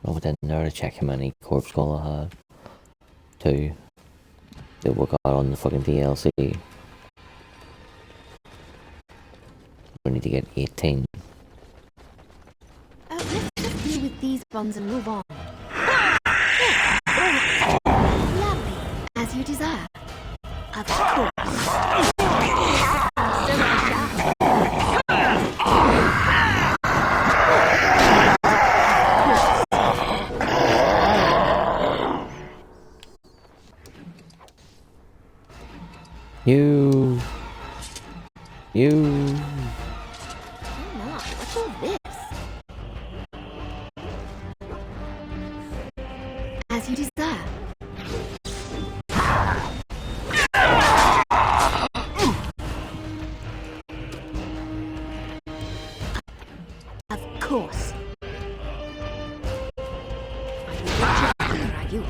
I went in there to check how many corpse skull I had. 2 that we got on the fucking DLC. We need to get 18. Let's just deal with these ones and move on. Lovely. As you desire. Of course. You. Come on, what's all this? As you desire. Of course. Are you?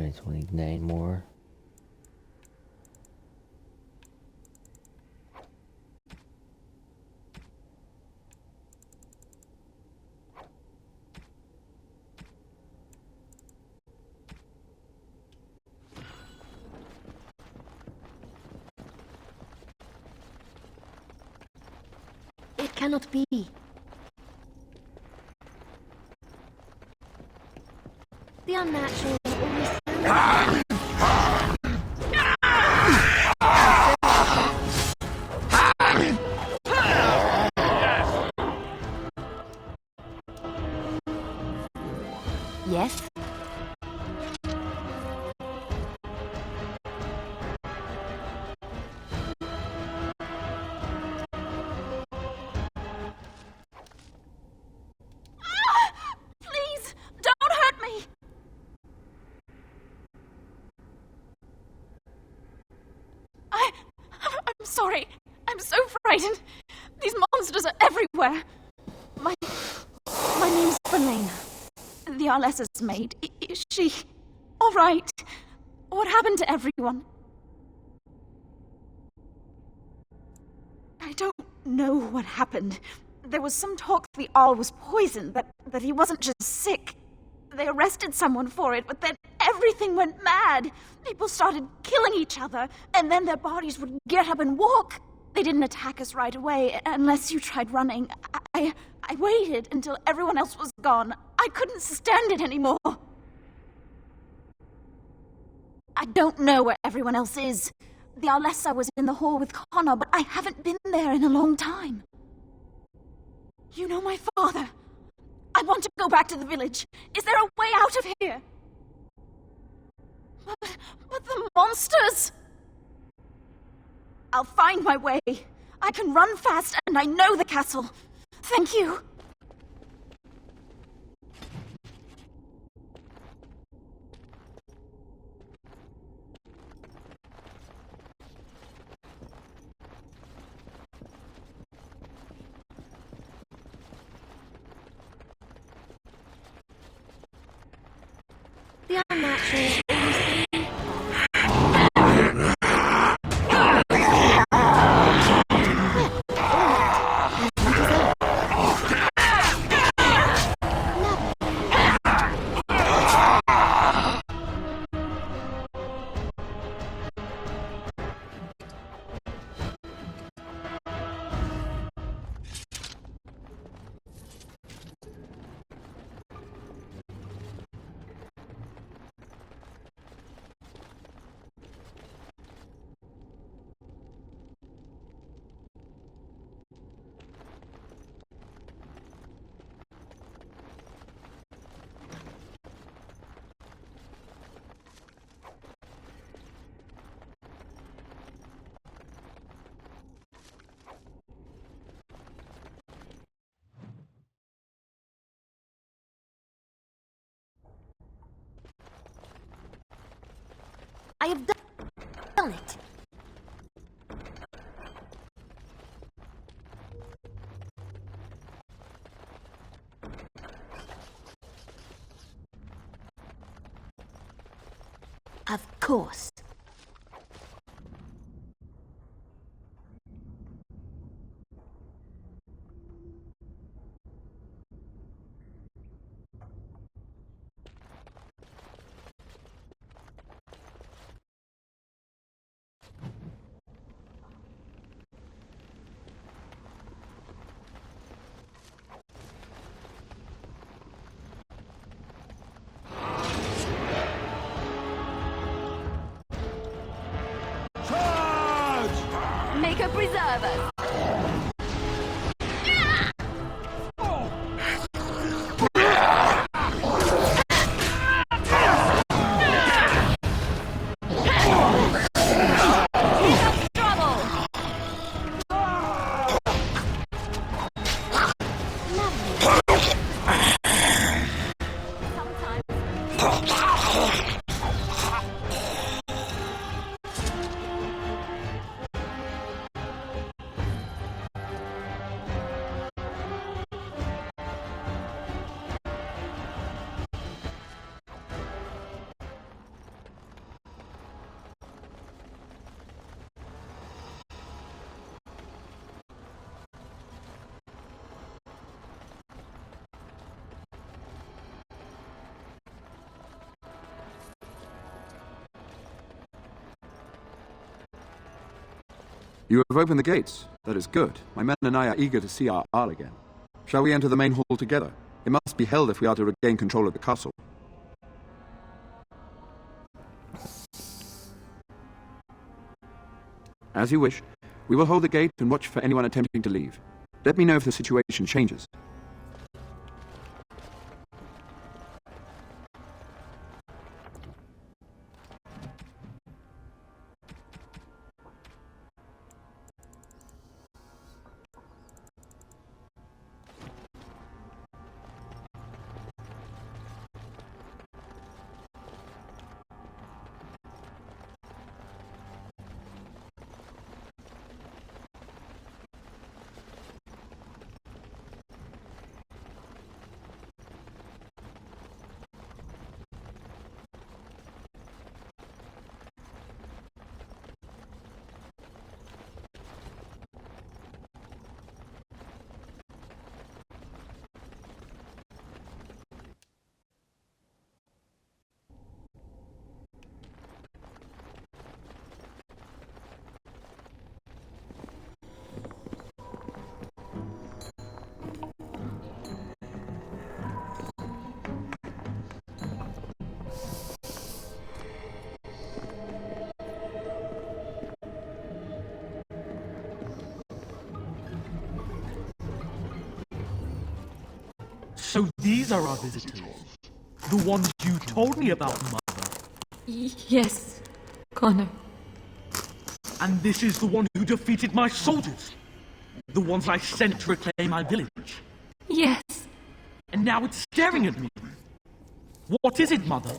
Right, so we need 9 more. It cannot be. The unnatural always Yes? Please, don't hurt me! I'm sorry. I'm so frightened. These monsters are everywhere. My name's Verlaine. The Arlessa's maid. Is she all right? What happened to everyone? I don't know what happened. There was some talk the Arl was poisoned, that he wasn't just sick. They arrested someone for it, but then everything went mad. People started killing each other, and then their bodies would get up and walk. They didn't attack us right away, unless you tried running. I waited until everyone else was gone. I couldn't stand it anymore. I don't know where everyone else is. The Arlessa was in the hall with Connor, but I haven't been there in a long time. You know my father. I want to go back to the village. Is there a way out of here? But the monsters! I'll find my way. I can run fast, and I know the castle. Thank you. The unnatural I have done it. Of course. Make a preserver. You have opened the gates. That is good. My men and I are eager to see our Arl again. Shall we enter the main hall together? It must be held if we are to regain control of the castle. As you wish. We will hold the gate and watch for anyone attempting to leave. Let me know if the situation changes. So these are our visitors. The ones you told me about, Mother. Yes, Connor. And this is the one who defeated my soldiers. The ones I sent to reclaim my village. Yes. And now it's staring at me. What is it, Mother?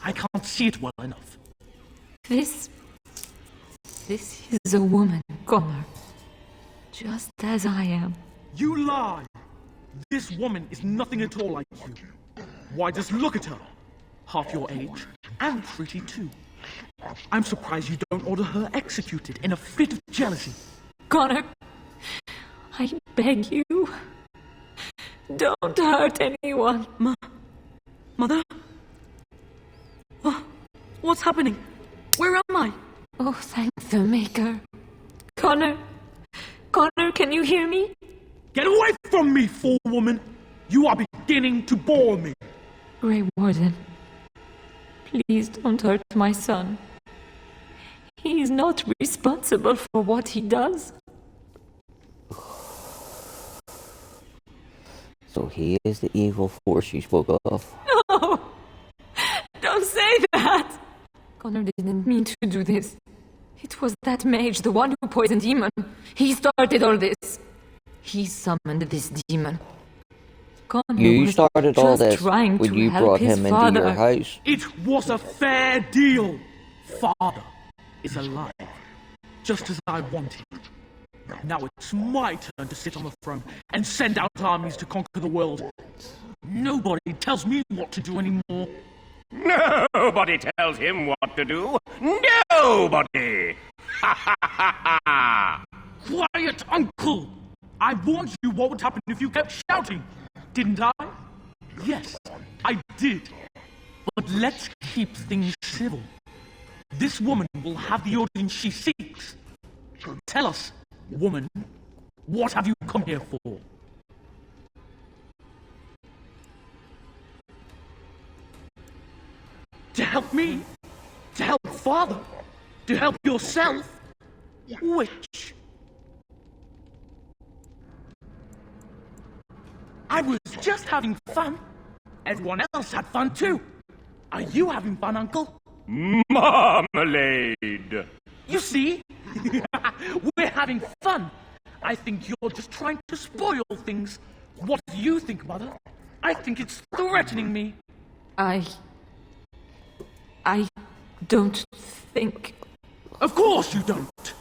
I can't see it well enough. This is a woman, Connor. Just as I am. You lie! This woman is nothing at all like you. Why, just look at her. Half your age, and pretty too. I'm surprised you don't order her executed in a fit of jealousy. Connor, I beg you, don't hurt anyone. Mother? What's happening? Where am I? Oh, thank the Maker. Connor, can you hear me? Get away from me, fool woman! You are beginning to bore me. Grey Warden, please don't hurt my son. He is not responsible for what he does. So he is the evil force you spoke of. No! Don't say that! Connor didn't mean to do this. It was that mage, the one who poisoned Demon. He started all this. He summoned this demon. Connor You started all this when you brought him into your house. It was a fair deal. Father is alive, just as I wanted. Now it's my turn to sit on the throne and send out armies to conquer the world. Nobody tells me what to do anymore. Nobody tells him what to do. Nobody! Ha ha ha ha! Quiet, Uncle! I warned you what would happen if you kept shouting, didn't I? Yes, I did. But let's keep things civil. This woman will have the audience she seeks. Tell us, woman, what have you come here for? To help me? To help Father? To help yourself? Which? I was just having fun. Everyone else had fun too. Are you having fun, Uncle? Marmalade! You see? We're having fun. I think you're just trying to spoil things. What do you think, Mother? I think it's threatening me. I don't think... Of course you don't.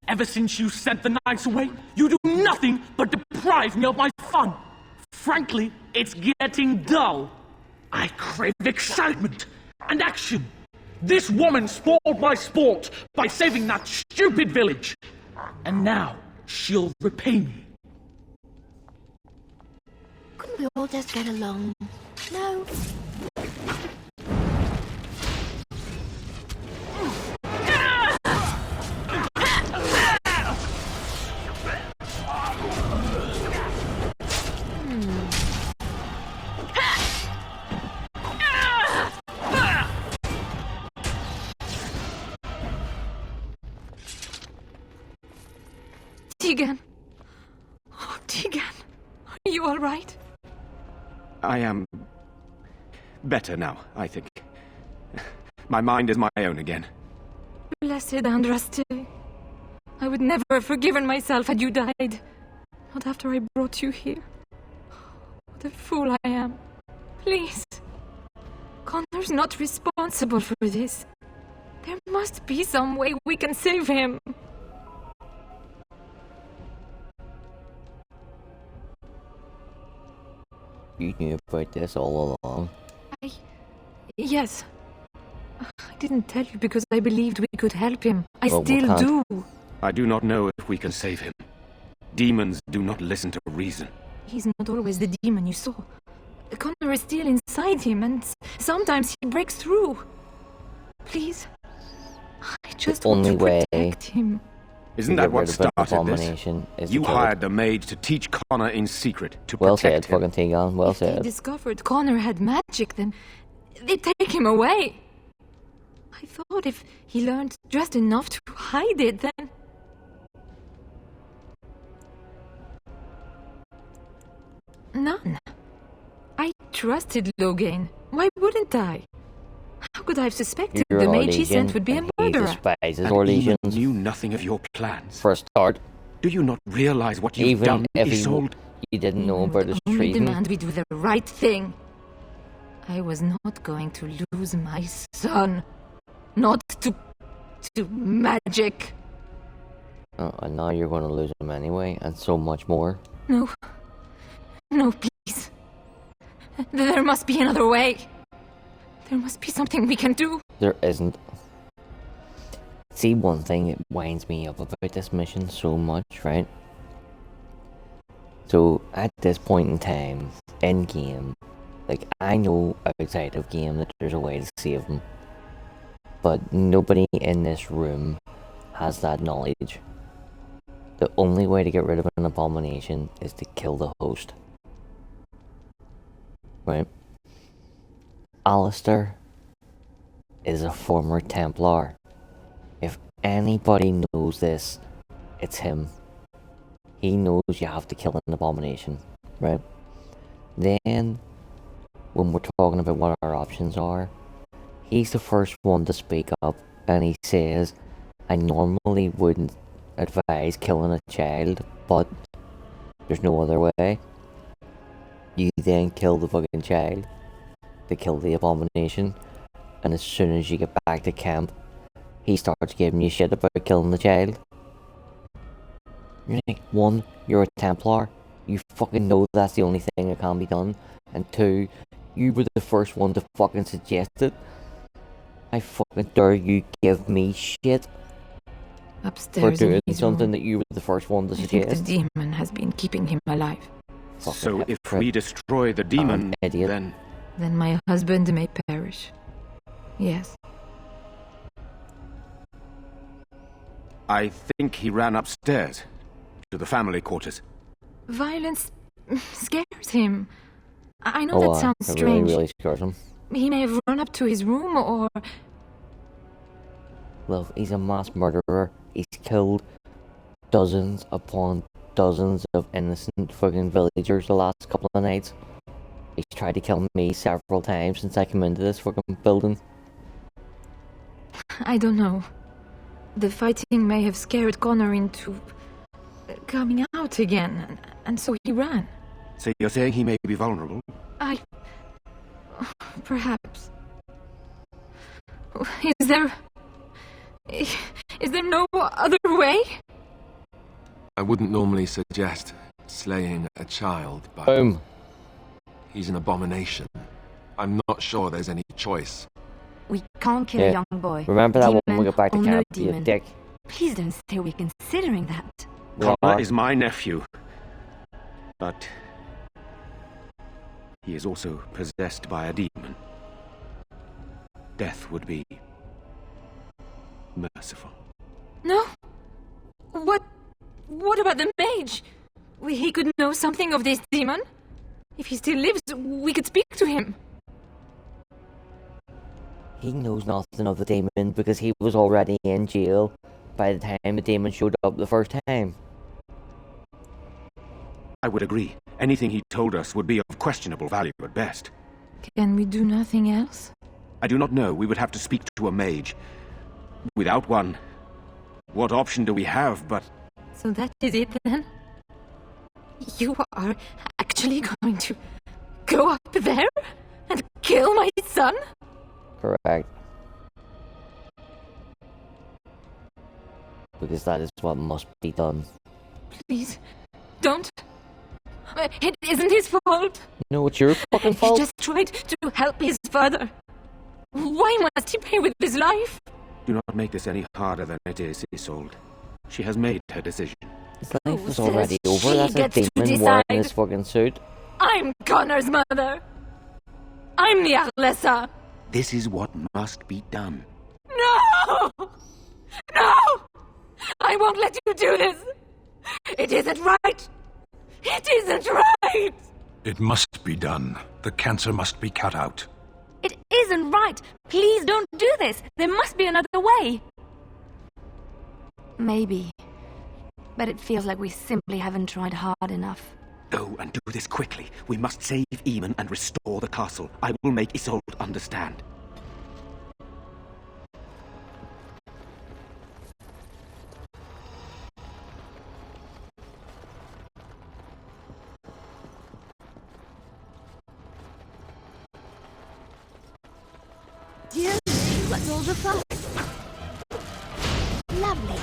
Ever since you sent the knights away, you do nothing but deprive me of my fun. Frankly, it's getting dull. I crave excitement and action. This woman spoiled my sport by saving that stupid village. And now she'll repay me. Couldn't we all just get along? No. Tegan. Oh, Tegan. Are you all right? I am better now, I think. My mind is my own again. Blessed Andraste. I would never have forgiven myself had you died. Not after I brought you here. What a fool I am. Please. Connor's not responsible for this. There must be some way we can save him. You knew about this all along. Yes. I didn't tell you because I believed we could help him. I Well, we still can't. do. I do not know if we can save him. Demons do not listen to reason. He's not always the demon you saw. Connor is still inside him, and sometimes he breaks through. Please. I just want only to way protect him. Isn't to that get what rid of an started abomination this? is to You kill it. hired the maid to teach Connor in secret to Well said, protect him. fucking Tegan. Well If they said. discovered Connor had magic, then they'd take him away. I thought if he learned just enough to hide it, then... None. I trusted Logan. Why wouldn't I? How could I have suspected You're the an mage he sent Orlesian, would be a and he murderer? despises And Orlesians. Eamon knew nothing of your plans. For a start, Do you not realize what you've even done, if Isolde? he didn't know about his Only treason, demand we do the right thing. I was not going to lose my son. Not to magic. oh, and now you're going to lose him anyway, and so much more. No. No, please. There must be another way. There must be something we can do. There isn't. See, one thing that winds me up about this mission so much, right? So, at this point in time, in game, like, I know outside of game that there's a way to save him. But nobody in this room has that knowledge. The only way to get rid of an abomination is to kill the host. Right? Alistair is a former Templar. If anybody knows this, it's him. He knows you have to kill an abomination, right? Then, when we're talking about what our options are, he's the first one to speak up, and he says, I normally wouldn't advise killing a child, but there's no other way. You then kill the fucking child to kill the abomination, and as soon as you get back to camp, he starts giving you shit about killing the child. You're like, one, you're a Templar. You fucking know that's the only thing that can be done. And two, you were the first one to fucking suggest it. I fucking dare you give me shit Upstairs for in doing his something room. that you were the first one to I think the suggest. demon has been keeping him alive. So if we destroy the demon, idiot. then my husband may perish. Yes. I think he ran upstairs to the family quarters. Violence scares him. I know Oh, that sounds it strange. really scares him. He may have run up to his room or... Love, he's a mass murderer. He's killed dozens upon dozens of innocent fucking villagers the last couple of nights. He's tried to kill me several times since I came into this fucking building. I don't know. The fighting may have scared Connor into coming out again, and so he ran. So you're saying he may be vulnerable? Perhaps. Is there no other way? I wouldn't normally suggest slaying a child, but... Boom. He's an abomination. I'm not sure there's any choice. We can't kill a young boy. Remember that when we Demon get back to or camp, no you demon. dick. Please don't say we're considering that. Connor is my nephew. But he is also possessed by a demon. Death would be merciful. No? What about the mage? He could know something of this demon? If he still lives, we could speak to him. He knows nothing of the demon because he was already in jail by the time the demon showed up the first time. I would agree. Anything he told us would be of questionable value at best. Can we do nothing else? I do not know. We would have to speak to a mage. Without one, what option do we have but... So that is it then? You are actually going to go up there and kill my son? Correct. Because that is what must be done. Please, don't. It isn't his fault. No, it's your fucking fault. He just tried to help his father. Why must he pay with his life? Do not make this any harder than it is, Isolde. She has made her decision. His life is already over. That's a demon wearing this fucking suit. I'm Connor's mother. I'm the Arlessa. This is what must be done. No! No! I won't let you do this. It isn't right. It isn't right. It must be done. The cancer must be cut out. It isn't right. Please don't do this. There must be another way. Maybe. But it feels like we simply haven't tried hard enough. Go and do this quickly. We must save Eamon and restore the castle. I will make Isolde understand. Dear me, what's all the fuss? Lovely.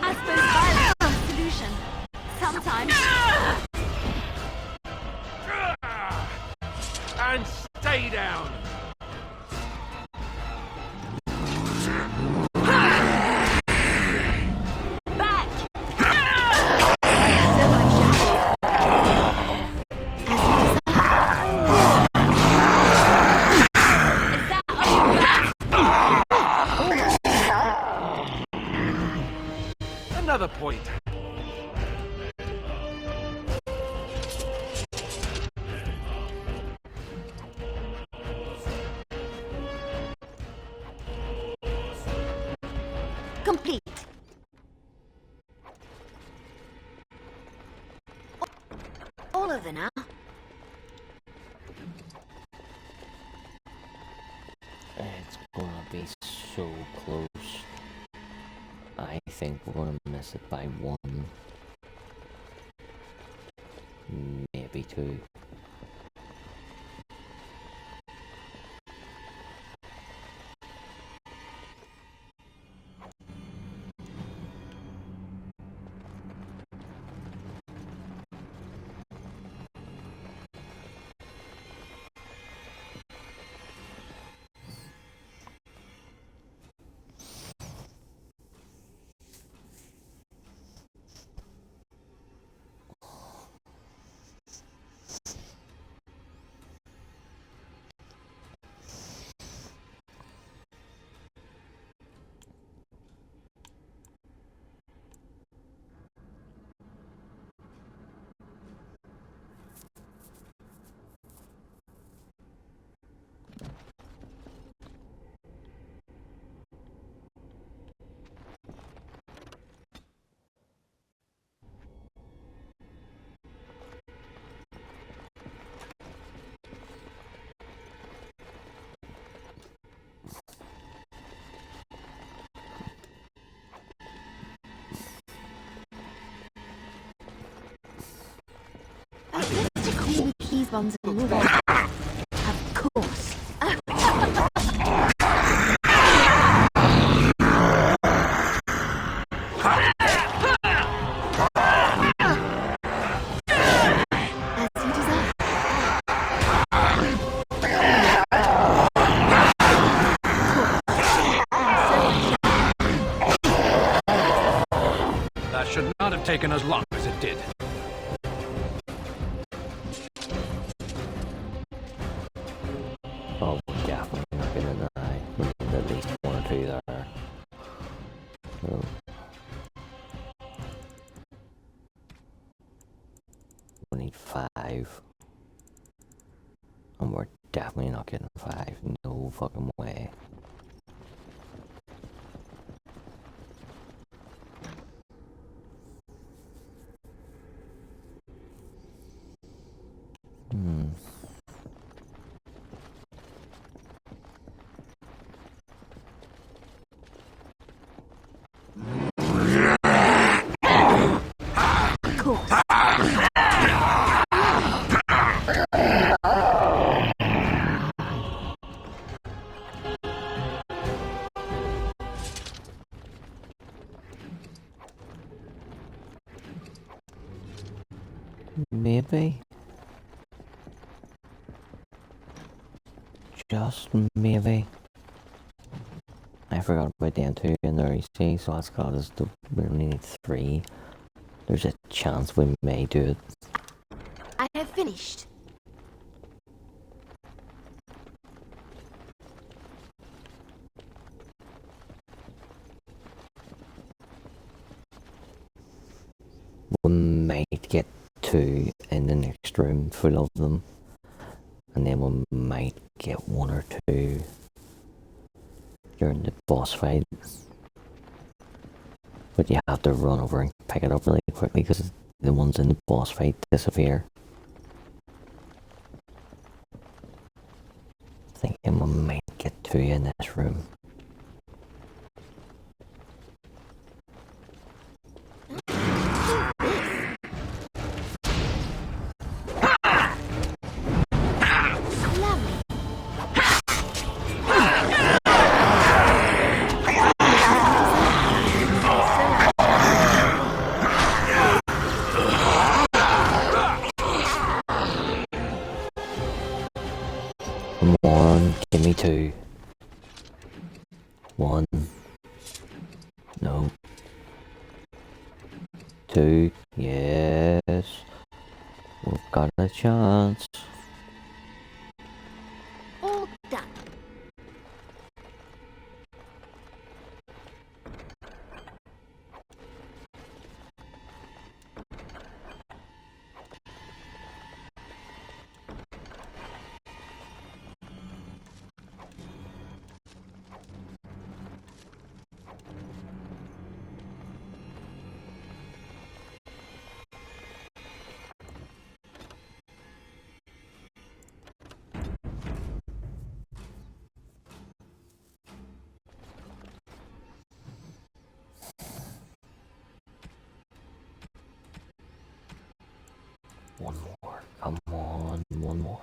I suppose violence is the solution. Sometimes. And stay down. Another point. Complete. All over now. It's gonna be so close. I think we're gonna miss it by one. Maybe two. These ones are all right. Of course. As you deserve. That should not have taken as long as it did. Oh, definitely not gonna die. We need at least one or two there. So. We need 5. And we're definitely not getting 5. No fucking way. just maybe. I forgot about the M2 in there, you see, so that's got us to, we only need 3. There's a chance we may do it. I have finished. We might get 2 in the next room full of them, and then we might get 1 or 2 during the boss fight. But you have to run over and pick it up really quickly because the ones in the boss fight disappear. Thinking we might get 2 in this room. Come on, give me 2. 1. No. 2. Yes. We've got a chance. All done. One more. Come on, 1 more.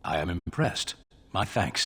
I am impressed. My thanks.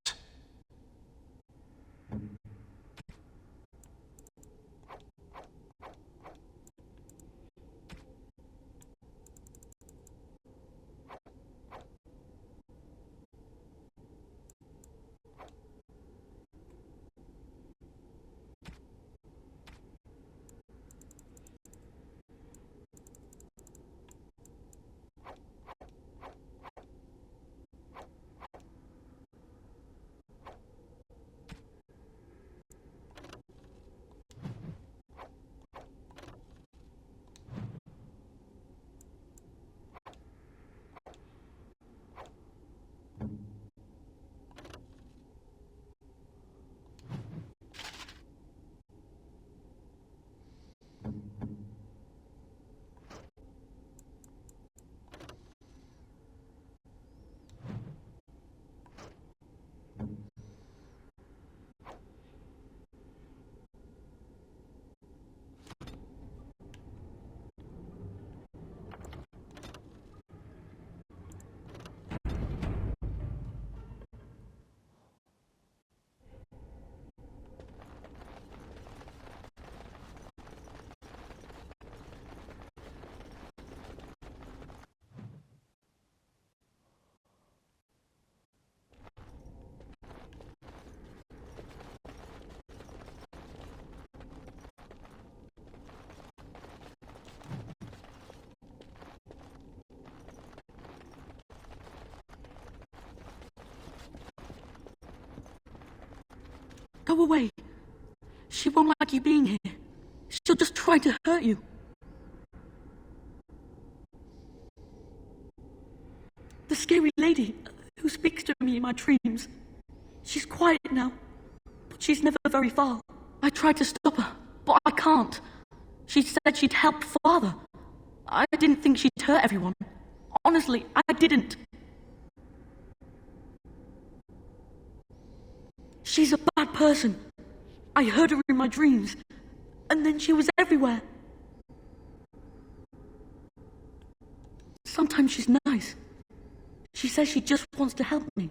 Go away. She won't like you being here. She'll just try to hurt you. The scary lady who speaks to me in my dreams. She's quiet now, but she's never very far. I tried to stop her, but I can't. She said she'd help Father. I didn't think she'd hurt everyone. Honestly, I didn't. She's a bad person. I heard her in my dreams, and then she was everywhere. Sometimes she's nice. She says she just wants to help me,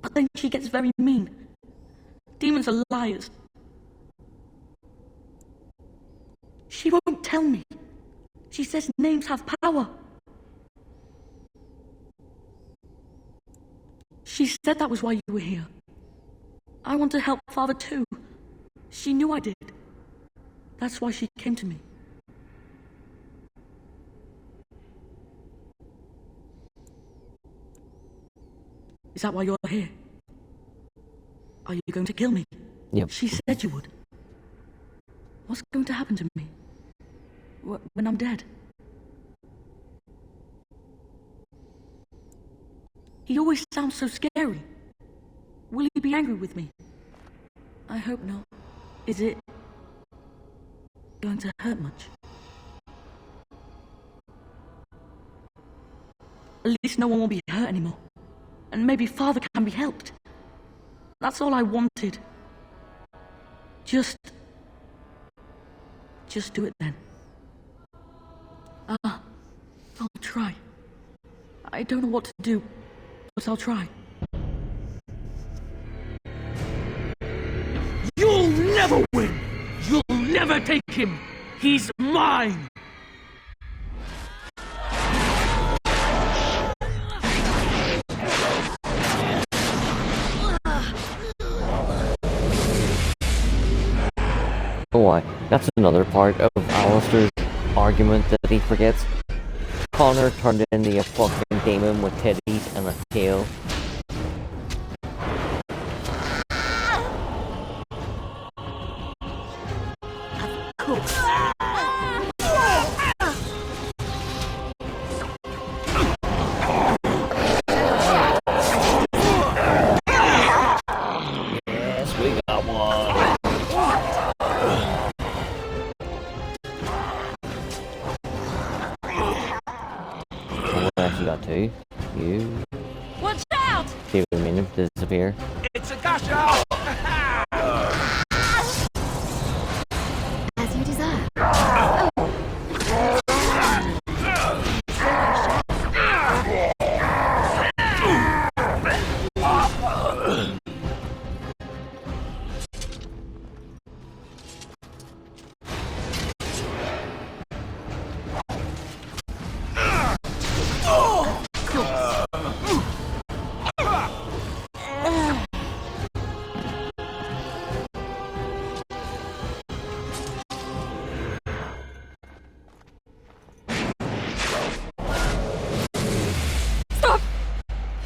but then she gets very mean. Demons are liars. She won't tell me. She says names have power. She said that was why you were here. I want to help Father too. She knew I did. That's why she came to me. Is that why you're here? Are you going to kill me? Yep. She said you would. What's going to happen to me? When I'm dead? He always sounds so scary. Will he be angry with me? I hope not. Is it going to hurt much? At least no one will be hurt anymore. And maybe Father can be helped. That's all I wanted. Just do it then. I'll try. I don't know what to do, but I'll try. You'll never win! You'll never take him! He's mine! Oh, why? That's another part of Alistair's argument that he forgets. Connor turned into a fucking demon with titties and a tail. Yes, we got one. You got two. You. Watch out! See what I mean? Disappear. It's a gotcha! As you desire.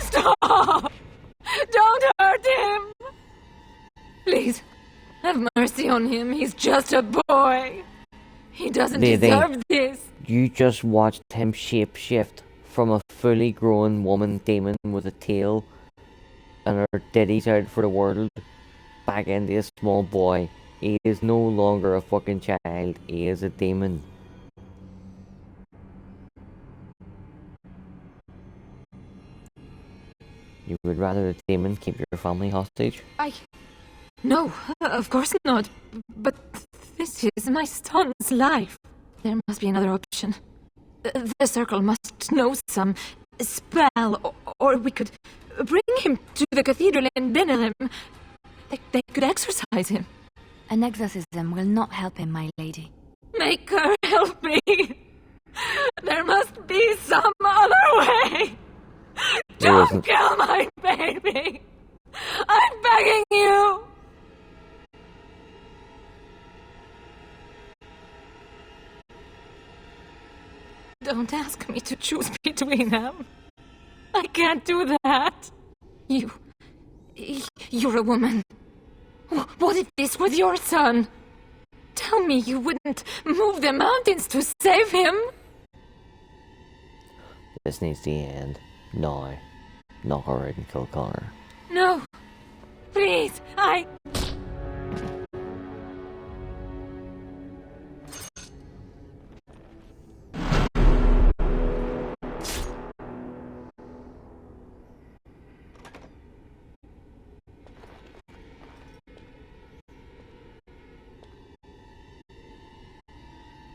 Stop! Don't hurt him! Please, have mercy on him. He's just a boy. He doesn't deserve this. You just watched him shapeshift from a fully grown woman demon with a tail and her titties out for the world back into a small boy. He is no longer a fucking child. He is a demon. You would rather the demon keep your family hostage? No, of course not. But this is my son's life. There must be another option. The Circle must know some spell, or we could bring him to the cathedral and venerate him. They could exorcise him. An exorcism will not help him, my lady. Make her help me. There must be some other way. Don't kill my baby. I'm begging you. Don't ask me to choose between them. I can't do that. You're a woman. What if this was your son? Tell me you wouldn't move the mountains to save him. This needs to end now. Knock her out and kill Connor. No. Please,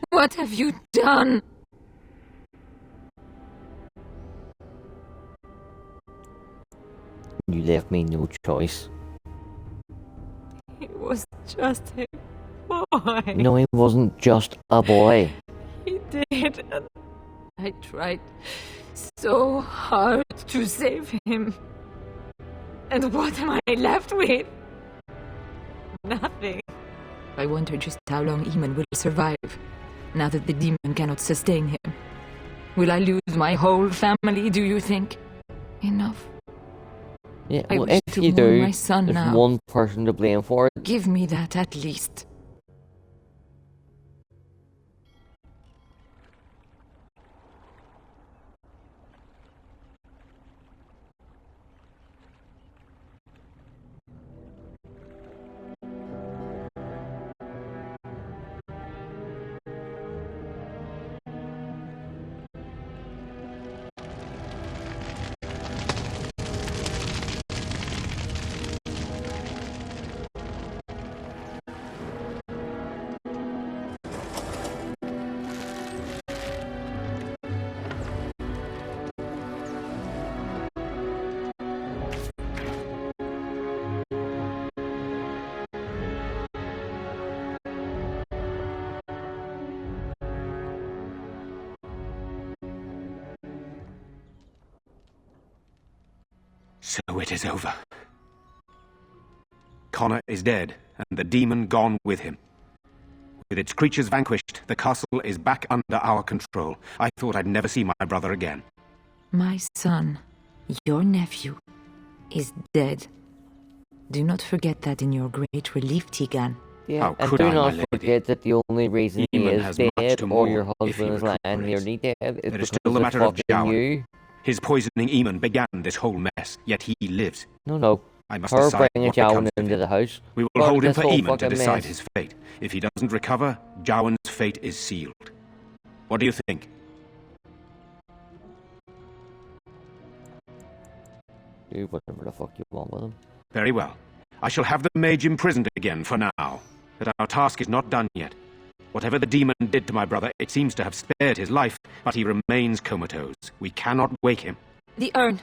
What have you done? You left me no choice. It was just a boy. No, he wasn't just a boy. He did, and I tried so hard to save him. And what am I left with? Nothing. I wonder just how long Eamon will survive, now that the demon cannot sustain him. Will I lose my whole family, do you think? Enough. Yeah, I well, wish if to you mourn do, my son there's now. one person to blame for it. Give me that at least. So it is over. Connor is dead, and the demon gone with him. With its creatures vanquished, the castle is back under our control. I thought I'd never see my brother again. My son, your nephew, is dead. Do not forget that in your great relief, Tegan. Yeah, How and could do I, my not lady? forget that the only reason he Eamon is has much dead to or mourn your if he husband is lying recuperates. nearly dead is There is because still the of matter of fucking Jowan. you. His poisoning Eamon began this whole mess, yet he lives. No. I must Her decide bringing what Jowan becomes of into him. the house. We will started hold him this for whole Eamon to fucking decide mess. his fate. If he doesn't recover, Jowan's fate is sealed. What do you think? Do whatever the fuck you want with him. Very well. I shall have the mage imprisoned again for now. But our task is not done yet. Whatever the demon did to my brother, it seems to have spared his life, but he remains comatose. We cannot wake him. The urn.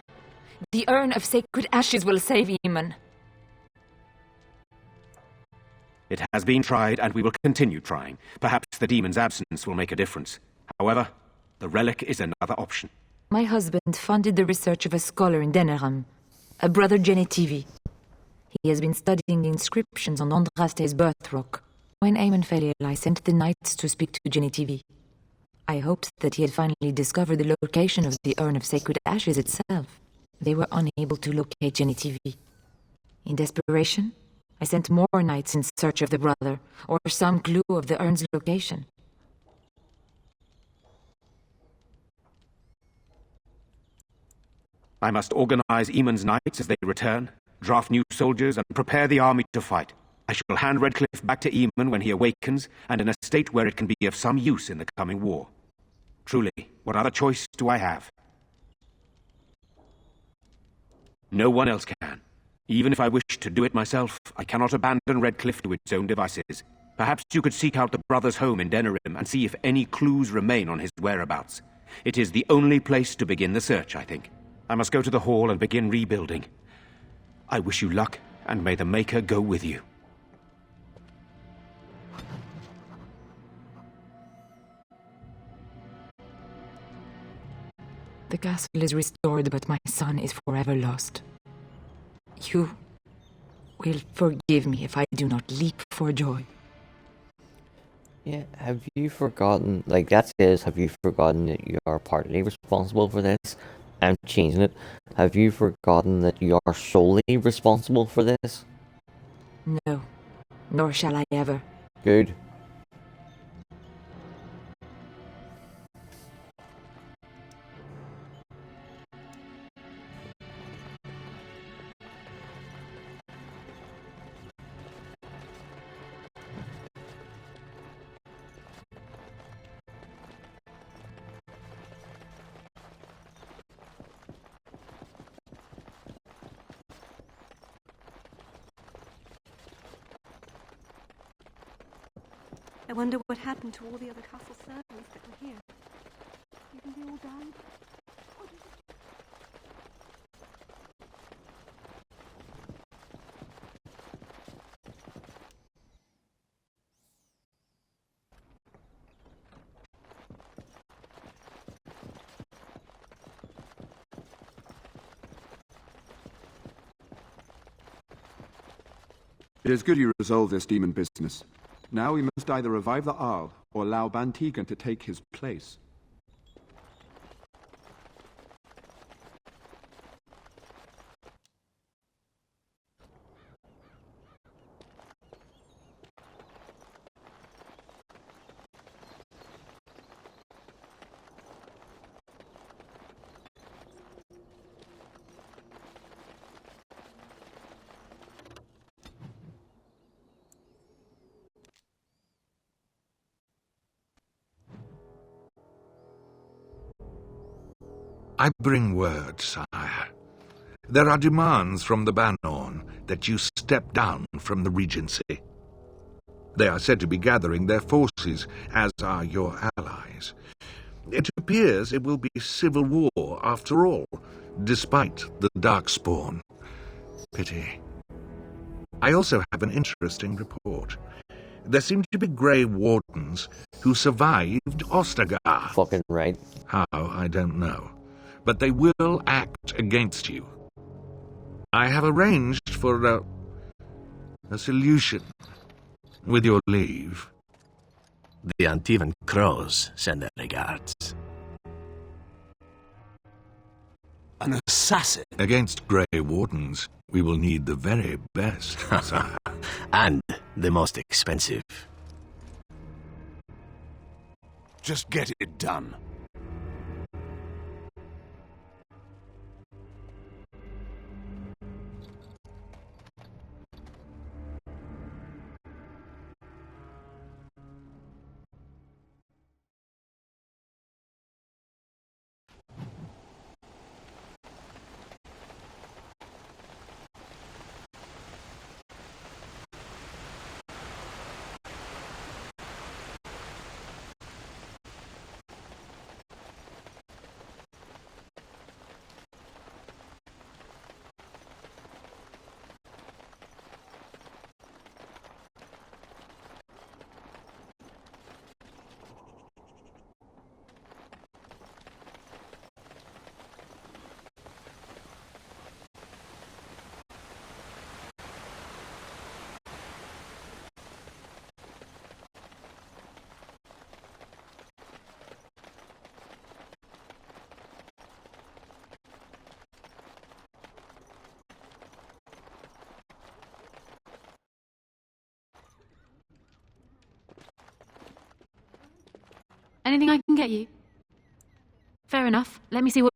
The urn of sacred ashes will save Eamon. It has been tried, and we will continue trying. Perhaps the demon's absence will make a difference. However, the relic is another option. My husband funded the research of a scholar in Denerim, a brother Genetivi. He has been studying the inscriptions on Andraste's birth rock. When Eamon fell ill, I sent the knights to speak to Genetivi. I hoped that he had finally discovered the location of the urn of sacred ashes itself. They were unable to locate Genetivi. In desperation, I sent more knights in search of the brother, or some clue of the urn's location. I must organize Eamon's knights as they return, draft new soldiers, and prepare the army to fight. I shall hand Redcliffe back to Eamon when he awakens, and in a state where it can be of some use in the coming war. Truly, what other choice do I have? No one else can. Even if I wish to do it myself, I cannot abandon Redcliffe to its own devices. Perhaps you could seek out the brother's home in Denerim and see if any clues remain on his whereabouts. It is the only place to begin the search, I think. I must go to the hall and begin rebuilding. I wish you luck, and may the Maker go with you. The castle is restored, but my son is forever lost. You will forgive me if I do not leap for joy. Yeah, have you forgotten, like that says, have you forgotten that you are partly responsible for this? I'm changing it. Have you forgotten that you are solely responsible for this? No, nor shall I ever. Good. I wonder what happened to all the other castle servants that were here. Maybe they all died? It is good you resolved this demon business. Now we must either revive the Arl, or allow Bantegan to take his place. I bring word, sire. There are demands from the Banorn that you step down from the Regency. They are said to be gathering their forces, as are your allies. It appears it will be civil war after all, despite the Darkspawn. Pity. I also have an interesting report. There seem to be Grey Wardens who survived Ostagar. Fucking right. How, I don't know. But they will act against you. I have arranged for a solution. With your leave. The Antivan Crows send their regards. An assassin? Against Grey Wardens, we will need the very best, sire. And the most expensive. Just get it done. Anything I can get you? Fair enough. Let me see what...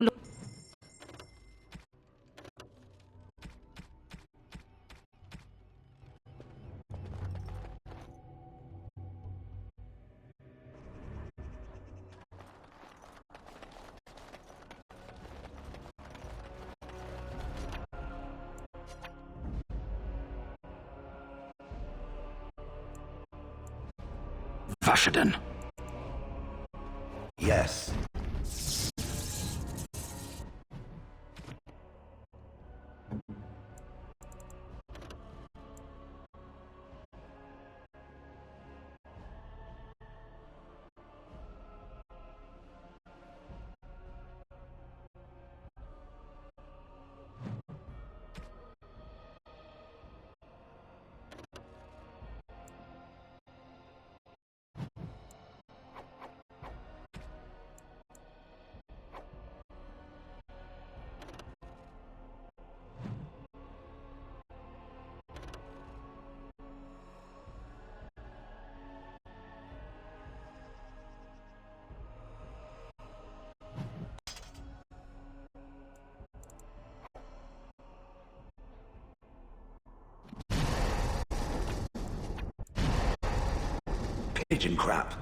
Vashaden. Yes. Pigeon crap.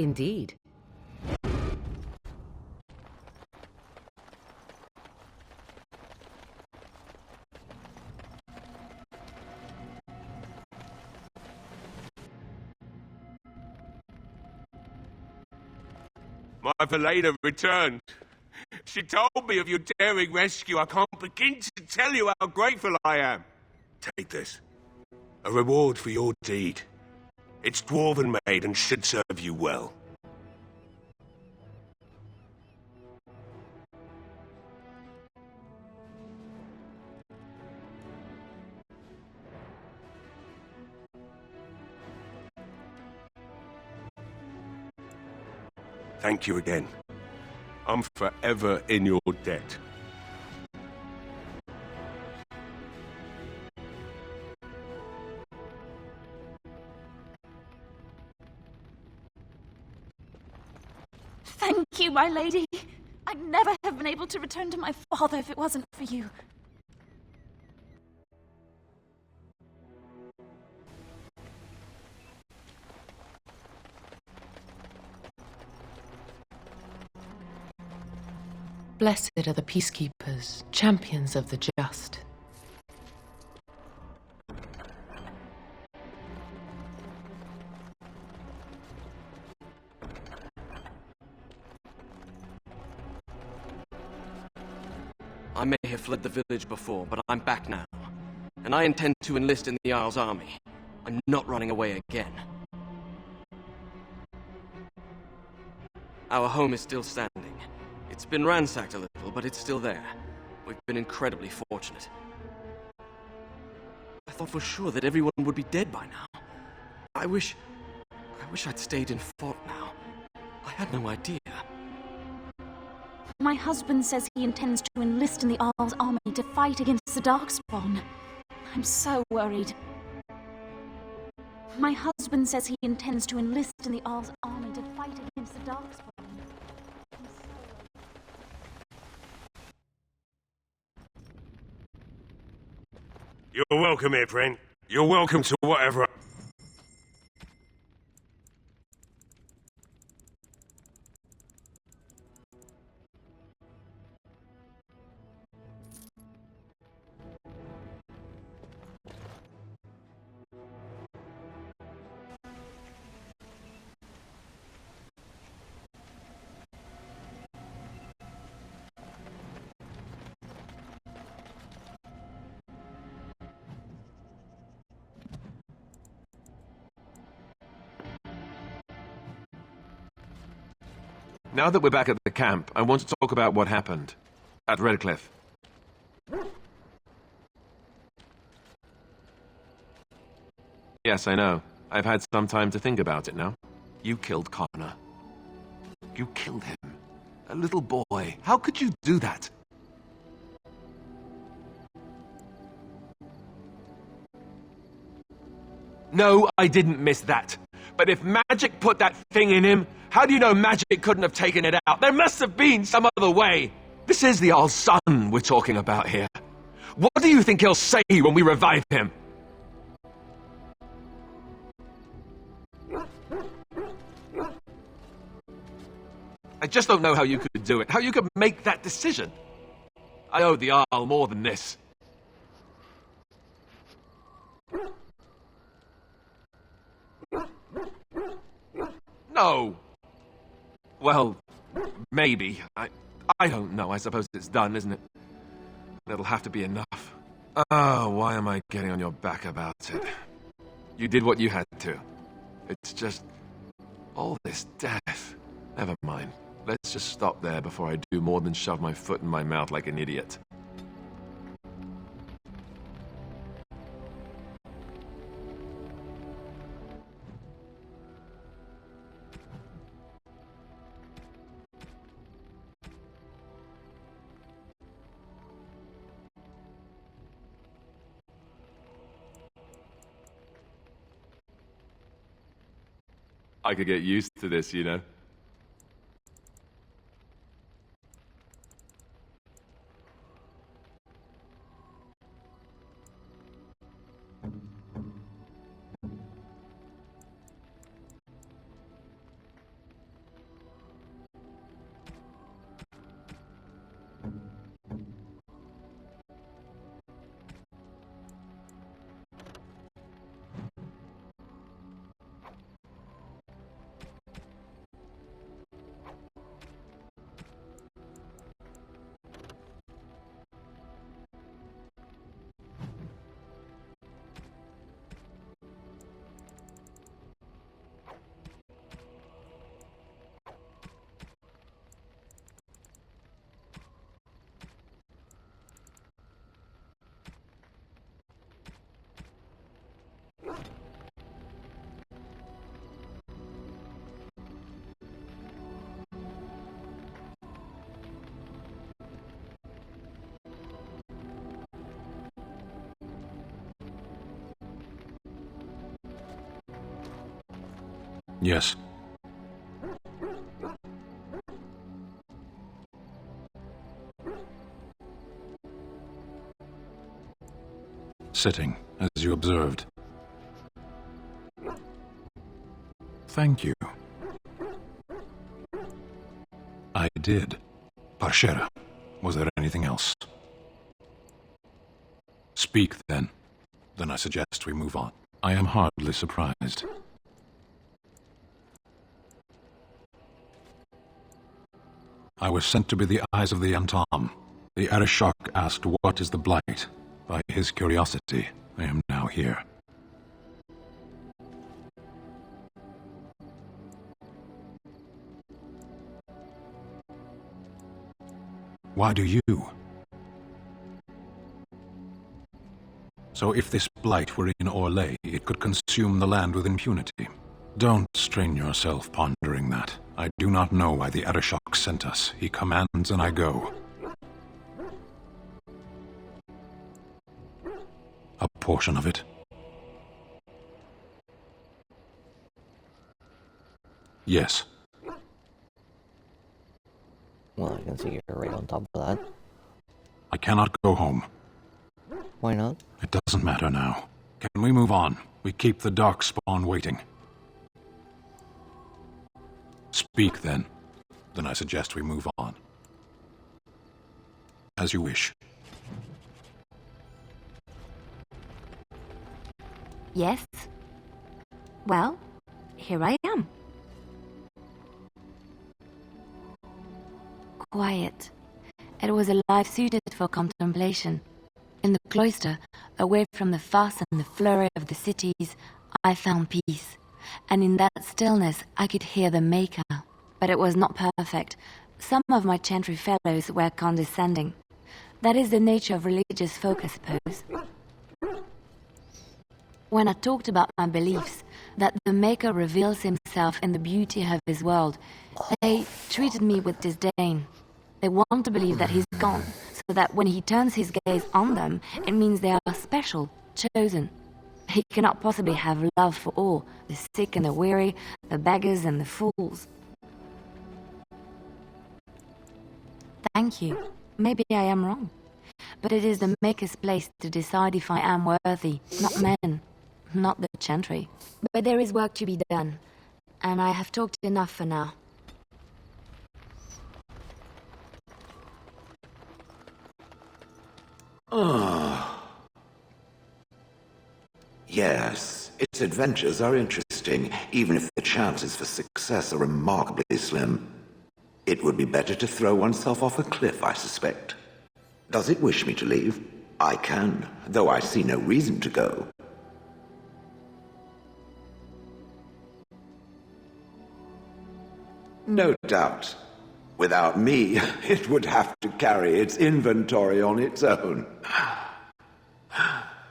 Indeed. My Veleda returned. She told me of your daring rescue. I can't begin to tell you how grateful I am. Take this. A reward for your deed. It's dwarven made and should serve you well. Thank you again. I'm forever in your debt. Thank you, my lady. I'd never have been able to return to my father if it wasn't for you. Blessed are the peacekeepers, champions of the just. I may have fled the village before, but I'm back now. And I intend to enlist in the Isle's army. I'm not running away again. Our home is still standing. It's been ransacked a little, but it's still there. We've been incredibly fortunate. I thought for sure that everyone would be dead by now. I wish I'd stayed and fought now. I had no idea. My husband says he intends to enlist in the Arl's army to fight against the Darkspawn. I'm so worried. My husband says he intends to enlist in the Arl's army to fight against the Darkspawn. You're welcome here, friend. You're welcome to whatever. Now that we're back at the camp, I want to talk about what happened at Redcliffe. Yes, I know. I've had some time to think about it now. You killed Connor. You killed him. A little boy. How could you do that? No, I didn't miss that. But if magic put that thing in him, how do you know magic couldn't have taken it out? There must have been some other way. This is the Arl's son we're talking about here. What do you think he'll say when we revive him? I just don't know how you could do it, how you could make that decision. I owe the Arl more than this. No. Well, maybe. I don't know. I suppose it's done, isn't it? It'll have to be enough. Oh, why am I getting on your back about it? You did what you had to. It's just... all this death. Never mind. Let's just stop there before I do more than shove my foot in my mouth like an idiot. I could get used to this, you know. Yes. Sitting, as you observed. Thank you. I did. Parshera, was there anything else? Speak, then. Then I suggest we move on. I am hardly surprised. I was sent to be the eyes of the Antam. The Arishok asked what is the Blight. By his curiosity, I am now here. Why do you? So if this blight were in Orlais, it could consume the land with impunity. Don't strain yourself pondering that. I do not know why the Arishok sent us. He commands and I go. A portion of it. Yes. Well, I can see you're right on top of that. I cannot go home. Why not? It doesn't matter now. Can we move on? We keep the Darkspawn waiting. Speak, then. Then I suggest we move on. As you wish. Yes? Well, here I am. Quiet. It was a life suited for contemplation. In the cloister, away from the fuss and the flurry of the cities, I found peace. And in that stillness, I could hear the Maker. But it was not perfect. Some of my chantry fellows were condescending. That is the nature of religious folk, I suppose. When I talked about my beliefs, that the Maker reveals himself in the beauty of his world, they treated me with disdain. They want to believe that he's gone, so that when he turns his gaze on them, it means they are special, chosen. He cannot possibly have love for all, the sick and the weary, the beggars and the fools. Thank you. Maybe I am wrong. But it is the Maker's place to decide if I am worthy, not men, not the chantry. But there is work to be done, and I have talked enough for now. Yes, its adventures are interesting, even if the chances for success are remarkably slim. It would be better to throw oneself off a cliff, I suspect. Does it wish me to leave? I can, though I see no reason to go. No doubt. Without me, it would have to carry its inventory on its own.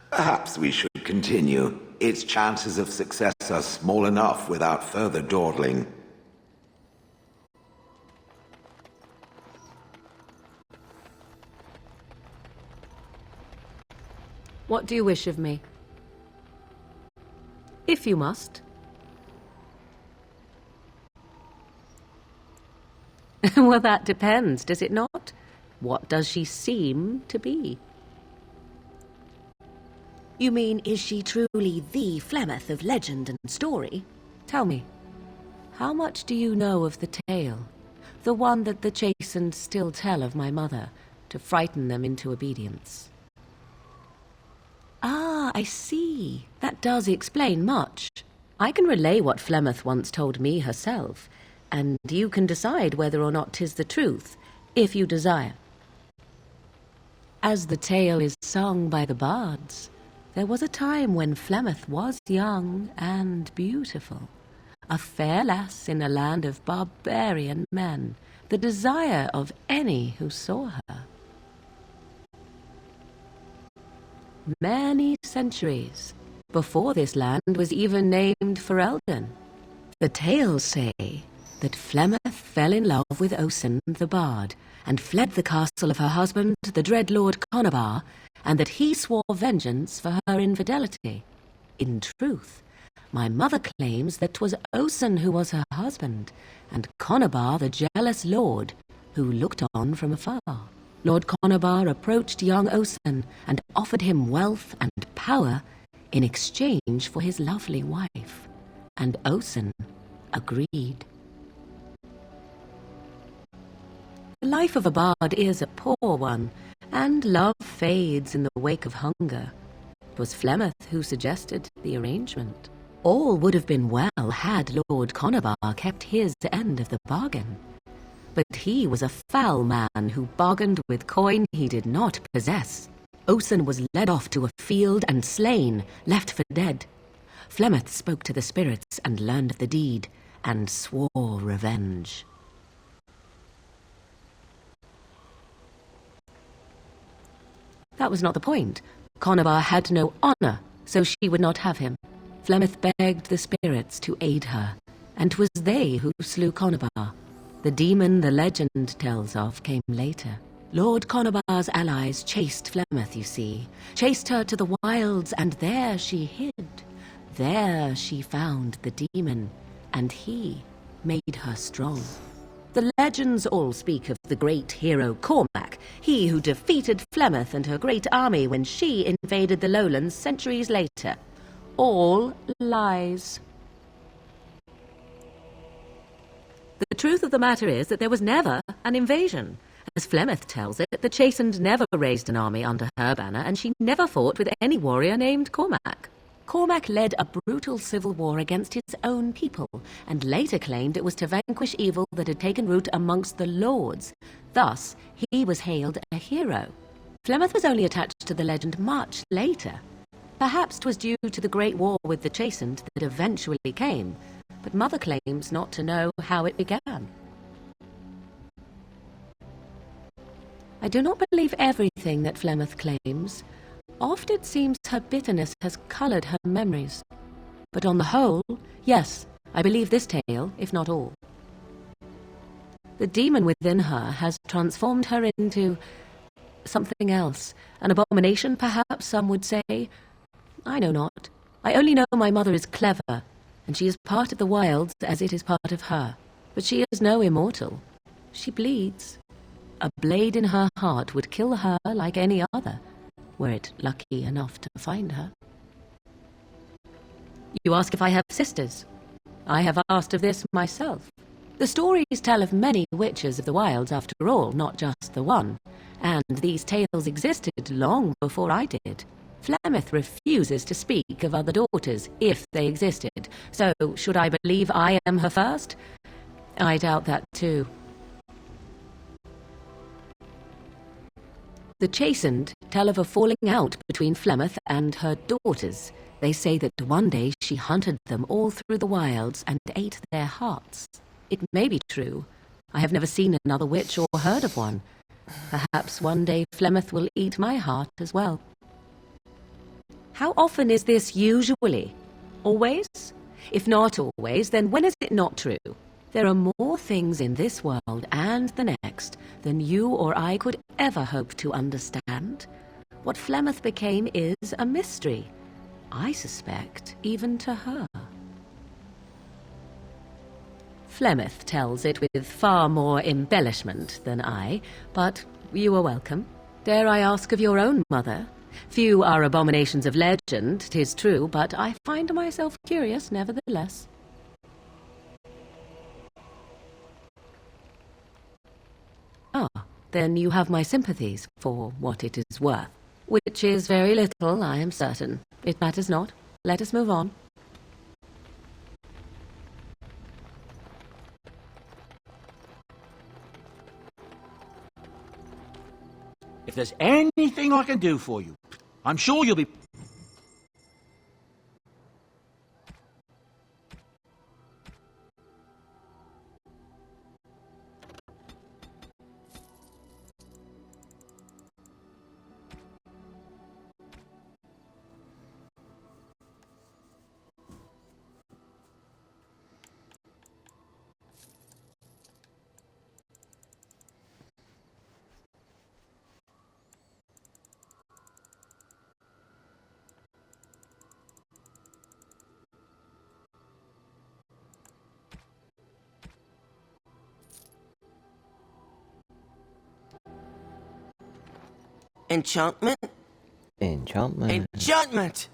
Perhaps we should continue. Its chances of success are small enough without further dawdling. What do you wish of me? If you must. Well, that depends, does it not? What does she seem to be? You mean, is she truly the Flemeth of legend and story? Tell me, how much do you know of the tale? The one that the chastened still tell of my mother, to frighten them into obedience. Ah, I see. That does explain much. I can relay what Flemeth once told me herself, and you can decide whether or not 'tis the truth, if you desire. As the tale is sung by the bards, there was a time when Flemeth was young and beautiful, a fair lass in a land of barbarian men, the desire of any who saw her. Many centuries before this land was even named Ferelden. The tales say that Flemeth fell in love with Osen the bard, and fled the castle of her husband, the dread Lord Conabar, and that he swore vengeance for her infidelity. In truth, My mother claims that 'twas Osen who was her husband, and Conabar the jealous lord, who looked on from afar. Lord Conabar approached young Osen and offered him wealth and power in exchange for his lovely wife, and Osen agreed. The life of a bard is a poor one, and love fades in the wake of hunger. It was Flemeth who suggested the arrangement. All would have been well had Lord Conabar kept his end of the bargain. But he was a foul man who bargained with coin he did not possess. Osen was led off to a field and slain, left for dead. Flemeth spoke to the spirits and learned of the deed, and swore revenge. That was not the point. Conabar had no honour, so she would not have him. Flemeth begged the spirits to aid her, and 'twas they who slew Conabar. The demon the legend tells of came later. Lord Conabar's allies chased Flemeth, you see, chased her to the wilds, and there she hid. There she found the demon, and he made her strong. The legends all speak of the great hero Cormac, he who defeated Flemeth and her great army when she invaded the lowlands centuries later. All lies. The truth of the matter is that there was never an invasion. As Flemeth tells it, the Chastened never raised an army under her banner, and she never fought with any warrior named Cormac. Cormac led a brutal civil war against his own people, and later claimed it was to vanquish evil that had taken root amongst the lords. Thus, he was hailed a hero. Flemeth was only attached to the legend much later. Perhaps 'twas due to the great war with the Chastened that eventually came, but Mother claims not to know how it began. I do not believe everything that Flemeth claims. Oft it seems her bitterness has coloured her memories. But on the whole, yes, I believe this tale, if not all. The demon within her has transformed her into something else. An abomination, perhaps, some would say. I know not. I only know my mother is clever, and she is part of the wilds as it is part of her. But she is no immortal. She bleeds. A blade in her heart would kill her like any other, were it lucky enough to find her. You ask if I have sisters. I have asked of this myself. The stories tell of many witches of the wilds, after all, not just the one. And these tales existed long before I did. Flemeth refuses to speak of other daughters, if they existed. So, should I believe I am her first? I doubt that too. The Chastened tell of a falling out between Flemeth and her daughters. They say that one day she hunted them all through the wilds and ate their hearts. It may be true. I have never seen another witch or heard of one. Perhaps one day Flemeth will eat my heart as well. How often is this usually? Always? If not always, then when is it not true? There are more things in this world and the next than you or I could ever hope to understand. What Flemeth became is a mystery, I suspect, even to her. Flemeth tells it with far more embellishment than I, but you are welcome. Dare I ask of your own mother? Few are abominations of legend, 'tis true, but I find myself curious nevertheless. Ah, then you have my sympathies, for what it is worth. Which is very little, I am certain. It matters not. Let us move on. If there's anything I can do for you, I'm sure you'll be... Enchantment? Enchantment. Enchantment!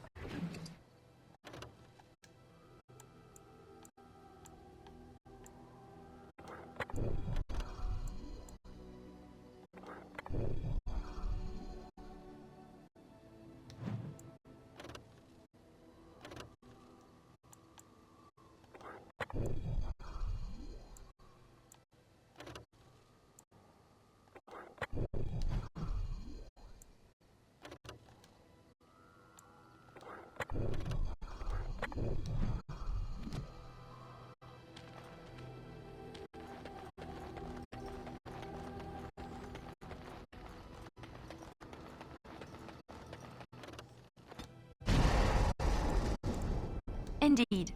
Indeed.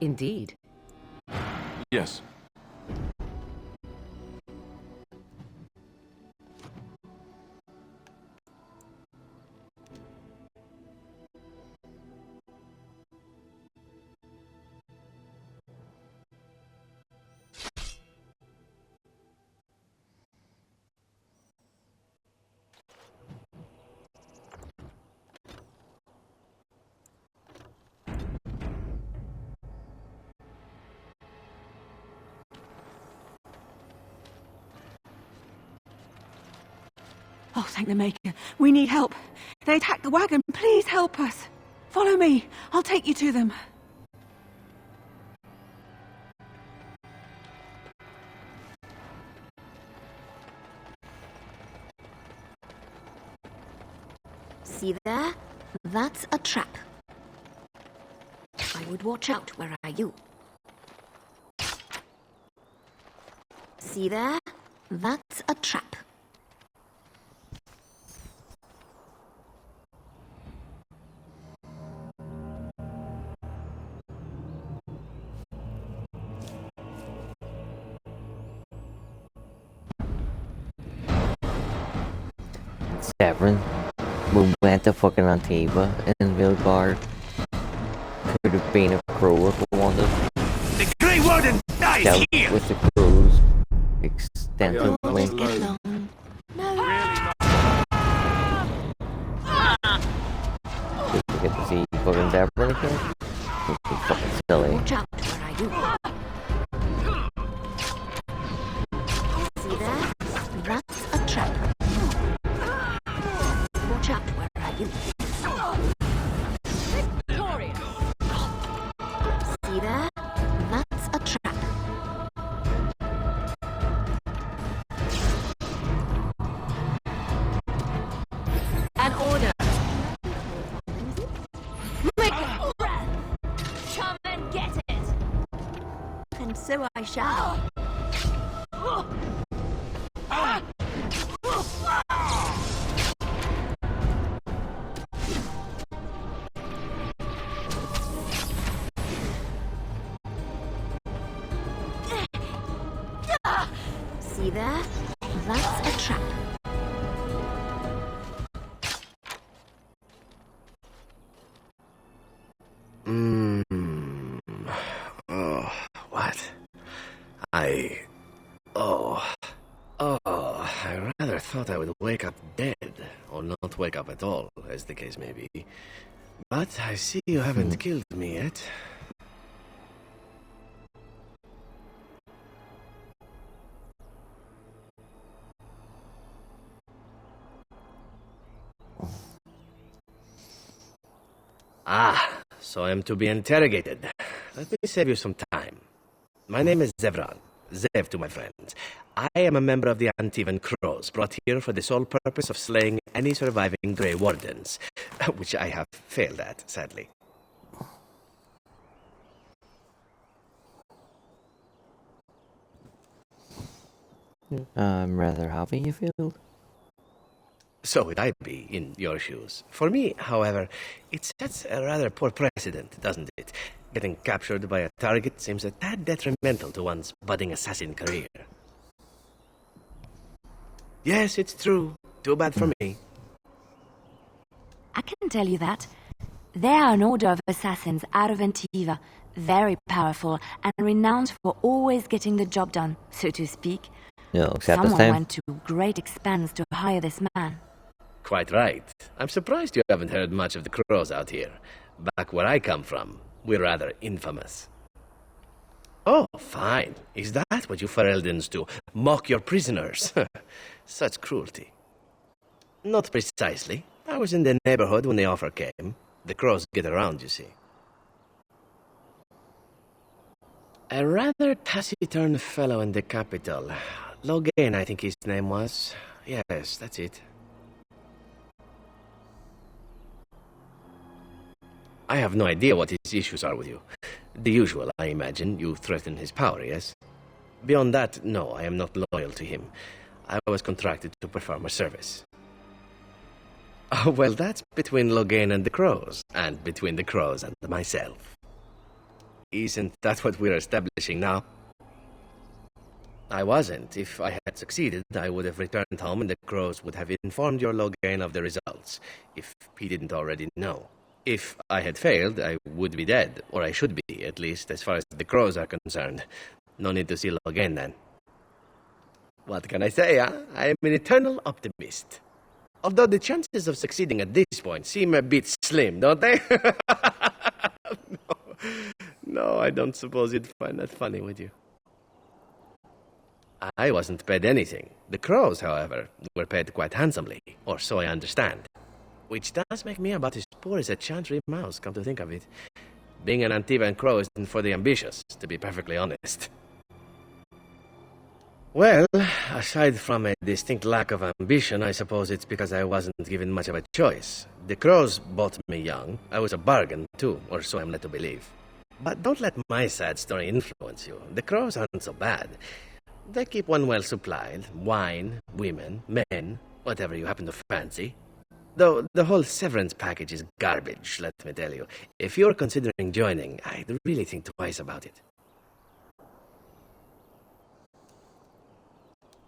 Indeed. Yes. Oh, thank the Maker. We need help. They attacked the wagon. Please help us. Follow me. I'll take you to them. See there? That's a trap. I would watch out, where are you? See there? That's a trap. Severin. We went to fucking Antigua in Vilgard. Could have been a crow if we wanted. The Grey Warden dies Dealt here! with the crows extensively. Did we get to see fucking Severin again? Would be fucking silly. Watch out, where are you? See there? That's a trap. Watch out, where are you? See there? That's a trap. An order. Make it! Come and get it! And so I shall. See there? That's a trap. Oh, what? I rather thought I would wake up dead, or not wake up at all, as the case may be. But I see you haven't killed me yet. Ah, so I am to be interrogated. Let me save you some time. My name is Zevran. Zev to my friends. I am a member of the Antivan Crows, brought here for the sole purpose of slaying any surviving Grey Wardens, which I have failed at, sadly. I'm rather happy you failed. So would I be in your shoes. For me, however, it sets a rather poor precedent, doesn't it? Getting captured by a target seems a tad detrimental to one's budding assassin career. Yes, it's true. Too bad for me. I can tell you that. They are an order of assassins out of Antiva, very powerful and renowned for always getting the job done, so to speak. No, except this Someone time. went to great expense to hire this man. quite right. I'm surprised you haven't heard much of the crows out here. Back where I come from, we're rather infamous. Oh, fine. Is that what you Fereldans do? Mock your prisoners? Such cruelty. Not precisely. I was in the neighborhood when the offer came. The crows get around, you see. A rather taciturn fellow in the capital. Logain, I think his name was. Yes, that's it. I have no idea what his issues are with you. The usual, I imagine. You threaten his power, yes? Beyond that, no, I am not loyal to him. I was contracted to perform a service. Oh, well, that's between Logain and the crows, and between the crows and myself. Isn't that what we're establishing now? I wasn't. If I had succeeded, I would have returned home and the crows would have informed your Logain of the results, if he didn't already know. If I had failed, I would be dead, or I should be, at least as far as the crows are concerned. No need to see Logain then. What can I say, huh? I am an eternal optimist. Although the chances of succeeding at this point seem a bit slim, don't they? No, I don't suppose you'd find that funny, would you? I wasn't paid anything. The crows, however, were paid quite handsomely, or so I understand. Which does make me about as poor as a chantry mouse, come to think of it. Being an Antivan crow isn't for the ambitious, to be perfectly honest. Well, aside from a distinct lack of ambition, I suppose it's because I wasn't given much of a choice. The crows bought me young. I was a bargain, too, or so I'm led to believe. But don't let my sad story influence you. The crows aren't so bad. They keep one well supplied. Wine, women, men, whatever you happen to fancy. Though the whole severance package is garbage, let me tell you. If you're considering joining, I'd really think twice about it.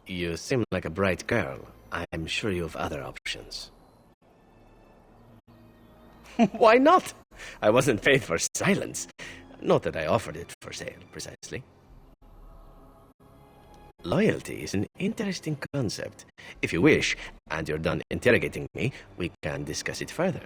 You seem like a bright girl. I'm sure you have other options. Why not? I wasn't paid for silence. Not that I offered it for sale, precisely. Loyalty is an interesting concept. If you wish, and you're done interrogating me, we can discuss it further.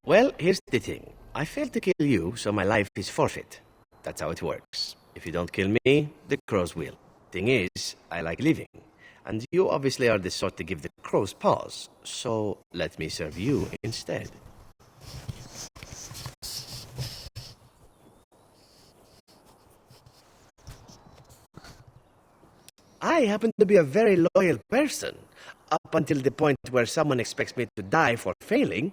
Well, here's the thing. I failed to kill you, so my life is forfeit. That's how it works. If you don't kill me, the crows will. Thing is, I like living. And you obviously are the sort to give the crows pause, so let me serve you instead. I happen to be a very loyal person, up until the point where someone expects me to die for failing.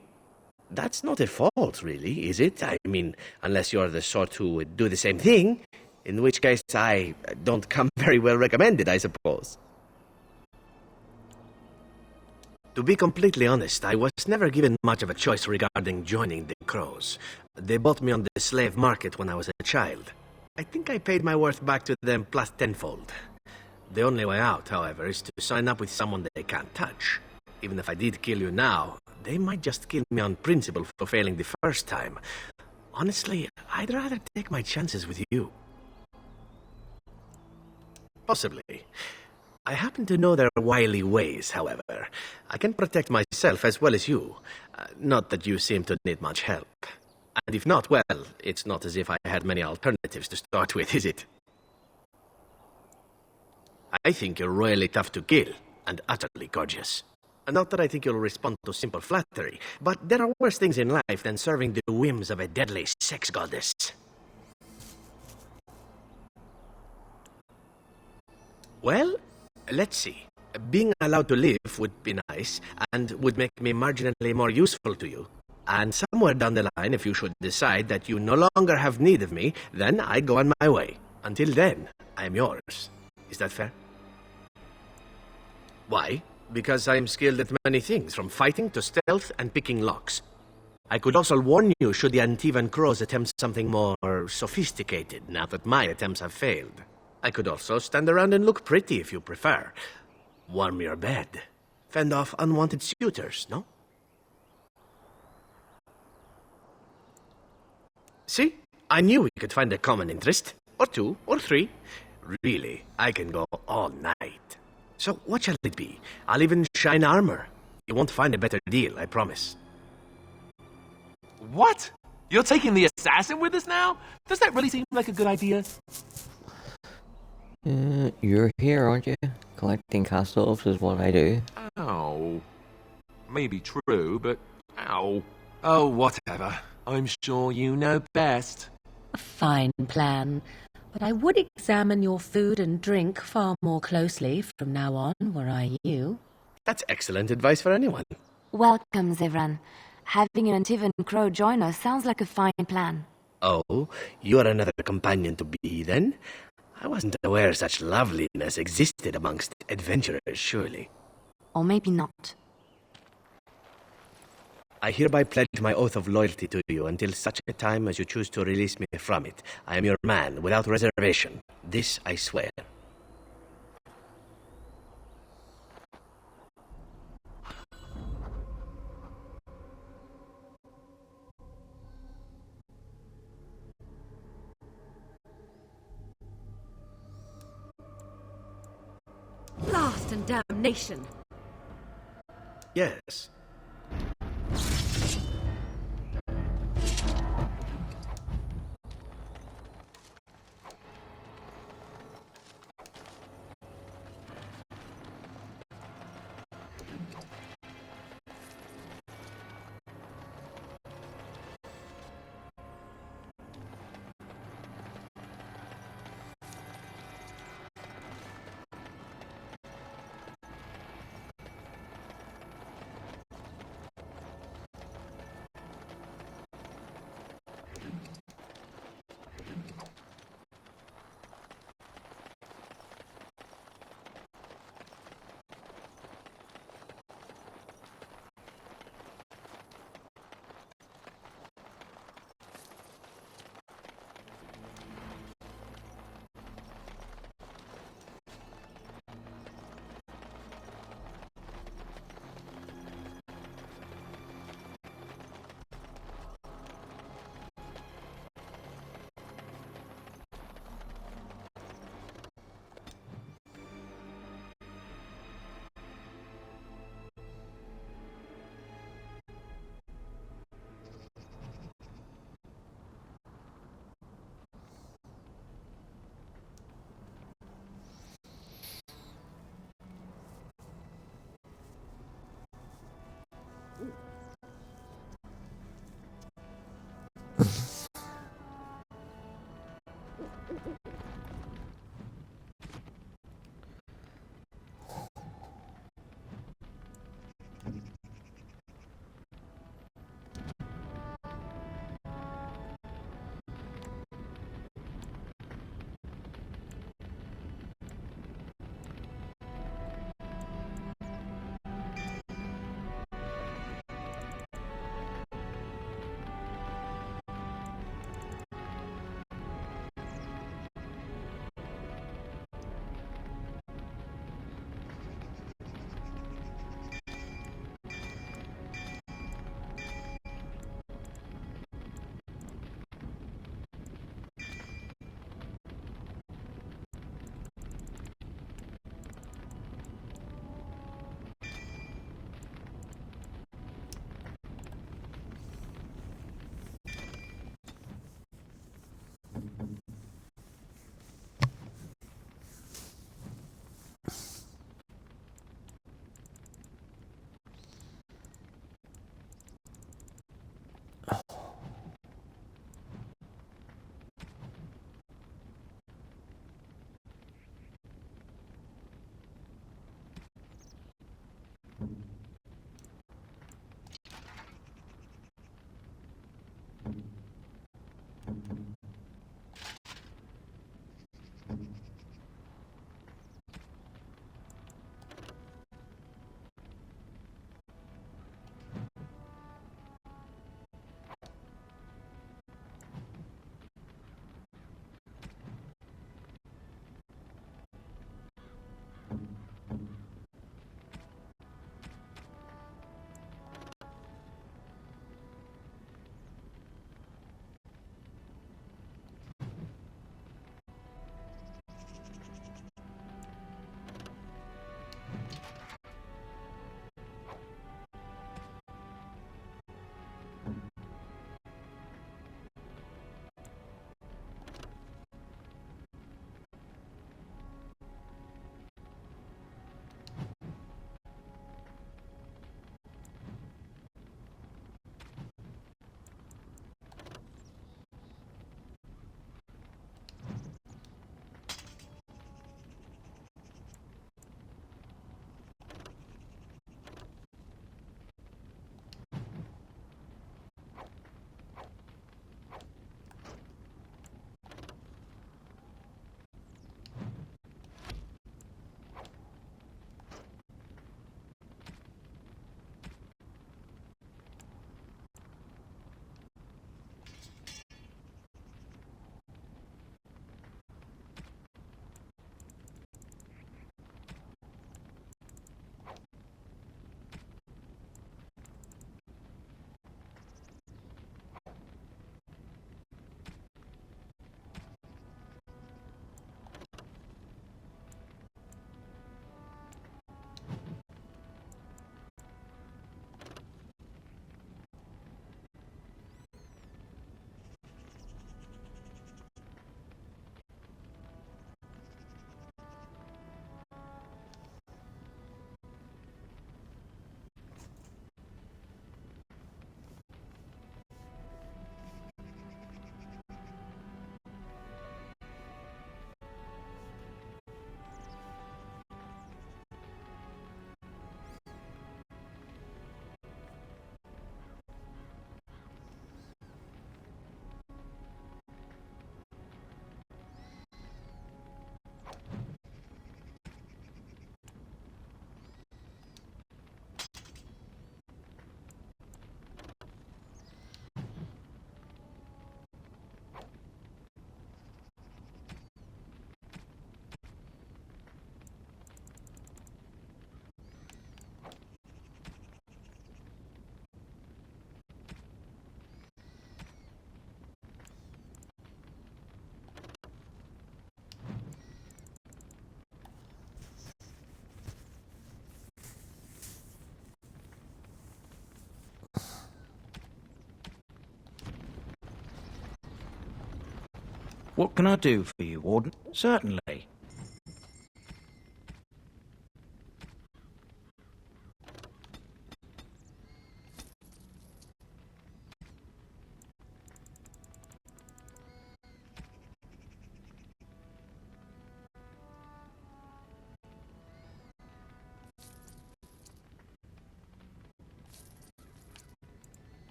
That's not a fault, really, is it? I mean, unless you're the sort who would do the same thing, in which case I don't come very well recommended, I suppose. To be completely honest, I was never given much of a choice regarding joining the crows. They bought me on the slave market when I was a child. I think I paid my worth back to them plus tenfold. The only way out, however, is to sign up with someone they can't touch. Even if I did kill you now, they might just kill me on principle for failing the first time. Honestly, I'd rather take my chances with you. Possibly. I happen to know their wily ways, however. I can protect myself as well as you. Not that you seem to need much help. And if not, well, it's not as if I had many alternatives to start with, is it? I think you're royally tough to kill, and utterly gorgeous. Not that I think you'll respond to simple flattery, but there are worse things in life than serving the whims of a deadly sex goddess. Well, let's see. Being allowed to live would be nice, and would make me marginally more useful to you. And somewhere down the line, if you should decide that you no longer have need of me, then I go on my way. Until then, I'm yours. Is that fair? Why? Because I'm skilled at many things, from fighting to stealth and picking locks. I could also warn you should the Antivan crows attempt something more sophisticated, now that my attempts have failed. I could also stand around and look pretty if you prefer. Warm your bed. Fend off unwanted suitors, no? See? I knew we could find a common interest. Or two, or three. Really, I can go all night. So what shall it be? I'll even shine armor. You won't find a better deal, I promise. What? You're taking the assassin with us now? Does that really seem like a good idea? You're here, aren't you? Collecting cast offs is what I do. Oh. Maybe true, but... Ow. Oh, whatever. I'm sure you know best. A fine plan. But I would examine your food and drink far more closely from now on, were I you. That's excellent advice for anyone. Welcome, Zevran. Having an Antivan Crow join us sounds like a fine plan. Oh, you are another companion to be, then? I wasn't aware such loveliness existed amongst adventurers, surely. Or maybe not. I hereby pledge my oath of loyalty to you until such a time as you choose to release me from it. I am your man, without reservation. This I swear. Blast and damnation! Yes. What can I do for you, Warden? Certainly.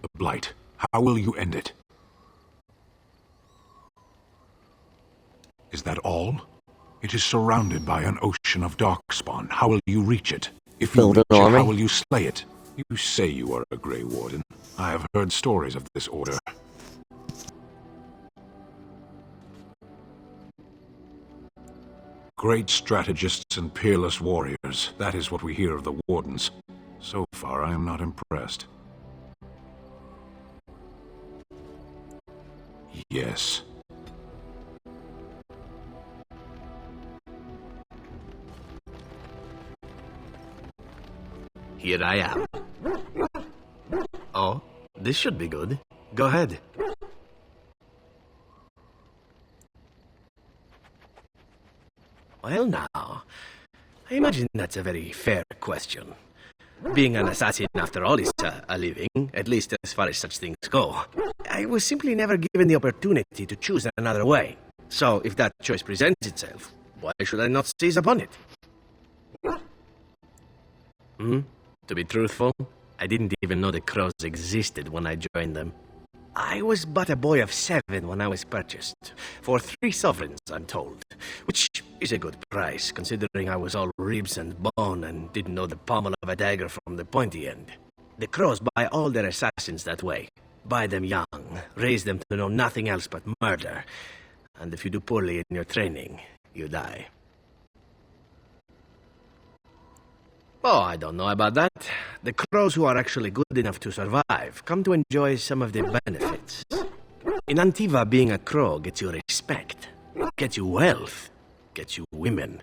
The Blight. How will you end it? Is that all? It is surrounded by an ocean of darkspawn. How will you reach it? If you Build reach an it, army. how will you slay it? You say you are a Grey Warden. I have heard stories of this order. Great strategists and peerless warriors. That is what we hear of the Wardens. So far, I am not impressed. Yes. Here I am. Oh, this should be good. Go ahead. Well now, I imagine that's a very fair question. Being an assassin, after all, is a living, at least as far as such things go. I was simply never given the opportunity to choose another way. So, if that choice presents itself, why should I not seize upon it? To be truthful, I didn't even know the crows existed when I joined them. I was but a boy of 7 when I was purchased, for 3 sovereigns, I'm told, which is a good price, considering I was all ribs and bone and didn't know the pommel of a dagger from the pointy end. The crows buy all their assassins that way. Buy them young, raise them to know nothing else but murder, and if you do poorly in your training, you die. Oh, I don't know about that. The crows who are actually good enough to survive come to enjoy some of the benefits. In Antiva, being a crow gets you respect, gets you wealth, gets you women,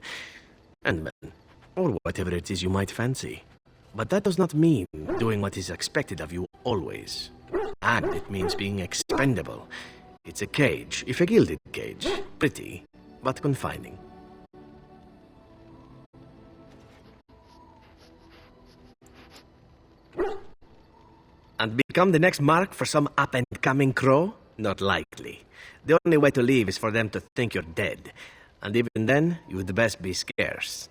and men, or whatever it is you might fancy. But that does not mean doing what is expected of you always. And it means being expendable. It's a cage, if a gilded cage. Pretty, but confining. And become the next mark for some up-and-coming crow? Not likely. The only way to leave is for them to think you're dead. And even then, you'd best be scarce.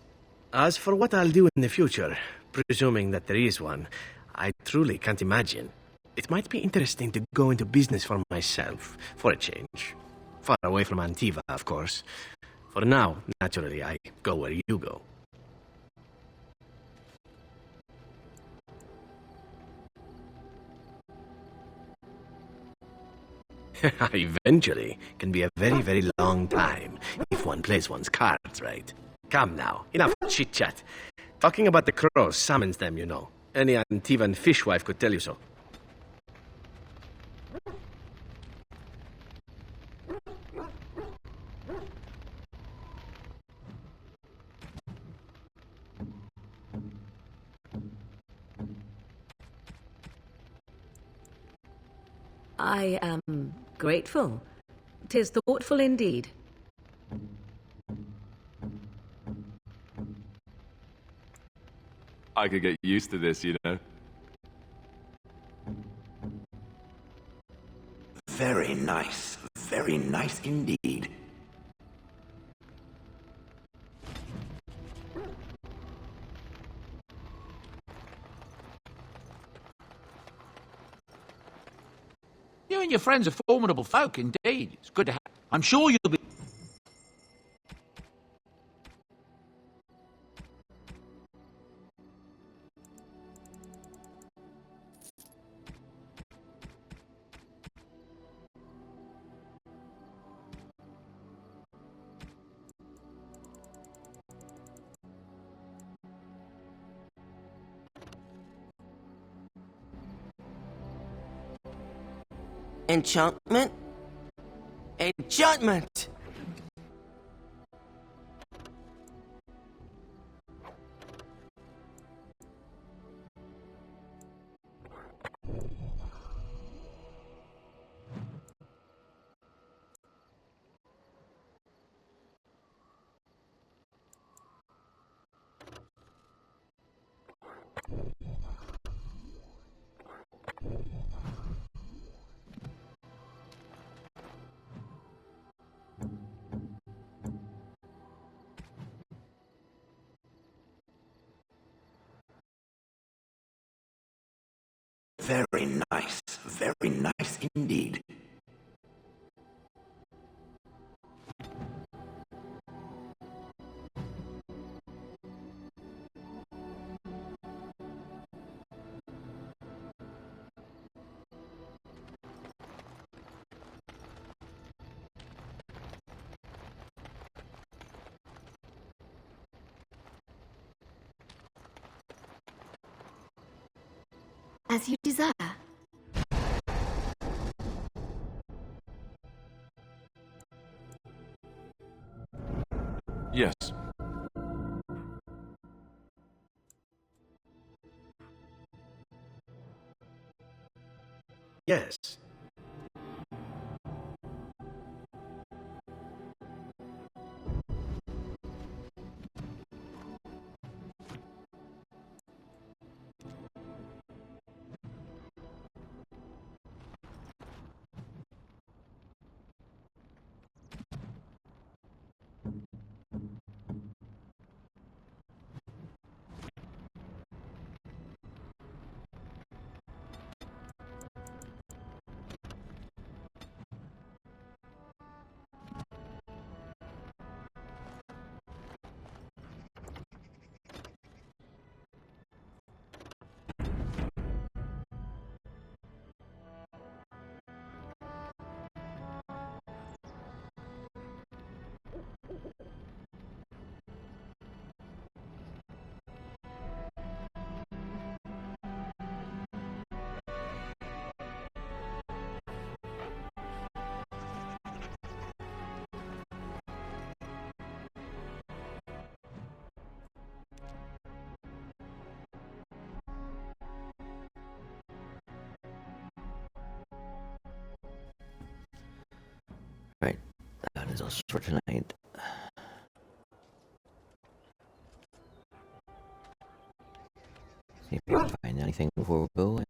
As for what I'll do in the future, presuming that there is one, I truly can't imagine. It might be interesting to go into business for myself, for a change. Far away from Antiva, of course. For now, naturally, I go where you go. Eventually can be a very, very long time, if one plays one's cards right. Come now, enough chit-chat. Talking about the crows summons them, you know. Any Antivan fishwife could tell you so. I am grateful. 'Tis thoughtful indeed. I could get used to this, you know. Very nice. Very nice indeed. You and your friends are formidable folk indeed. It's good to have. I'm sure you'll be. Enchantment? Enchantment! Very nice. Very nice indeed. As you desire. Yes. Yes. else for tonight? See if we can find anything before we go.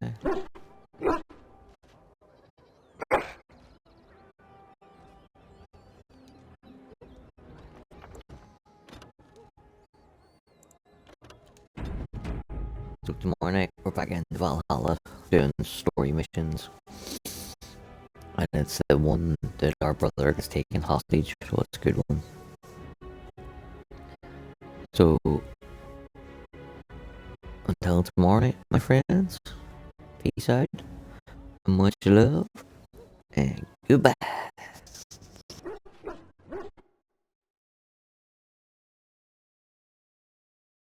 So tomorrow night we're back in Valhalla doing story missions. And it's the one that our brother gets taken hostage, so it's a good one. So until tomorrow night, my friends, peace out, much love, and goodbye.